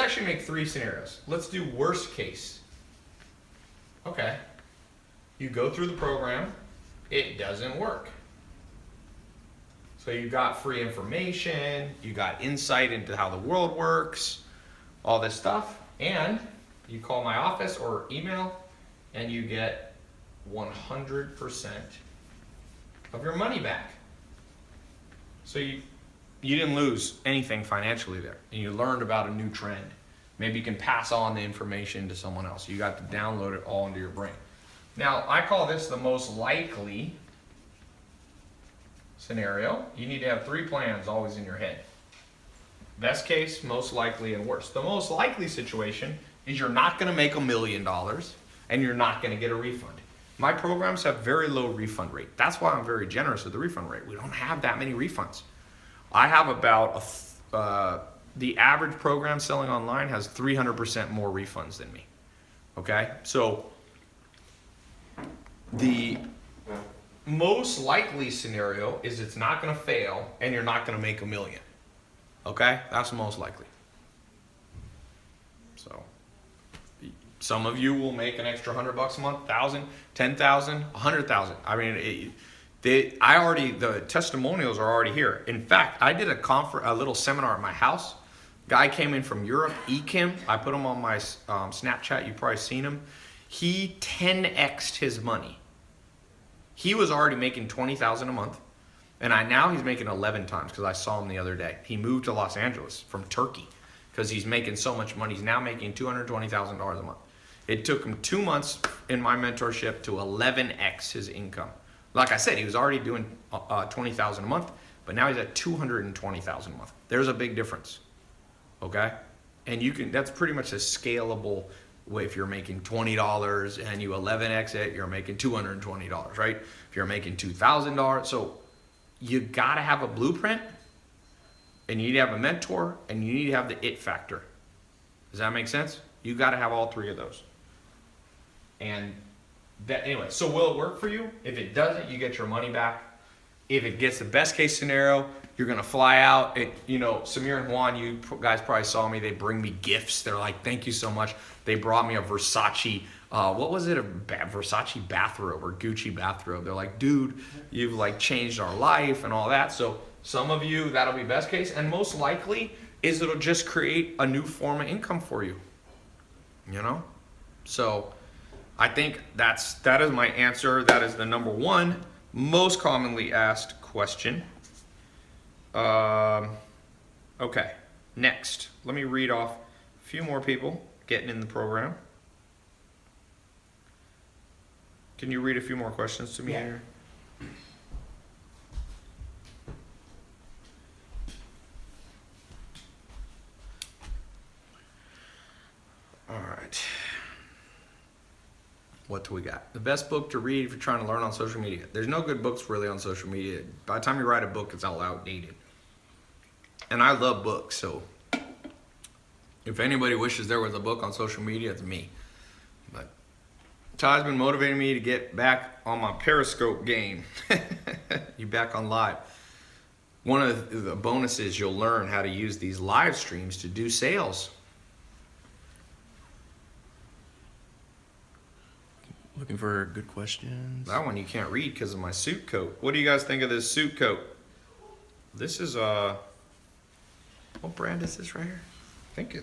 actually make 3 scenarios. Let's do worst case. Okay. You go through the program, it doesn't work. So you got free information, you got insight into how the world works, all this stuff, and you call my office or email and you get 100% of your money back. So you didn't lose anything financially there, and you learned about a new trend. Maybe you can pass on the information to someone else. You got to download it all into your brain. Now, I call this the most likely scenario. You need to have 3 plans always in your head. Best case, most likely, and worst. The most likely situation is you're not going to make $1 million and you're not going to get a refund. My programs have very low refund rate. That's why I'm very generous with the refund rate. We don't have that many refunds. I have about the average program selling online has 300% more refunds than me. Okay? So the most likely scenario is it's not going to fail and you're not going to make $1 million. Okay? That's the most likely. So some of you will make an extra $100 a month, 1,000, 10,000, 100,000. I mean, the testimonials are already here. In fact, I did a little seminar at my house. Guy came in from Europe, Ekim. I put him on my Snapchat. You've probably seen him. He 10x'd his money. He was already making $20,000 a month, and now he's making 11 times because I saw him the other day. He moved to Los Angeles from Turkey because he's making so much money. He's now making $220,000 a month. It took him 2 months in my mentorship to 11x his income. Like I said, he was already doing $20,000 a month, but now he's at $220,000 a month. There's a big difference, okay? And that's pretty much a scalable way. If you're making $20 and you 11x it, you're making $220, right? If you're making $2,000, so you gotta have a blueprint, and you need to have a mentor, and you need to have the it factor. Does that make sense? You gotta have all three of those. And anyway, so will it work for you? If it doesn't, you get your money back. If it gets the best case scenario, you're gonna fly out. Samir and Juan, you guys probably saw me. They bring me gifts. They're like, "Thank you so much." They brought me a Versace, what was it? A Versace bathrobe or Gucci bathrobe. They're like, "Dude, you've like changed our life and all that." So some of you, that'll be best case, and most likely is it'll just create a new form of income for you. So I think that is my answer. That is the number one most commonly asked question. Okay, next. Let me read off a few more people getting in the program. Can you read a few more questions to me here? All right. What do we got? The best book to read if you're trying to learn on social media. There's no good books really on social media. By the time you write a book, it's all outdated. And I love books, so if anybody wishes there was a book on social media, it's me. But Ty's been motivating me to get back on my Periscope game. You back on live. One of the bonuses, you'll learn how to use these live streams to do sales. Looking for good questions. That one you can't read because of my suit coat. What do you guys think of this suit coat? This is what brand is this right here? I think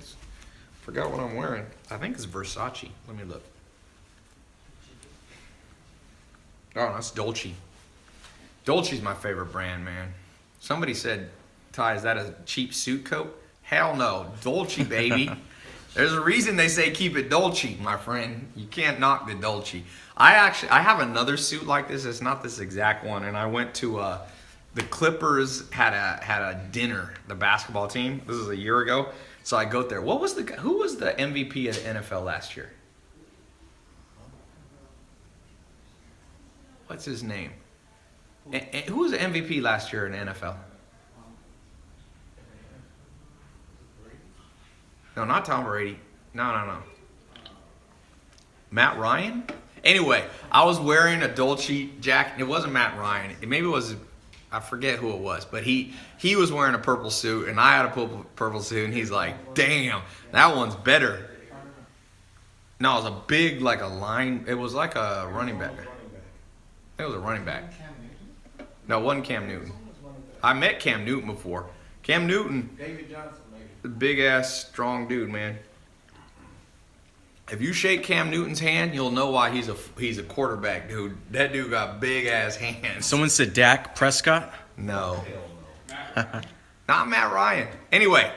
forgot what I'm wearing. I think it's Versace. Let me look. Oh, that's Dolce. Dolce's my favorite brand, man. Somebody said, "Ty, is that a cheap suit coat?" Hell no, Dolce, baby. There's a reason they say keep it Dolce, my friend. You can't knock the Dolce. I have another suit like this. It's not this exact one. And I went to the Clippers had a dinner, the basketball team. This was a year ago. So I go there. Who was the MVP of the NFL last year? What's his name? Who was the MVP last year in the NFL? No, not Tom Brady. No. Matt Ryan? Anyway, I was wearing a Dolce jacket. It wasn't Matt Ryan. Maybe it was, I forget who it was. But he was wearing a purple suit, and I had a purple suit, and he's like, "Damn, that one's better." No, it was a big, like a line. It was like a running back. It was a running back. No, it wasn't Cam Newton. I met Cam Newton before. Cam Newton. David Johnson, maybe. Big ass, strong dude, man. If you shake Cam Newton's hand, you'll know why he's a quarterback, dude. That dude got big ass hands. Someone said Dak Prescott? No. Not Matt Ryan. Anyway,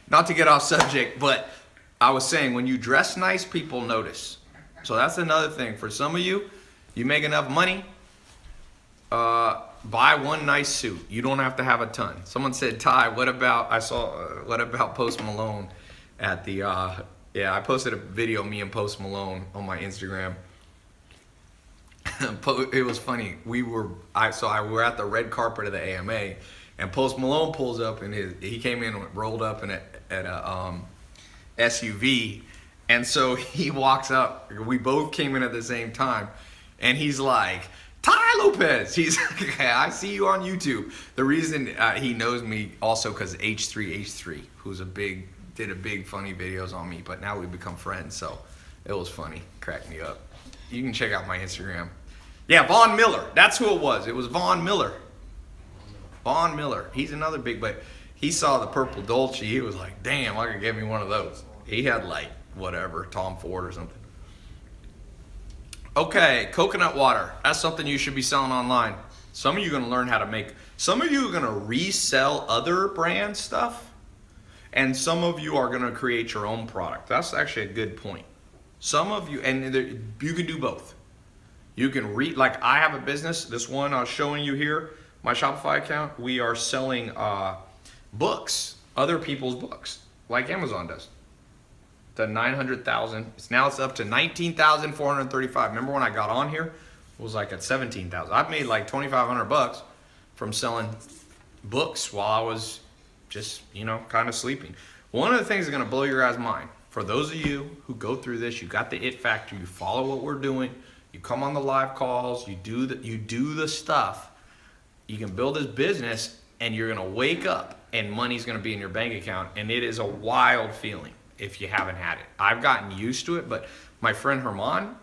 not to get off subject, but I was saying when you dress nice, people notice. So that's another thing. For some of you, you make enough money, buy one nice suit. You don't have to have a ton. Someone said, "Ty, what about Post Malone at the I posted a video of me and Post Malone on my Instagram. It was funny. We were at the red carpet of the AMA, And Post Malone pulls up in he came in rolled up in a SUV, and so he walks up. We both came in at the same time, and he's like, Tai Lopez. He's like, hey, I see you on YouTube. The reason he knows me also because H3H3, who's did a big funny videos on me, but now we've become friends, so it was funny, cracked me up. You can check out my Instagram. Yeah, Von Miller. That's who it was. It was Von Miller. Von Miller. He's another big, but he saw the purple Dolce. He was like, damn, I could get me one of those. He had like whatever, Tom Ford or something. Okay, coconut water. That's something you should be selling online. Some of you are going to learn how to make, some of you are going to resell other brand stuff, and some of you are going to create your own product. That's actually a good point. Some of you, and you can do both. You can like I have a business, this one I was showing you here, my Shopify account, we are selling books, other people's books, like Amazon does. To 900,000. It's up to 19,435. Remember when I got on here? It was like at 17,000. I've made like 2,500 bucks from selling books while I was just, kind of sleeping. One of the things that's going to blow your guys' mind, for those of you who go through this, you got the it factor, you follow what we're doing, you come on the live calls, you do the stuff, you can build this business, and you're going to wake up and money's going to be in your bank account, and it is a wild feeling. If you haven't had it, I've gotten used to it, but my friend Herman,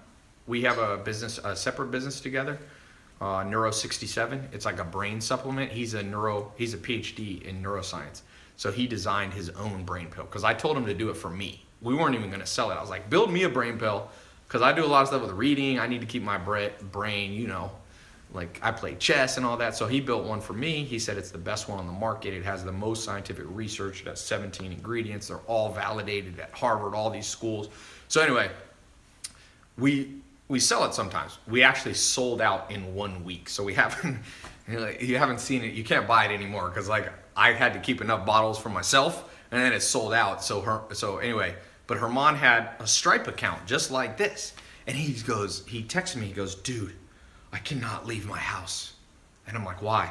we have a separate business together, Neuro 67. It's like a brain supplement. He's a PhD in neuroscience. So he designed his own brain pill because I told him to do it for me. We weren't even going to sell it. I was like, build me a brain pill because I do a lot of stuff with reading. I need to keep my brain, like I play chess and all that. So he built one for me. He said it's the best one on the market. It has the most scientific research. It has 17 ingredients. They're all validated at Harvard, all these schools. So anyway, we sell it sometimes. We actually sold out in 1 week. So you haven't seen it. You can't buy it anymore because like I had to keep enough bottles for myself and then it sold out. So anyway, but Herman had a Stripe account just like this. And he texted me, he goes, dude, I cannot leave my house. And I'm like, why?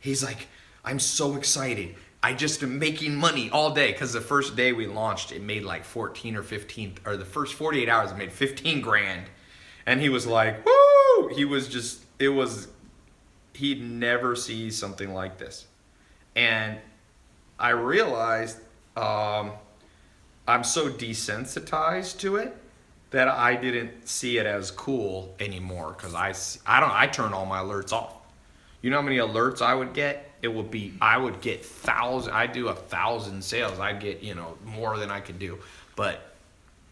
He's like, I'm so excited. I just am making money all day. Because the first day we launched, it made like 14 or 15, or the first 48 hours, it made 15 grand. And he was like, woo! He'd never see something like this. And I realized I'm so desensitized to it that I didn't see it as cool anymore because I turn all my alerts off. You know how many alerts I would get? I would get thousands. I do 1,000 sales. I get, more than I could do. But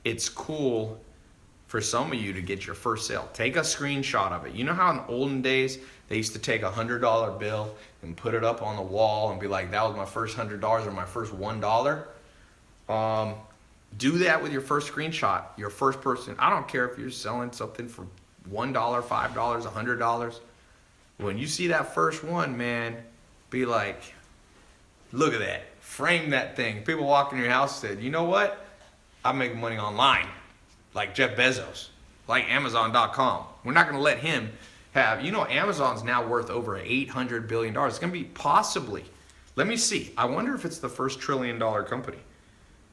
it's cool for some of you to get your first sale. Take a screenshot of it. You know how in olden days they used to take a $100 bill and put it up on the wall and be like, that was my first $100 or my first $1? Do that with your first screenshot, your first person. I don't care if you're selling something for $1, $5, $100. When you see that first one, man, be like, look at that. Frame that thing. People walk in your house and said, you know what? I make money online. Like Jeff Bezos, like Amazon.com. We're not going to let him have, Amazon's now worth over $800 billion. It's going to be possibly, let me see. I wonder if it's the first $1 trillion company.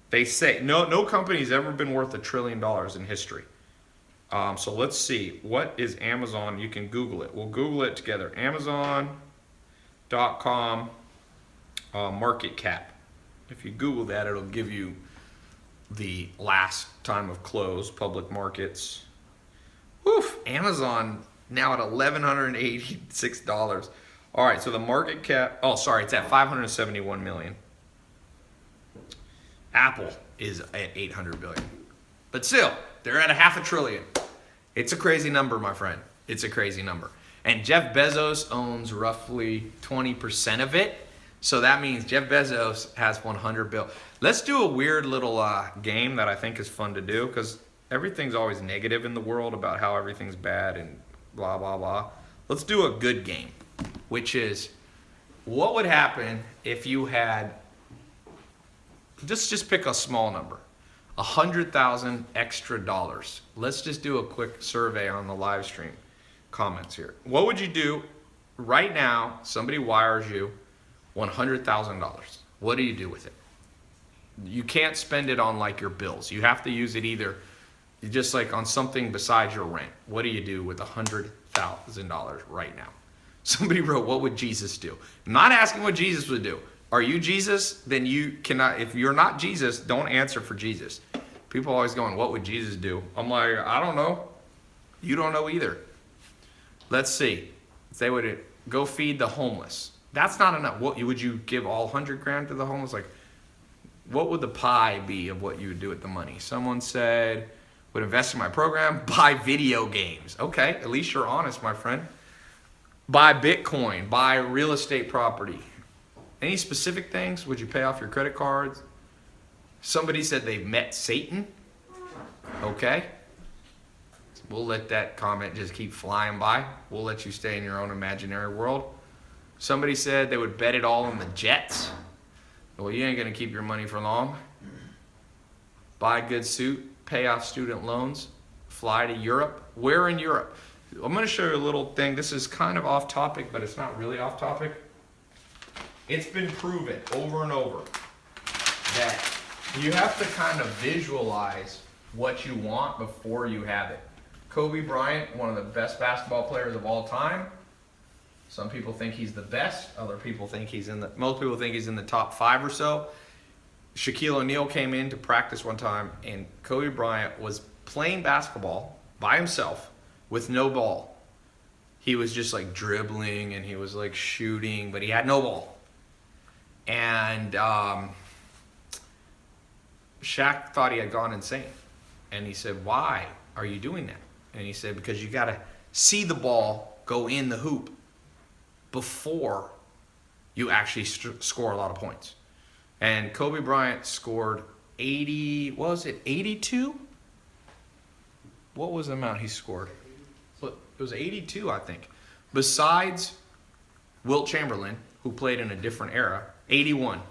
They say no company's ever been worth $1 trillion in history. So let's see. What is Amazon? You can Google it. We'll Google it together. Amazon.com market cap. If you Google that, it'll give you the last time of close, public markets. Woof, Amazon now at $1,186. All right, so the market cap, it's at 571 million. Apple is at 800 billion. But still, they're at $500 billion. It's a crazy number, my friend. It's a crazy number. And Jeff Bezos owns roughly 20% of it. So that means Jeff Bezos has 100 billion. Let's do a weird little game that I think is fun to do because everything's always negative in the world about how everything's bad and blah, blah, blah. Let's do a good game, which is what would happen if you had, just pick a small number, 100,000 extra dollars. Let's just do a quick survey on the live stream comments here. What would you do right now? Somebody wires you $100,000. What do you do with it? You can't spend it on like your bills. You have to use it either just like on something besides your rent. What do you do with $100,000 right now? Somebody wrote, what would Jesus do? I'm not asking what Jesus would do. Are you Jesus? Then you cannot, if you're not Jesus, don't answer for Jesus. People are always going, what would Jesus do? I'm like, I don't know. You don't know either. Let's see. If they would go feed the homeless. That's not enough. What would you give all 100 grand to the homeless? Like, what would the pie be of what you would do with the money? Someone said, would invest in my program, buy video games. Okay, at least you're honest, my friend. Buy Bitcoin, buy real estate property. Any specific things? Would you pay off your credit cards? Somebody said they've met Satan. Okay. We'll let that comment just keep flying by. We'll let you stay in your own imaginary world. Somebody said they would bet it all on the Jets. Well, you ain't going to keep your money for long. Buy a good suit, pay off student loans, fly to Europe. Where in Europe? I'm going to show you a little thing. This is kind of off topic, but it's not really off topic. It's been proven over and over that you have to kind of visualize what you want before you have it. Kobe Bryant, one of the best basketball players of all time. Some people think he's the best. Other people think most people think he's in the top 5 or so. Shaquille O'Neal came in to practice one time, and Kobe Bryant was playing basketball by himself with no ball. He was just like dribbling and he was like shooting, but he had no ball. And Shaq thought he had gone insane. And he said, why are you doing that? And he said, because you got to see the ball go in the hoop before you actually score a lot of points. And Kobe Bryant scored 82? What was the amount he scored? It was 82, I think. Besides Wilt Chamberlain, who played in a different era, 81.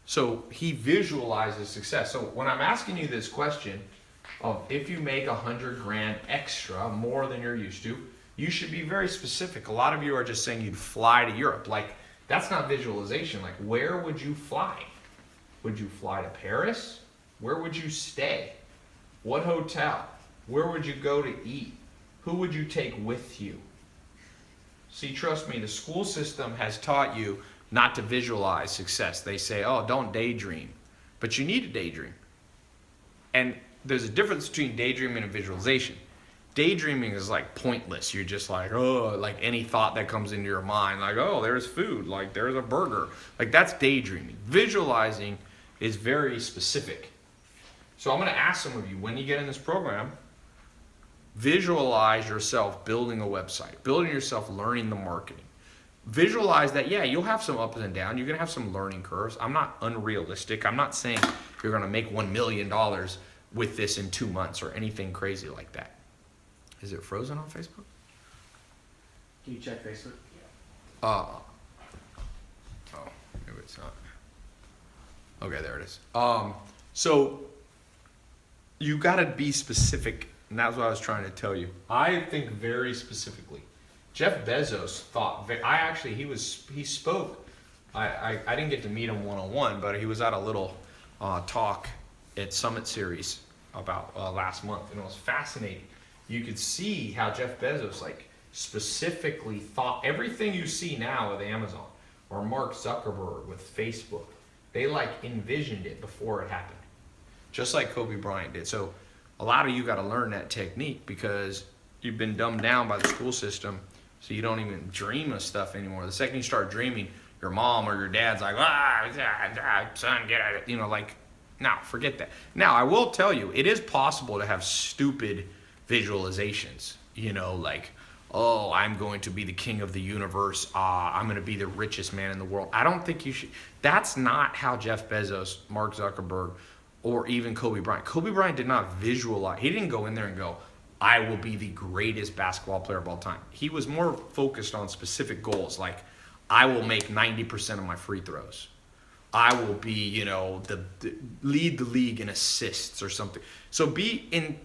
So he visualizes success. So when I'm asking you this question of if you make 100 grand extra, more than you're used to, you should be very specific. A lot of you are just saying you'd fly to Europe. Like, that's not visualization. Like, where would you fly? Would you fly to Paris? Where would you stay? What hotel? Where would you go to eat? Who would you take with you? See, trust me, the school system has taught you not to visualize success. They say, oh, don't daydream. But you need to daydream. And there's a difference between daydreaming and visualization. Daydreaming is like pointless. You're just like, oh, like any thought that comes into your mind, like, oh, there's food, like there's a burger. Like, that's daydreaming. Visualizing is very specific. So I'm going to ask some of you, when you get in this program, visualize yourself building a website, building yourself learning the marketing. Visualize that, yeah, you'll have some ups and downs. You're going to have some learning curves. I'm not unrealistic. I'm not saying you're going to make $1 million with this in 2 months or anything crazy like that. Is it frozen on Facebook? Can you check Facebook? Oh, maybe it's not. Okay, there it is. So you got to be specific, and that's what I was trying to tell you. I think very specifically. Jeff Bezos thought. He spoke. I didn't get to meet him one-on-one, but he was at a little talk at Summit Series about last month, and it was fascinating. You could see how Jeff Bezos specifically thought everything you see now with Amazon or Mark Zuckerberg with Facebook. They envisioned it before it happened, just like Kobe Bryant did. So a lot of you got to learn that technique because you've been dumbed down by the school system, so you don't even dream of stuff anymore. The second you start dreaming, your mom or your dad's like, son, get at it. No, forget that. Now, I will tell you, it is possible to have stupid visualizations, oh, I'm going to be the king of the universe. I'm going to be the richest man in the world. I don't think you should. That's not how Jeff Bezos, Mark Zuckerberg, or even Kobe Bryant. Kobe Bryant did not visualize. He didn't go in there and go, I will be the greatest basketball player of all time. He was more focused on specific goals, like I will make 90% of my free throws. I will be, lead the league in assists or something. So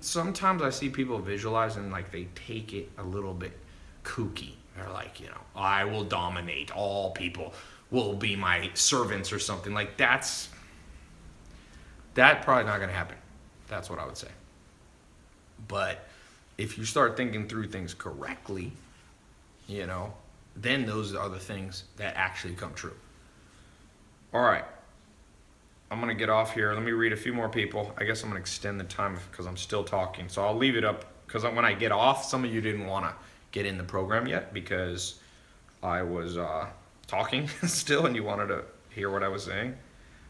sometimes I see people visualize and they take it a little bit kooky. They're like, I will dominate all people. will be my servants or something. Like that probably not gonna happen. That's what I would say. But if you start thinking through things correctly, you know, then those are the things that actually come true. All right. I'm going to get off here. Let me read a few more people. I guess I'm going to extend the time because I'm still talking. So I'll leave it up because when I get off, some of you didn't want to get in the program yet because I was talking still and you wanted to hear what I was saying.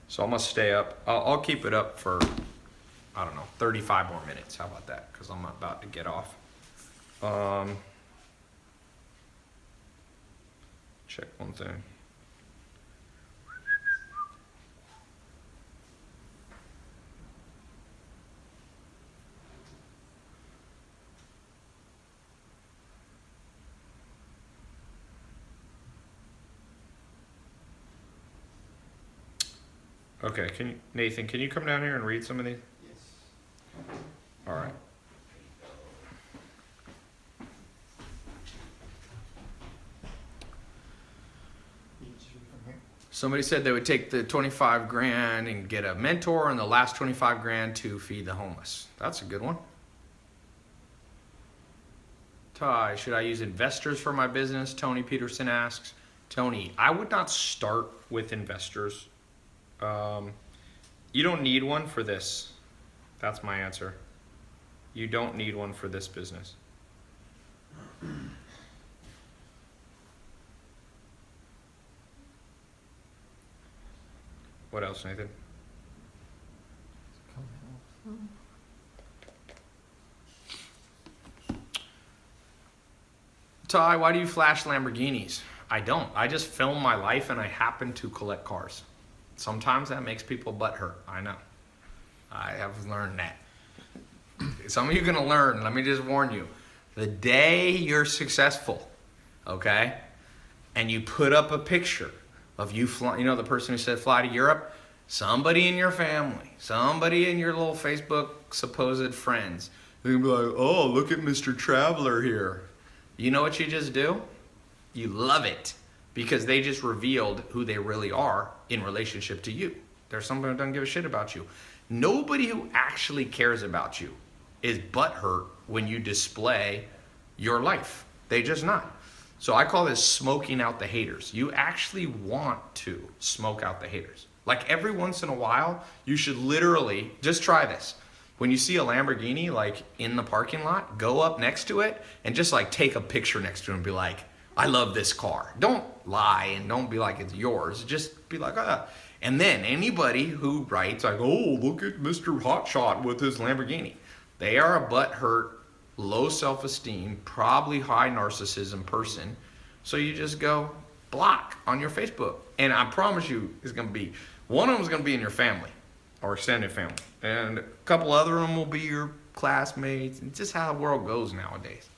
So I'm going to stay up. I'll keep it up for, I don't know, 35 more minutes. How about that? Because I'm about to get off. Check one thing. Okay, Nathan, can you come down here and read some of these? Yes. All right. You can just read from here. Somebody said they would take the 25 grand and get a mentor and the last 25 grand to feed the homeless. That's a good one. Tai, should I use investors for my business? Tony Peterson asks. Tony, I would not start with investors. You don't need one for this. That's my answer. You don't need one for this business. What else, Nathan? Tai, why do you flash Lamborghinis? I don't. I just film my life and I happen to collect cars. Sometimes that makes people butthurt. I know. I have learned that. Some of you are going to learn. Let me just warn you. The day you're successful, okay, and you put up a picture of you flying, you know the person who said fly to Europe? Somebody in your family, somebody in your little Facebook supposed friends, they're going to be like, oh, look at Mr. Traveler here. You know what you just do? You love it because they just revealed who they really are in relationship to you. There's somebody who doesn't give a shit about you. Nobody who actually cares about you is butthurt when you display your life. They just not. So I call this smoking out the haters. You actually want to smoke out the haters. Like every once in a while, you should literally, just try this. When you see a Lamborghini like in the parking lot, go up next to it and just like take a picture next to it and be like, I love this car. Don't lie and don't be like it's yours. Just be like, ah. And then anybody who writes like, oh, look at Mr. Hotshot with his Lamborghini. They are a butthurt, low self-esteem, probably high narcissism person. So you just go block on your Facebook. And I promise you it's going to be, one of them is going to be in your family or extended family. And a couple other of them will be your classmates. It's just how the world goes nowadays.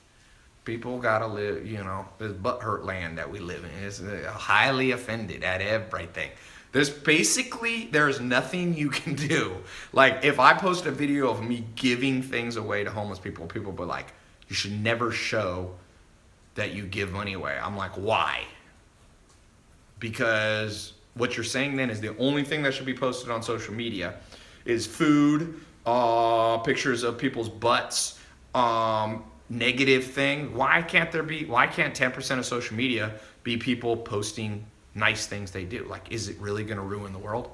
People gotta live, you know, this butthurt land that we live in. It's highly offended at everything. There's nothing you can do. Like if I post a video of me giving things away to homeless people, people will be like, you should never show that you give money away. I'm like, why? Because what you're saying then is the only thing that should be posted on social media is food, pictures of people's butts, negative thing. Why can't 10% of social media be people posting nice things they do? Like, is it really going to ruin the world?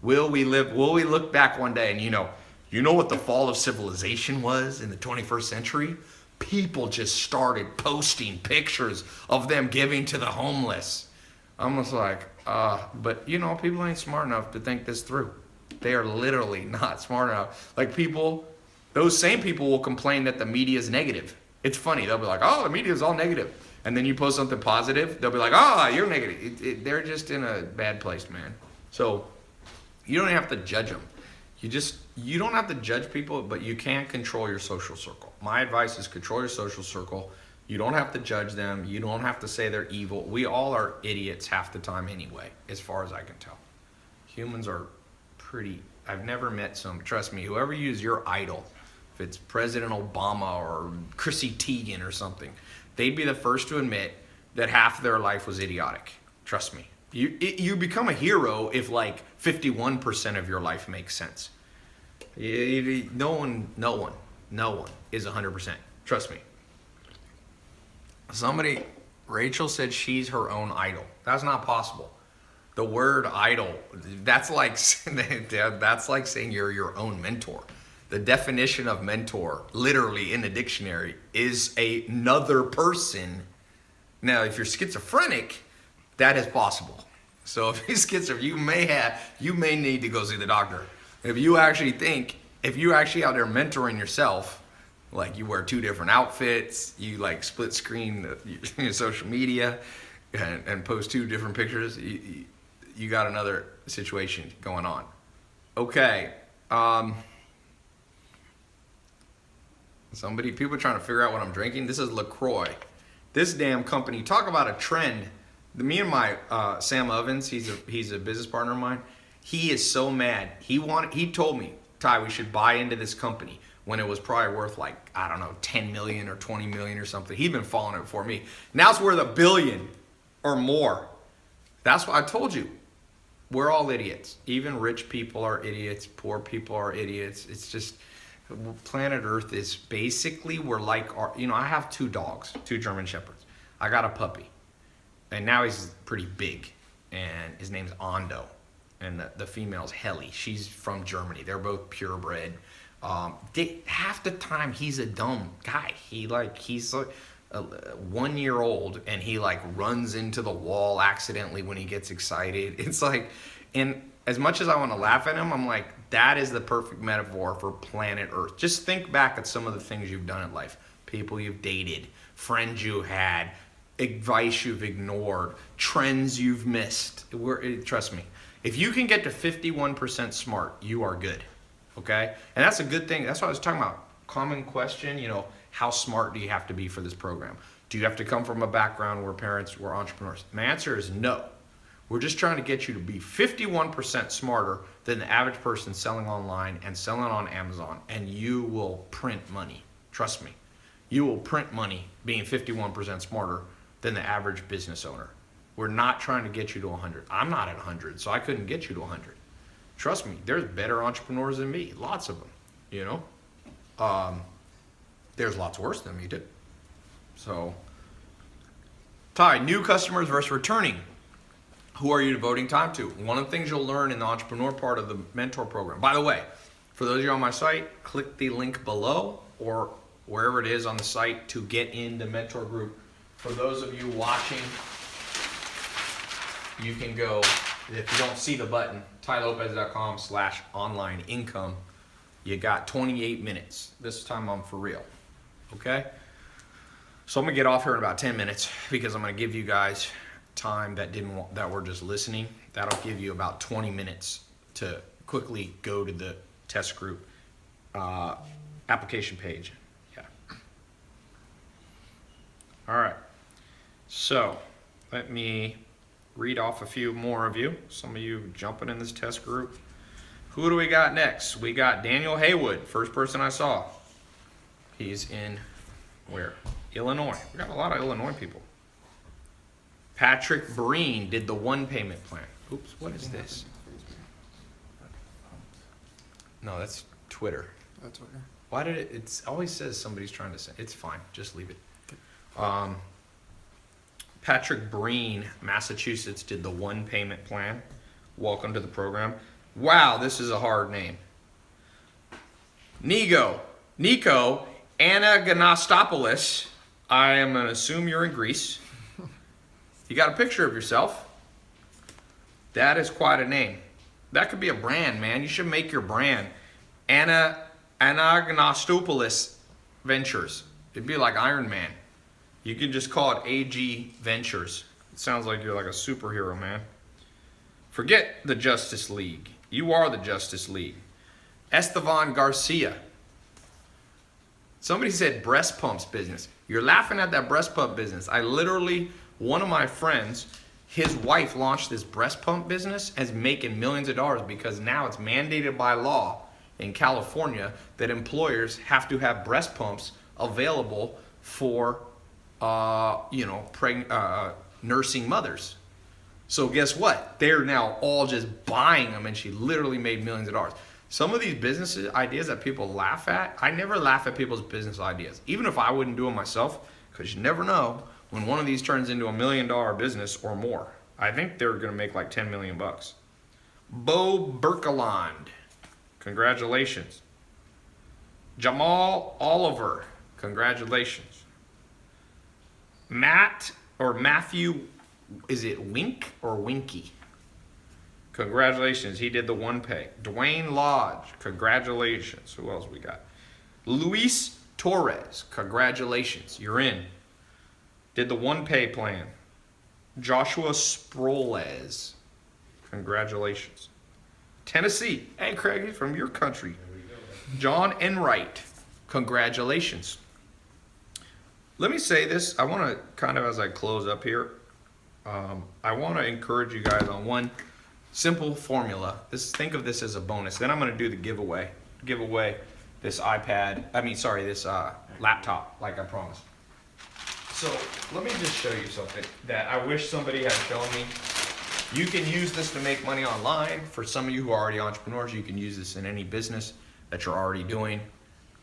Will we look back one day and you know what the fall of civilization was in the 21st century? People just started posting pictures of them giving to the homeless. I'm just like, but people ain't smart enough to think this through. They are literally not smart enough. Like those same people will complain that the media is negative. It's funny. They'll be like, oh, the media is all negative. And then you post something positive, they'll be like, oh, you're negative. They're just in a bad place, man. So you don't have to judge them. You don't have to judge people, but you can control your social circle. My advice is control your social circle. You don't have to judge them. You don't have to say they're evil. We all are idiots half the time anyway, as far as I can tell. Humans are I've never met trust me, whoever you use your idol, if it's President Obama or Chrissy Teigen or something, they'd be the first to admit that half of their life was idiotic. Trust me. You become a hero if like 51% of your life makes sense. No one is 100%. Trust me. Rachel said she's her own idol. That's not possible. The word idol, that's like saying you're your own mentor. The definition of mentor, literally in the dictionary, is another person. Now, if you're schizophrenic, that is possible. So if you're schizophrenic, you may need to go see the doctor. If you actually out there mentoring yourself, like you wear 2 different outfits, you like split screen your social media and post 2 different pictures, you got another situation going on. Okay. People are trying to figure out what I'm drinking. This is LaCroix. This damn company, talk about a trend. Me and my Sam Ovens, he's a business partner of mine. He is so mad. He told me, Tai, we should buy into this company when it was probably worth like, I don't know, 10 million or 20 million or something. He'd been following it for me. Now it's worth $1 billion or more. That's why I told you. We're all idiots. Even rich people are idiots. Poor people are idiots. It's just, planet Earth is basically, we're like, I have 2 dogs, 2 German Shepherds. I got a puppy. And now he's pretty big. And his name's Ando. And the female's Helly. She's from Germany. They're both purebred. Half the time he's a dumb guy. He's like 1 year old and he like runs into the wall accidentally when he gets excited. It's like, and as much as I want to laugh at him, I'm like, that is the perfect metaphor for planet Earth. Just think back at some of the things you've done in life. People you've dated, friends you had, advice you've ignored, trends you've missed. Trust me, if you can get to 51% smart, you are good. Okay? And that's a good thing. That's what I was talking about. Common question, how smart do you have to be for this program? Do you have to come from a background where parents were entrepreneurs? My answer is no. We're just trying to get you to be 51% smarter than the average person selling online and selling on Amazon, and you will print money. Trust me. You will print money being 51% smarter than the average business owner. We're not trying to get you to 100. I'm not at 100, so I couldn't get you to 100. Trust me, there's better entrepreneurs than me. Lots of them, There's lots worse than me, too. So, Tai, new customers versus returning. Who are you devoting time to? One of the things you'll learn in the entrepreneur part of the mentor program. By the way, for those of you on my site, click the link below or wherever it is on the site to get in the mentor group. For those of you watching, you can go, if you don't see the button, tailopez.com/online income. You got 28 minutes. This time I'm for real. Okay? So I'm gonna get off here in about 10 minutes because I'm gonna give you guys time that were just listening. That'll give you about 20 minutes to quickly go to the test group application page. Yeah. All right. So let me read off a few more of you. Some of you jumping in this test group. Who do we got next? We got Daniel Haywood, first person I saw. He's in where? Illinois. We got a lot of Illinois people. Patrick Breen did the 1 payment plan. Oops, what is this? No, that's Twitter. That's Twitter. Why did it always says somebody's trying to say, it's fine, just leave it. Patrick Breen, Massachusetts, did the 1 payment plan. Welcome to the program. Wow, this is a hard name. Nico Anagastopoulos. I am going to assume you're in Greece. You got a picture of yourself. That is quite a name. That could be a brand, man. You should make your brand. Anagastopoulos Ventures. It'd be like Iron Man. You could just call it AG Ventures. It sounds like you're like a superhero, man. Forget the Justice League. You are the Justice League. Estevan Garcia. Somebody said breast pumps business. You're laughing at that breast pump business. One of my friends, his wife launched this breast pump business and is making millions of dollars because now it's mandated by law in California that employers have to have breast pumps available for nursing mothers. So guess what? They're now all just buying them, and she literally made millions of dollars. Some of these business ideas that people laugh at, I never laugh at people's business ideas, even if I wouldn't do them myself, because you never know when one of these turns into $1 million business or more. I think they're going to make like 10 million bucks. Bo Berkeland, congratulations. Jamal Oliver, congratulations. Matthew, is it Wink or Winky? Congratulations, he did the one pay. Dwayne Lodge, congratulations. Who else we got? Luis Torres, congratulations, you're in. Did the one pay plan. Joshua Sproles, congratulations. Tennessee, hey Craig, he's from your country. John Enright, congratulations. Let me say this, I want to kind of, as I close up here, I want to encourage you guys on one simple formula. Think of this as a bonus. Then I'm going to do the giveaway. Give away this this laptop, like I promised. So let me just show you something that I wish somebody had shown me. You can use this to make money online. For some of you who are already entrepreneurs, you can use this in any business that you're already doing.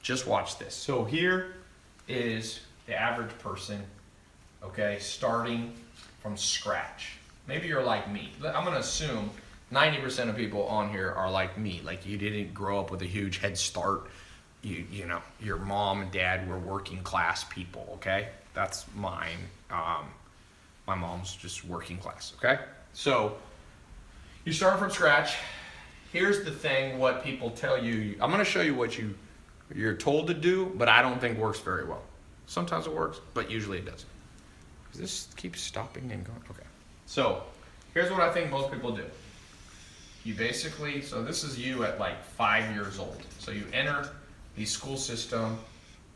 Just watch this. So here is the average person, okay, starting from scratch. Maybe you're like me. I'm gonna assume 90% of people on here are like me. Like you didn't grow up with a huge head start. You know, your mom and dad were working class people, okay? That's mine. My mom's just working class, okay? So you start from scratch. Here's the thing, what people tell you. I'm gonna show you what you're told to do, but I don't think works very well. Sometimes it works, but usually it doesn't. This keeps stopping and going, okay. So here's what I think most people do. You basically, so this is you at like 5 years old. So you enter the school system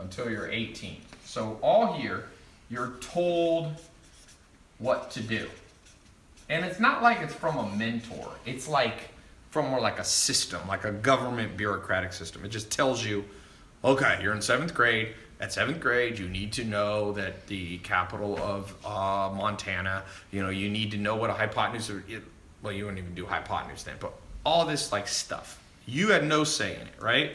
until you're 18. So all here, you're told what to do. And it's not like it's from a mentor. It's like from more like a system, like a government bureaucratic system. It just tells you, okay, you're in 7th grade. At 7th grade, you need to know that the capital of Montana, you need to know what a hypotenuse, well, you wouldn't even do hypotenuse then, but all this like stuff. You had no say in it, right?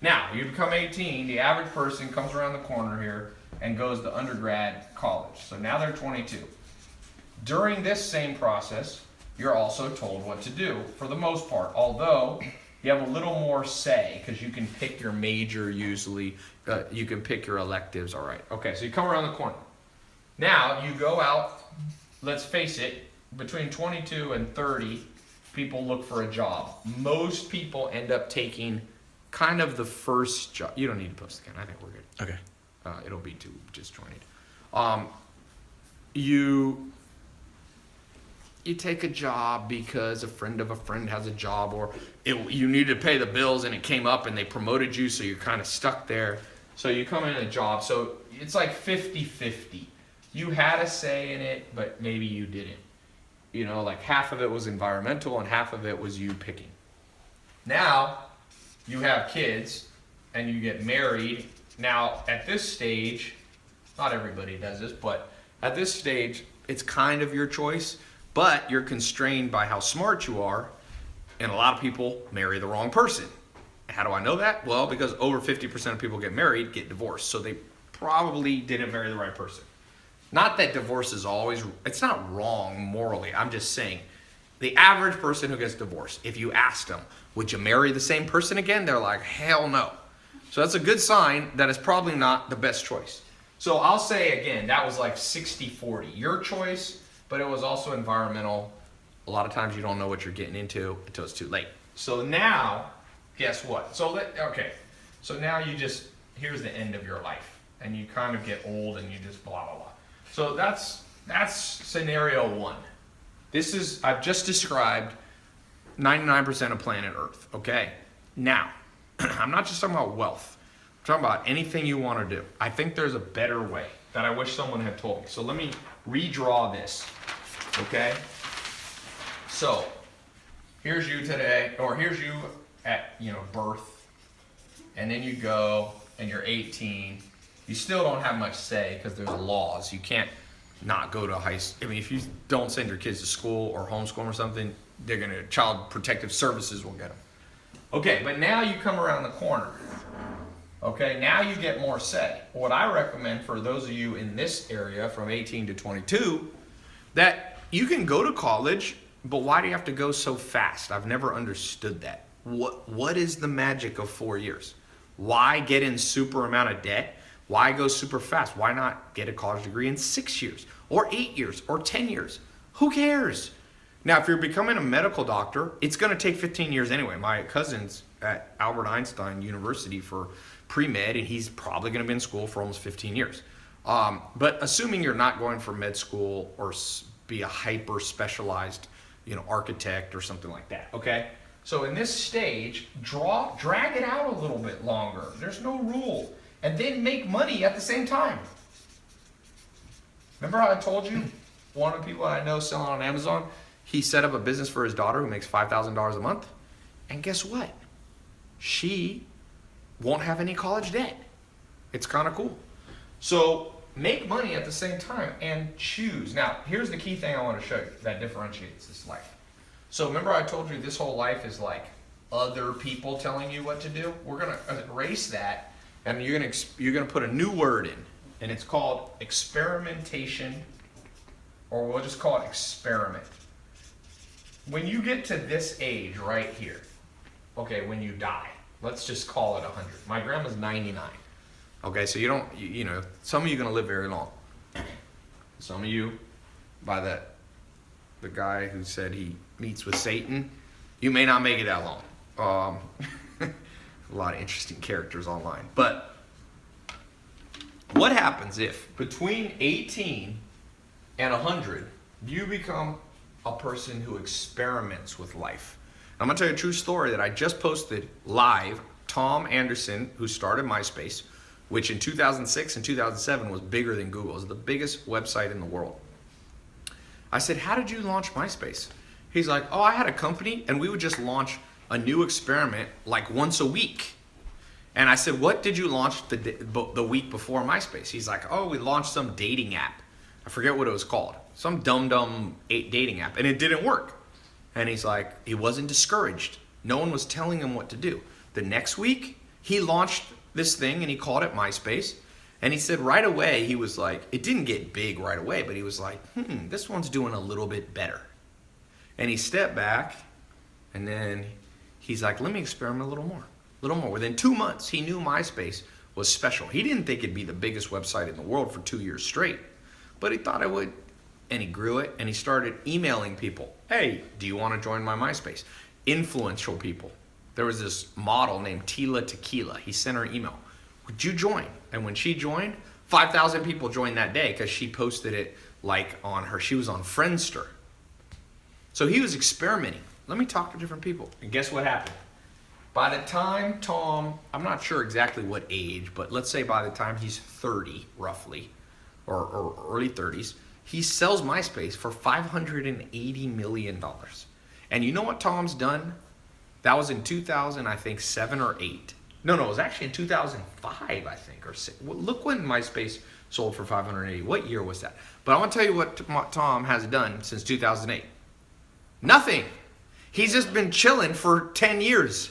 Now, you become 18, the average person comes around the corner here and goes to undergrad college. So now they're 22. During this same process, you're also told what to do for the most part, although you have a little more say because you can pick your major usually. You can pick your electives, all right. Okay, so you come around the corner. Now you go out, let's face it, between 22 and 30, people look for a job. Most people end up taking kind of the first job. You don't need to post again, I think we're good. Okay. It'll be too disjointed. You take a job because a friend of a friend has a job, or you need to pay the bills and it came up and they promoted you, so you're kind of stuck there. So you come in a job, so it's like 50-50. You had a say in it, but maybe you didn't. Like half of it was environmental and half of it was you picking. Now, you have kids and you get married. Now, at this stage, not everybody does this, but at this stage, it's kind of your choice. But you're constrained by how smart you are, and a lot of people marry the wrong person. How do I know that? Well, because over 50% of people get married get divorced, so they probably didn't marry the right person. Not that divorce is always, it's not wrong morally. I'm just saying, the average person who gets divorced, if you asked them, would you marry the same person again? They're like, hell no. So that's a good sign that it's probably not the best choice. So I'll say again, that was like 60-40. Your choice, but it was also environmental. A lot of times you don't know what you're getting into until it's too late. So now, guess what? So now here's the end of your life. And you kind of get old and you just blah, blah, blah. So that's scenario one. I've just described 99% of planet Earth, okay? Now, I'm not just talking about wealth. I'm talking about anything you want to do. I think there's a better way that I wish someone had told me. So let me redraw this, okay? So here's you today, or here's you at birth, and then you go and you're 18. You still don't have much say because there's laws. You can't not go to I mean, if you don't send your kids to school or homeschool them or something, Child Protective Services will get them. Okay, but now you come around the corner. Okay, now you get more say. What I recommend for those of you in this area from 18 to 22, that you can go to college, but why do you have to go so fast? I've never understood that. What is the magic of 4 years? Why get in super amount of debt? Why go super fast? Why not get a college degree in 6 years or 8 years or 10 years? Who cares? Now, if you're becoming a medical doctor, it's going to take 15 years anyway. My cousin's at Albert Einstein University for pre-med, and he's probably going to be in school for almost 15 years. But assuming you're not going for med school or be a hyper specialized, architect or something like that, okay? So in this stage, drag it out a little bit longer. There's no rule. And then make money at the same time. Remember how I told you one of the people I know selling on Amazon, he set up a business for his daughter who makes $5,000 a month. And guess what? She won't have any college debt. It's kind of cool. So make money at the same time and choose. Now, here's the key thing I want to show you that differentiates this life. So remember I told you this whole life is like other people telling you what to do? We're going to erase that, and you're going to put a new word in, and it's called experimentation, or we'll just call it experiment. When you get to this age right here, okay, when you die, let's just call it 100. My grandma's 99. Okay, so some of you are going to live very long. Some of you, by the guy who said he meets with Satan, you may not make it that long. A lot of interesting characters online. But what happens if between 18 and 100, you become a person who experiments with life? I'm going to tell you a true story that I just posted live. Tom Anderson, who started MySpace, which in 2006 and 2007 was bigger than Google. It was the biggest website in the world. I said, how did you launch MySpace? He's like, oh, I had a company and we would just launch a new experiment like once a week. And I said, what did you launch the week before MySpace? He's like, oh, we launched some dating app. I forget what it was called. Some dumb dating app. And it didn't work. And he's like, he wasn't discouraged. No one was telling him what to do. The next week, he launched this thing and he called it MySpace. And he said right away, he was like, it didn't get big right away, but he was like, this one's doing a little bit better. And he stepped back and then he's like, let me experiment a little more. Within 2 months, he knew MySpace was special. He didn't think it'd be the biggest website in the world for 2 years straight, but he thought it would. And he grew it and he started emailing people. Hey, do you want to join my MySpace? Influential people. There was this model named Tila Tequila. He sent her an email. Would you join? And when she joined, 5,000 people joined that day because she posted it she was on Friendster. So he was experimenting. Let me talk to different people. And guess what happened? By the time Tom, I'm not sure exactly what age, but let's say by the time he's 30 roughly, or early 30s, he sells MySpace for $580 million. And you know what Tom's done? That was in 2000, I think, 7 or 8. No, it was actually in 2005, I think, or 6. Look when MySpace sold for 580. What year was that? But I want to tell you what Tom has done since 2008. Nothing. He's just been chilling for 10 years.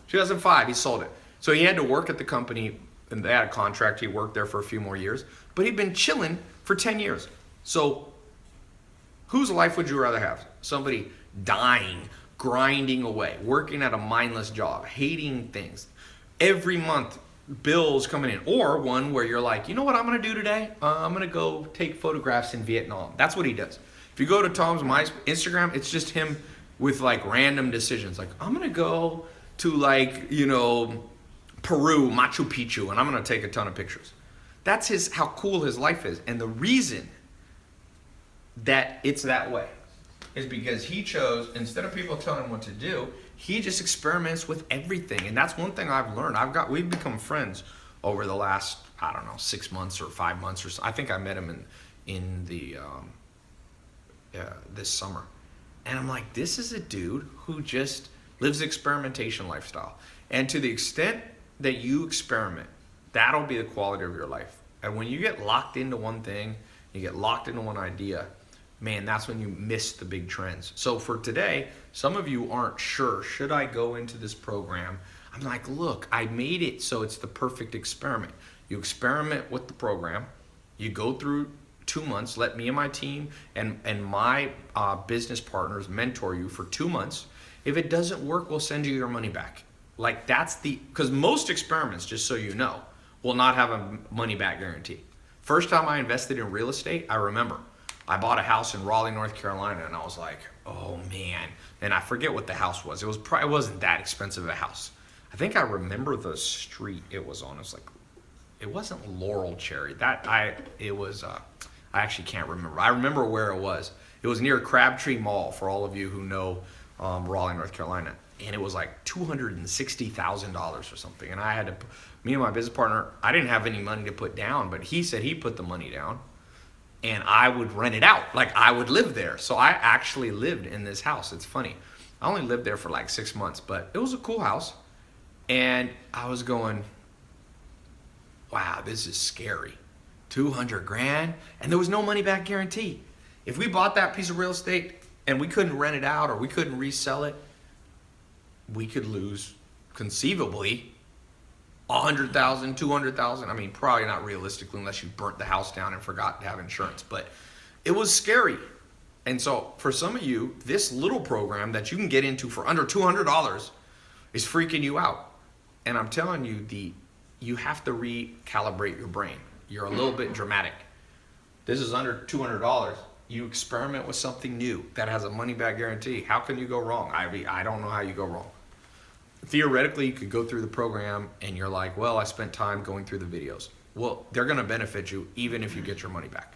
2005, he sold it. So he had to work at the company, and they had a contract. He worked there for a few more years. But he'd been chilling for 10 years. So whose life would you rather have? Somebody dying, grinding away, working at a mindless job, hating things, every month bills coming in, or one where you're like, you know what I'm going to do today? I'm going to go take photographs in Vietnam. That's what he does. If you go to Tom's Instagram, it's just him with like random decisions. Like, I'm going to go to Peru, Machu Picchu, and I'm going to take a ton of pictures. That's how cool his life is. And the reason that it's that way is because he chose, instead of people telling him what to do, he just experiments with everything. And that's one thing I've learned. We've become friends over the last, 6 months or 5 months or so. I think I met him in this summer. And I'm like, this is a dude who just lives the experimentation lifestyle. And to the extent that you experiment, that'll be the quality of your life. And when you get locked into one thing you get locked into one idea, man, that's when you miss the big trends. So for today, some of you aren't sure, should I go into this program? I'm like, look, I made it so it's the perfect experiment. You experiment with the program, you go through 2 months, let me and my team and my business partners mentor you for 2 months. If it doesn't work, we'll send you your money back. Like that's because most experiments, just so you know, will not have a money back guarantee. First time I invested in real estate, I remember I bought a house in Raleigh, North Carolina, and I was like, oh man. And I forget what the house was. It wasn't that expensive a house. I think I remember the street it was on. It was like, it wasn't Laurel Cherry. I actually can't remember. I remember where it was. It was near Crabtree Mall, for all of you who know Raleigh, North Carolina. And it was like $260,000 or something. And I had to, me and my business partner, I didn't have any money to put down, but he said he put the money down and I would rent it out. Like I would live there. So I actually lived in this house. It's funny. I only lived there for like 6 months, but it was a cool house. And I was going, wow, this is scary. 200 grand, and there was no money back guarantee. If we bought that piece of real estate and we couldn't rent it out or we couldn't resell it, we could lose conceivably 100,000, 200,000. I mean, probably not realistically unless you burnt the house down and forgot to have insurance, but it was scary. And so for some of you, this little program that you can get into for under $200 is freaking you out. And I'm telling you, you have to recalibrate your brain. You're a little bit dramatic. This is under $200. You experiment with something new that has a money back guarantee. How can you go wrong? I don't know how you go wrong. Theoretically, you could go through the program and you're like, well, I spent time going through the videos. Well, they're going to benefit you even if you get your money back.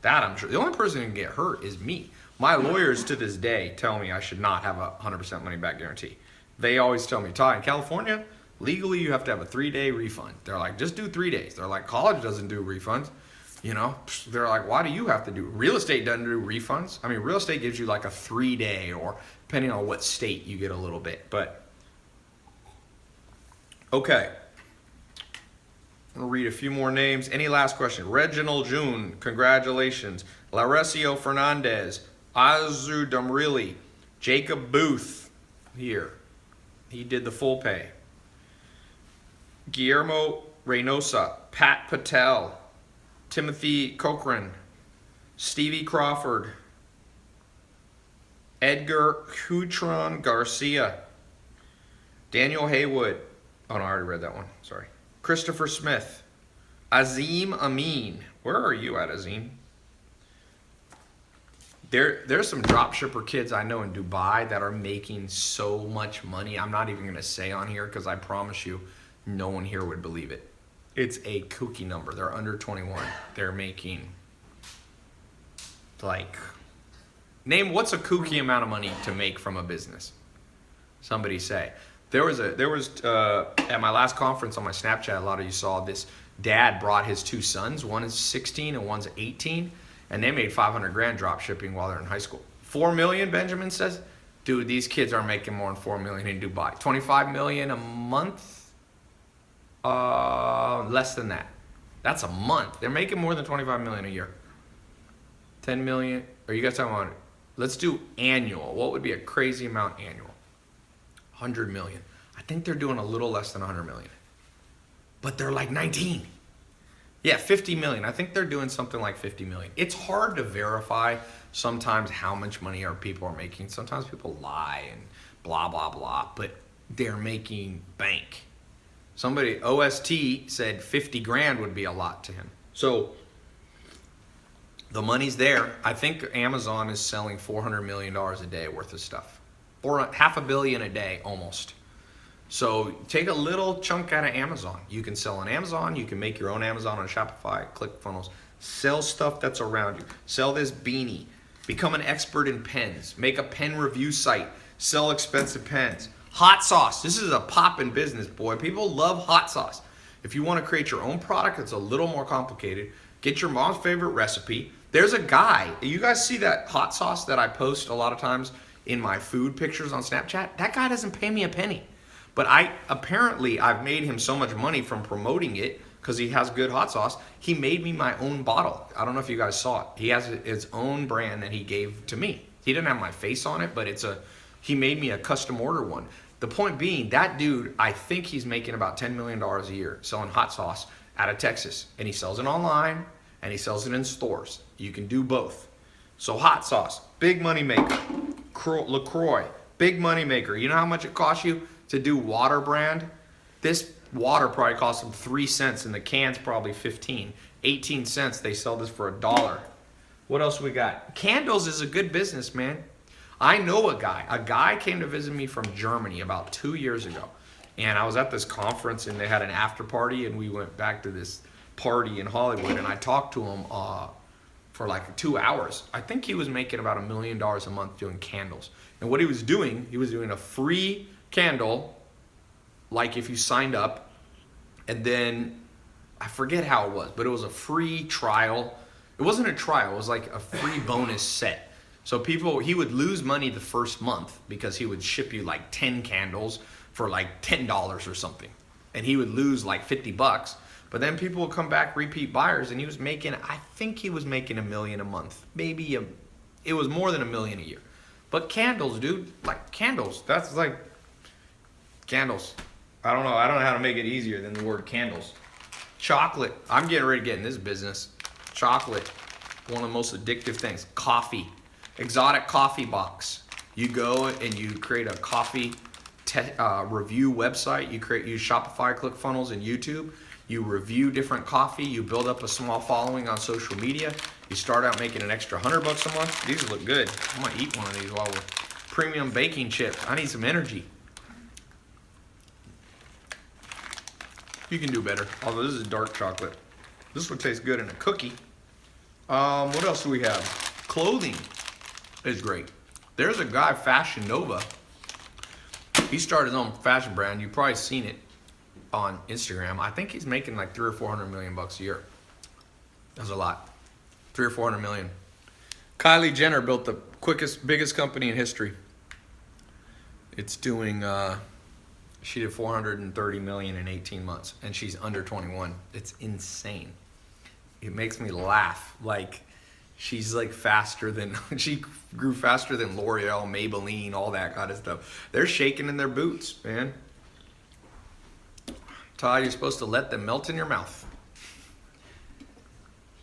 That I'm sure. The only person who can get hurt is me. My lawyers to this day tell me I should not have a 100% money back guarantee. They always tell me, Tai, in California, legally you have to have a 3-day refund. They're like, just do 3 days. They're like, college doesn't do refunds. You know, they're like, why do you have to do? Real estate doesn't do refunds. I mean, real estate gives you like a 3-day, or depending on what state, you get a little bit. But okay, I'm gonna read a few more names. Any last question? Reginald June, congratulations. Laresio Fernandez, Azu Damrili, Jacob Booth here. He did the full pay. Guillermo Reynosa, Pat Patel, Timothy Cochran, Stevie Crawford, Edgar Hutron Garcia, Daniel Haywood. Oh no, I already read that one. Sorry. Christopher Smith, Azim Amin. Where are you at, Azim? There's some dropshipper kids I know in Dubai that are making so much money. I'm not even going to say on here because I promise you no one here would believe it. It's a kooky number. They're under 21. They're making like, name what's a kooky amount of money to make from a business? Somebody say. There was at my last conference on my Snapchat, a lot of you saw this. Dad brought his 2 sons. One is 16 and one's 18, and they made 500 grand drop shipping while they're in high school. 4 million, Benjamin says. Dude, these kids are making more than 4 million in Dubai. 25 million a month. Less than that. That's a month. They're making more than 25 million a year. 10 million. Are you guys talking about? Let's do annual. What would be a crazy amount annual? 100 million. I think they're doing a little less than 100 million. But they're like 19. Yeah, 50 million. I think they're doing something like 50 million. It's hard to verify sometimes how much money people are making. Sometimes people lie and blah, blah, blah. But they're making bank. Somebody, OST, said 50 grand would be a lot to him. So the money's there. I think Amazon is selling $400 million a day worth of stuff. Or $500 million a day, almost. So take a little chunk out of Amazon. You can sell on Amazon. You can make your own Amazon on Shopify, ClickFunnels. Sell stuff that's around you. Sell this beanie. Become an expert in pens. Make a pen review site. Sell expensive pens. Hot sauce. This is a poppin' business, boy. People love hot sauce. If you want to create your own product, it's a little more complicated. Get your mom's favorite recipe. There's a guy. You guys see that hot sauce that I post a lot of times in my food pictures on Snapchat? That guy doesn't pay me a penny. But I've made him so much money from promoting it because he has good hot sauce. He made me my own bottle. I don't know if you guys saw it. He has his own brand that he gave to me. He didn't have my face on it, but he made me a custom order one. The point being, that dude, I think he's making about $10 million a year selling hot sauce out of Texas. And he sells it online and he sells it in stores. You can do both. So hot sauce, big money maker. LaCroix, big money maker. You know how much it costs you to do water brand? This water probably costs them 3 cents and the can's probably 15. 18 cents, they sell this for $1. What else we got? Candles is a good business, man. I know a guy. A guy came to visit me from Germany about 2 years ago. And I was at this conference and they had an after party and we went back to this party in Hollywood and I talked to him for like 2 hours. I think he was making about $1 million a month doing candles. And what he was doing a free candle, like if you signed up, and then I forget how it was, but it was a free trial. It wasn't a trial, it was like a free bonus set. So he would lose money the first month because he would ship you like 10 candles for like $10 or something. And he would lose like $50. But then people would come back, repeat buyers, and I think he was making $1 million a month. It was more than $1 million a year. But candles, dude, like candles, that's like candles. I don't know how to make it easier than the word candles. Chocolate, I'm getting ready to get in this business. Chocolate, one of the most addictive things. Coffee, exotic coffee box. You go and you create a coffee review website. You use Shopify, ClickFunnels, and YouTube. You review different coffee. You build up a small following on social media. You start out making an extra $100 a month. These look good. I'm gonna eat one of these while we're premium baking chips. I need some energy. You can do better. Although this is dark chocolate. This would taste good in a cookie. What else do we have? Clothing is great. There's a guy, Fashion Nova. He started his own fashion brand. You've probably seen it on Instagram. I think he's making like 300 or 400 million bucks a year. That's a lot. 300 or 400 million. Kylie Jenner built the biggest company in history. It's doing, she did 430 million in 18 months and she's under 21. It's insane. It makes me laugh. Like, she's like she grew faster than L'Oreal, Maybelline, all that kind of stuff. They're shaking in their boots, man. Ty, you're supposed to let them melt in your mouth.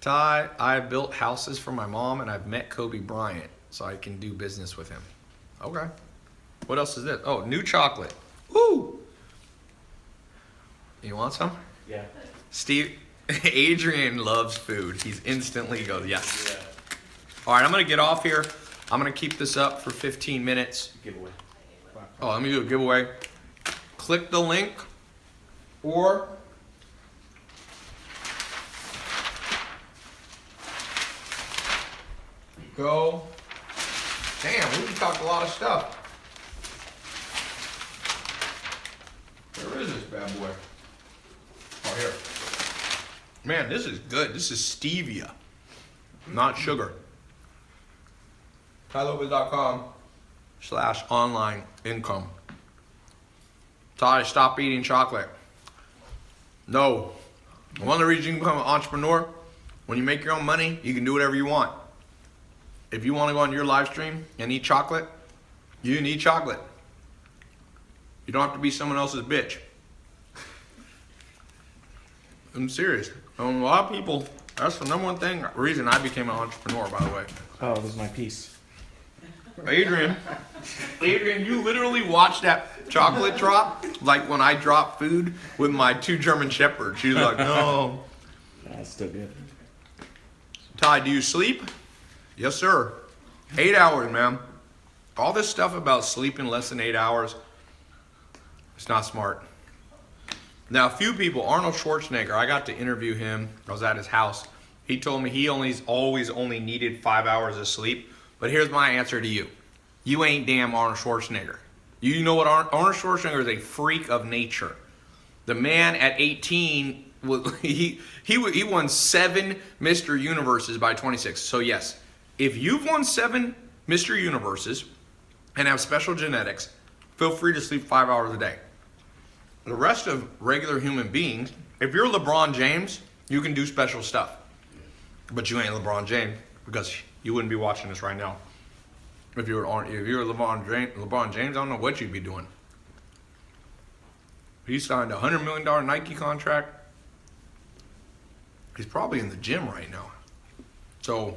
Ty, I built houses for my mom and I've met Kobe Bryant, so I can do business with him. Okay. What else is this? Oh, new chocolate. Woo! You want some? Yeah. Adrian loves food. He's instantly goes, yes. Yeah. All right, I'm going to get off here. I'm going to keep this up for 15 minutes. Giveaway. Oh, let me do a giveaway. Click the link or go. Damn, we just talked a lot of stuff. Where is this bad boy? Oh, here. Man, this is good. This is stevia, not sugar. TaiLopez.com/online income. Ty, stop eating chocolate. No. One of the reasons you can become an entrepreneur, when you make your own money, you can do whatever you want. If you want to go on your live stream and eat chocolate, you can eat chocolate. You don't have to be someone else's bitch. I'm serious. A lot of people, that's the number one reason I became an entrepreneur, by the way. Oh, this is my piece. Adrian, you literally watched that chocolate drop like when I drop food with my 2 German Shepherds. She's like, no. That's still good. Ty, do you sleep? Yes, sir. 8 hours, man. All this stuff about sleeping less than 8 hours, it's not smart. Now, a few people, Arnold Schwarzenegger, I got to interview him. I was at his house. He told me he always only needed 5 hours of sleep. But here's my answer to you. You ain't damn Arnold Schwarzenegger. You know what? Arnold Schwarzenegger is a freak of nature. The man at 18, he won 7 Mr. Universes by 26. So yes, if you've won 7 Mr. Universes and have special genetics, feel free to sleep 5 hours a day. The rest of regular human beings, if you're LeBron James, you can do special stuff. But you ain't LeBron James because you wouldn't be watching this right now. If you were LeBron James, I don't know what you'd be doing. He signed a $100 million Nike contract. He's probably in the gym right now. So,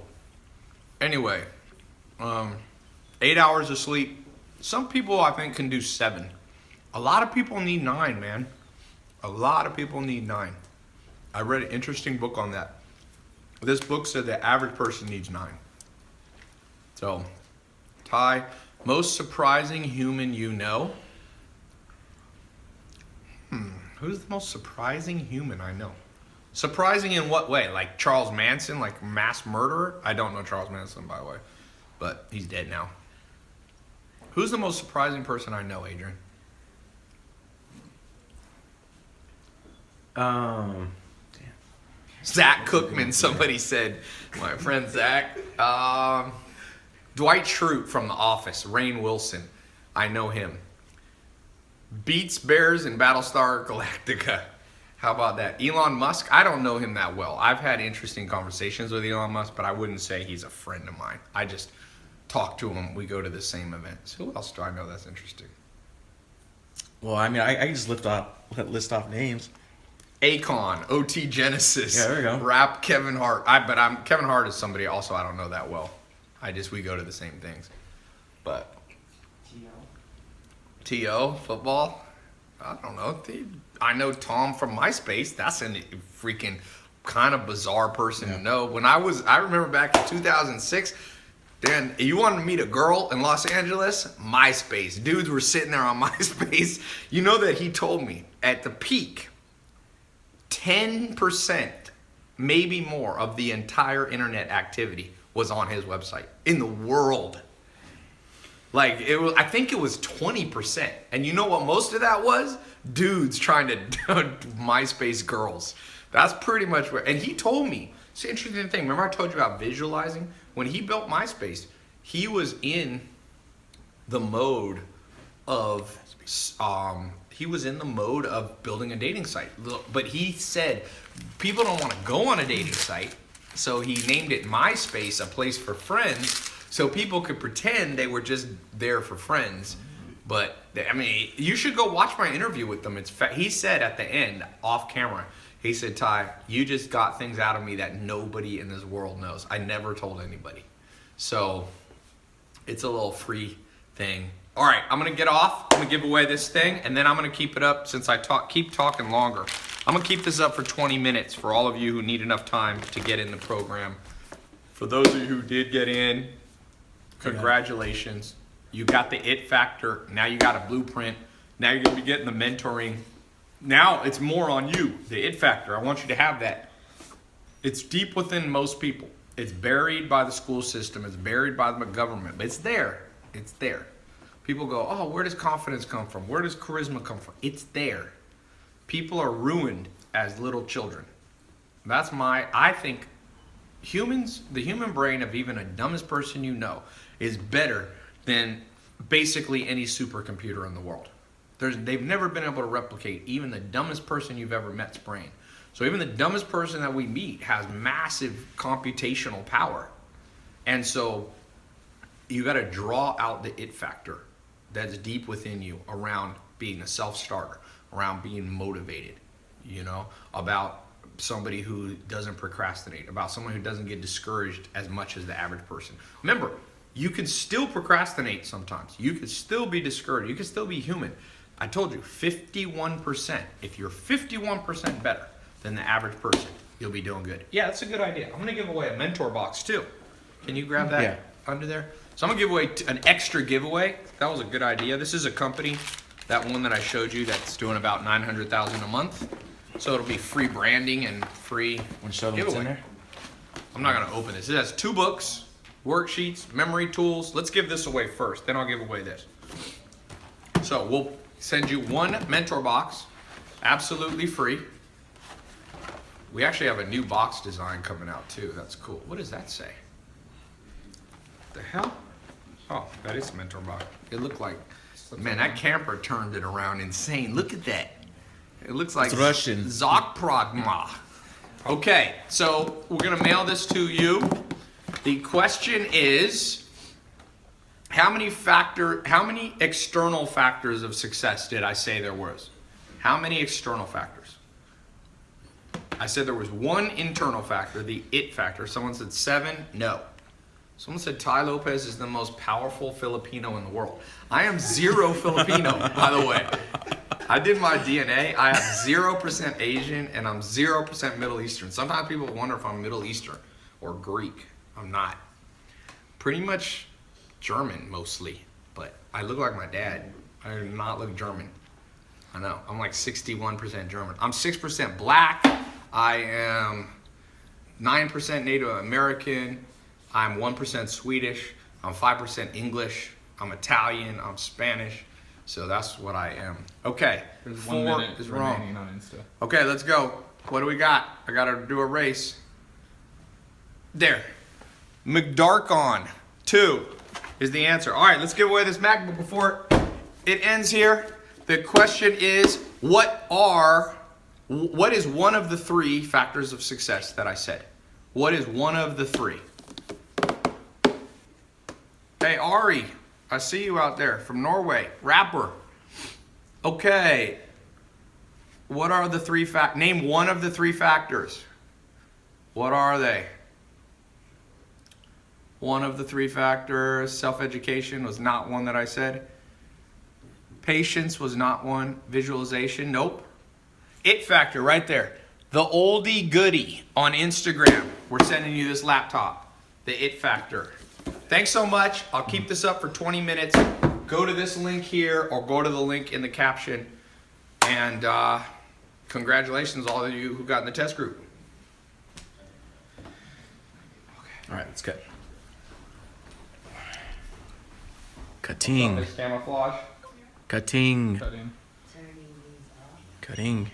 anyway, 8 hours of sleep. Some people I think can do 7. A lot of people need 9, man. A lot of people need 9. I read an interesting book on that. This book said the average person needs 9. So, Tai, most surprising human you know? Who's the most surprising human I know? Surprising in what way? Like Charles Manson, like mass murderer? I don't know Charles Manson, by the way, but he's dead now. Who's the most surprising person I know, Adrian? Zach Cookman, somebody said. My friend Zach. Dwight Schrute from The Office. Rainn Wilson. I know him. Beats Bears in Battlestar Galactica. How about that? Elon Musk, I don't know him that well. I've had interesting conversations with Elon Musk, but I wouldn't say he's a friend of mine. I just talk to him. We go to the same events. Who else do I know that's interesting? Well, I mean, I can just list off names. Akon, OT Genesis. Yeah, there you go. Rap Kevin Hart. Kevin Hart is somebody also I don't know that well. We go to the same things. But T.O. football? I don't know. I know Tom from MySpace. That's a freaking kind of bizarre person to know. I remember back in 2006, Dan, you wanted to meet a girl in Los Angeles? MySpace. Dudes were sitting there on MySpace. You know that he told me at the peak, 10%, maybe more, of the entire internet activity was on his website in the world. Like, I think it was 20%. And you know what most of that was? Dudes trying to MySpace girls. That's pretty much where, and he told me, it's an interesting thing. Remember I told you about visualizing? When he built MySpace, he was in the mode of, building a dating site. But he said, people don't want to go on a dating site. So he named it MySpace, a place for friends. So people could pretend they were just there for friends. But, I mean, you should go watch my interview with them. He said at the end, off camera, he said, Tai, you just got things out of me that nobody in this world knows. I never told anybody. So, it's a little free thing. All right, I'm going to get off. I'm going to give away this thing, and then I'm going to keep it up since I keep talking longer. I'm going to keep this up for 20 minutes for all of you who need enough time to get in the program. For those of you who did get in, congratulations. You got the it factor. Now you got a blueprint. Now you're going to be getting the mentoring. Now it's more on you, the it factor. I want you to have that. It's deep within most people. It's buried by the school system. It's buried by the government. But it's there. It's there. People go, oh, where does confidence come from? Where does charisma come from? It's there. People are ruined as little children. I think humans, the human brain of even the dumbest person you know is better than basically any supercomputer in the world. They've never been able to replicate even the dumbest person you've ever met's brain. So even the dumbest person that we meet has massive computational power. And so you got to draw out the it factor that's deep within you around being a self-starter, around being motivated, about somebody who doesn't procrastinate, about someone who doesn't get discouraged as much as the average person. Remember, you can still procrastinate sometimes. You can still be discouraged. You can still be human. I told you, 51%. If you're 51% better than the average person, you'll be doing good. Yeah, that's a good idea. I'm going to give away a mentor box too. Can you grab that under there? So I'm going to give away an extra giveaway. That was a good idea. This is a company, that one that I showed you, that's doing about $900,000 a month. So it'll be free branding and free giveaway. In there? I'm not going to open this. It has 2 books, worksheets, memory tools. Let's give this away first. Then I'll give away this. So we'll send you 1 mentor box, absolutely free. We actually have a new box design coming out too. That's cool. What does that say? The hell? Oh, that is a mentor box. It looked like, man, that camper turned it around insane. Look at that. It looks like It's Russian. Zakpragma. Okay, so we're gonna mail this to you. The question is, how many external factors of success did I say there was? How many external factors? I said there was one internal factor, the it factor. Someone said 7. No. Someone said Tai Lopez is the most powerful Filipino in the world. I am 0 Filipino, by the way. I did my DNA. I have 0% Asian and I'm 0% Middle Eastern. Sometimes people wonder if I'm Middle Eastern or Greek. I'm not. Pretty much German mostly, but I look like my dad. I do not look German. I know. I'm like 61% German. I'm 6% black. I am 9% Native American. I'm 1% Swedish. I'm 5% English. I'm Italian. I'm Spanish. So that's what I am. Okay. There's 4 1 minute is remaining wrong. on Insta. Okay, let's go. What do we got? I gotta do a race. There. McDarkon 2 is the answer. All right, let's give away this MacBook before it ends here. The question is, what is one of the 3 factors of success that I said? What is one of the 3? Hey, Ari, I see you out there from Norway, rapper. Okay. What are the 3 name one of the 3 factors. What are they? One of the 3 factors. Self-education was not one that I said. Patience was not one. Visualization, nope. It factor right there. The oldie goodie on Instagram. We're sending you this laptop. The it factor. Thanks so much. I'll keep this up for 20 minutes. Go to this link here or go to the link in the caption. And congratulations all of you who got in the test group. All right, let's cut. Cutting. This camouflage. Cutting. Cut in. Cutting.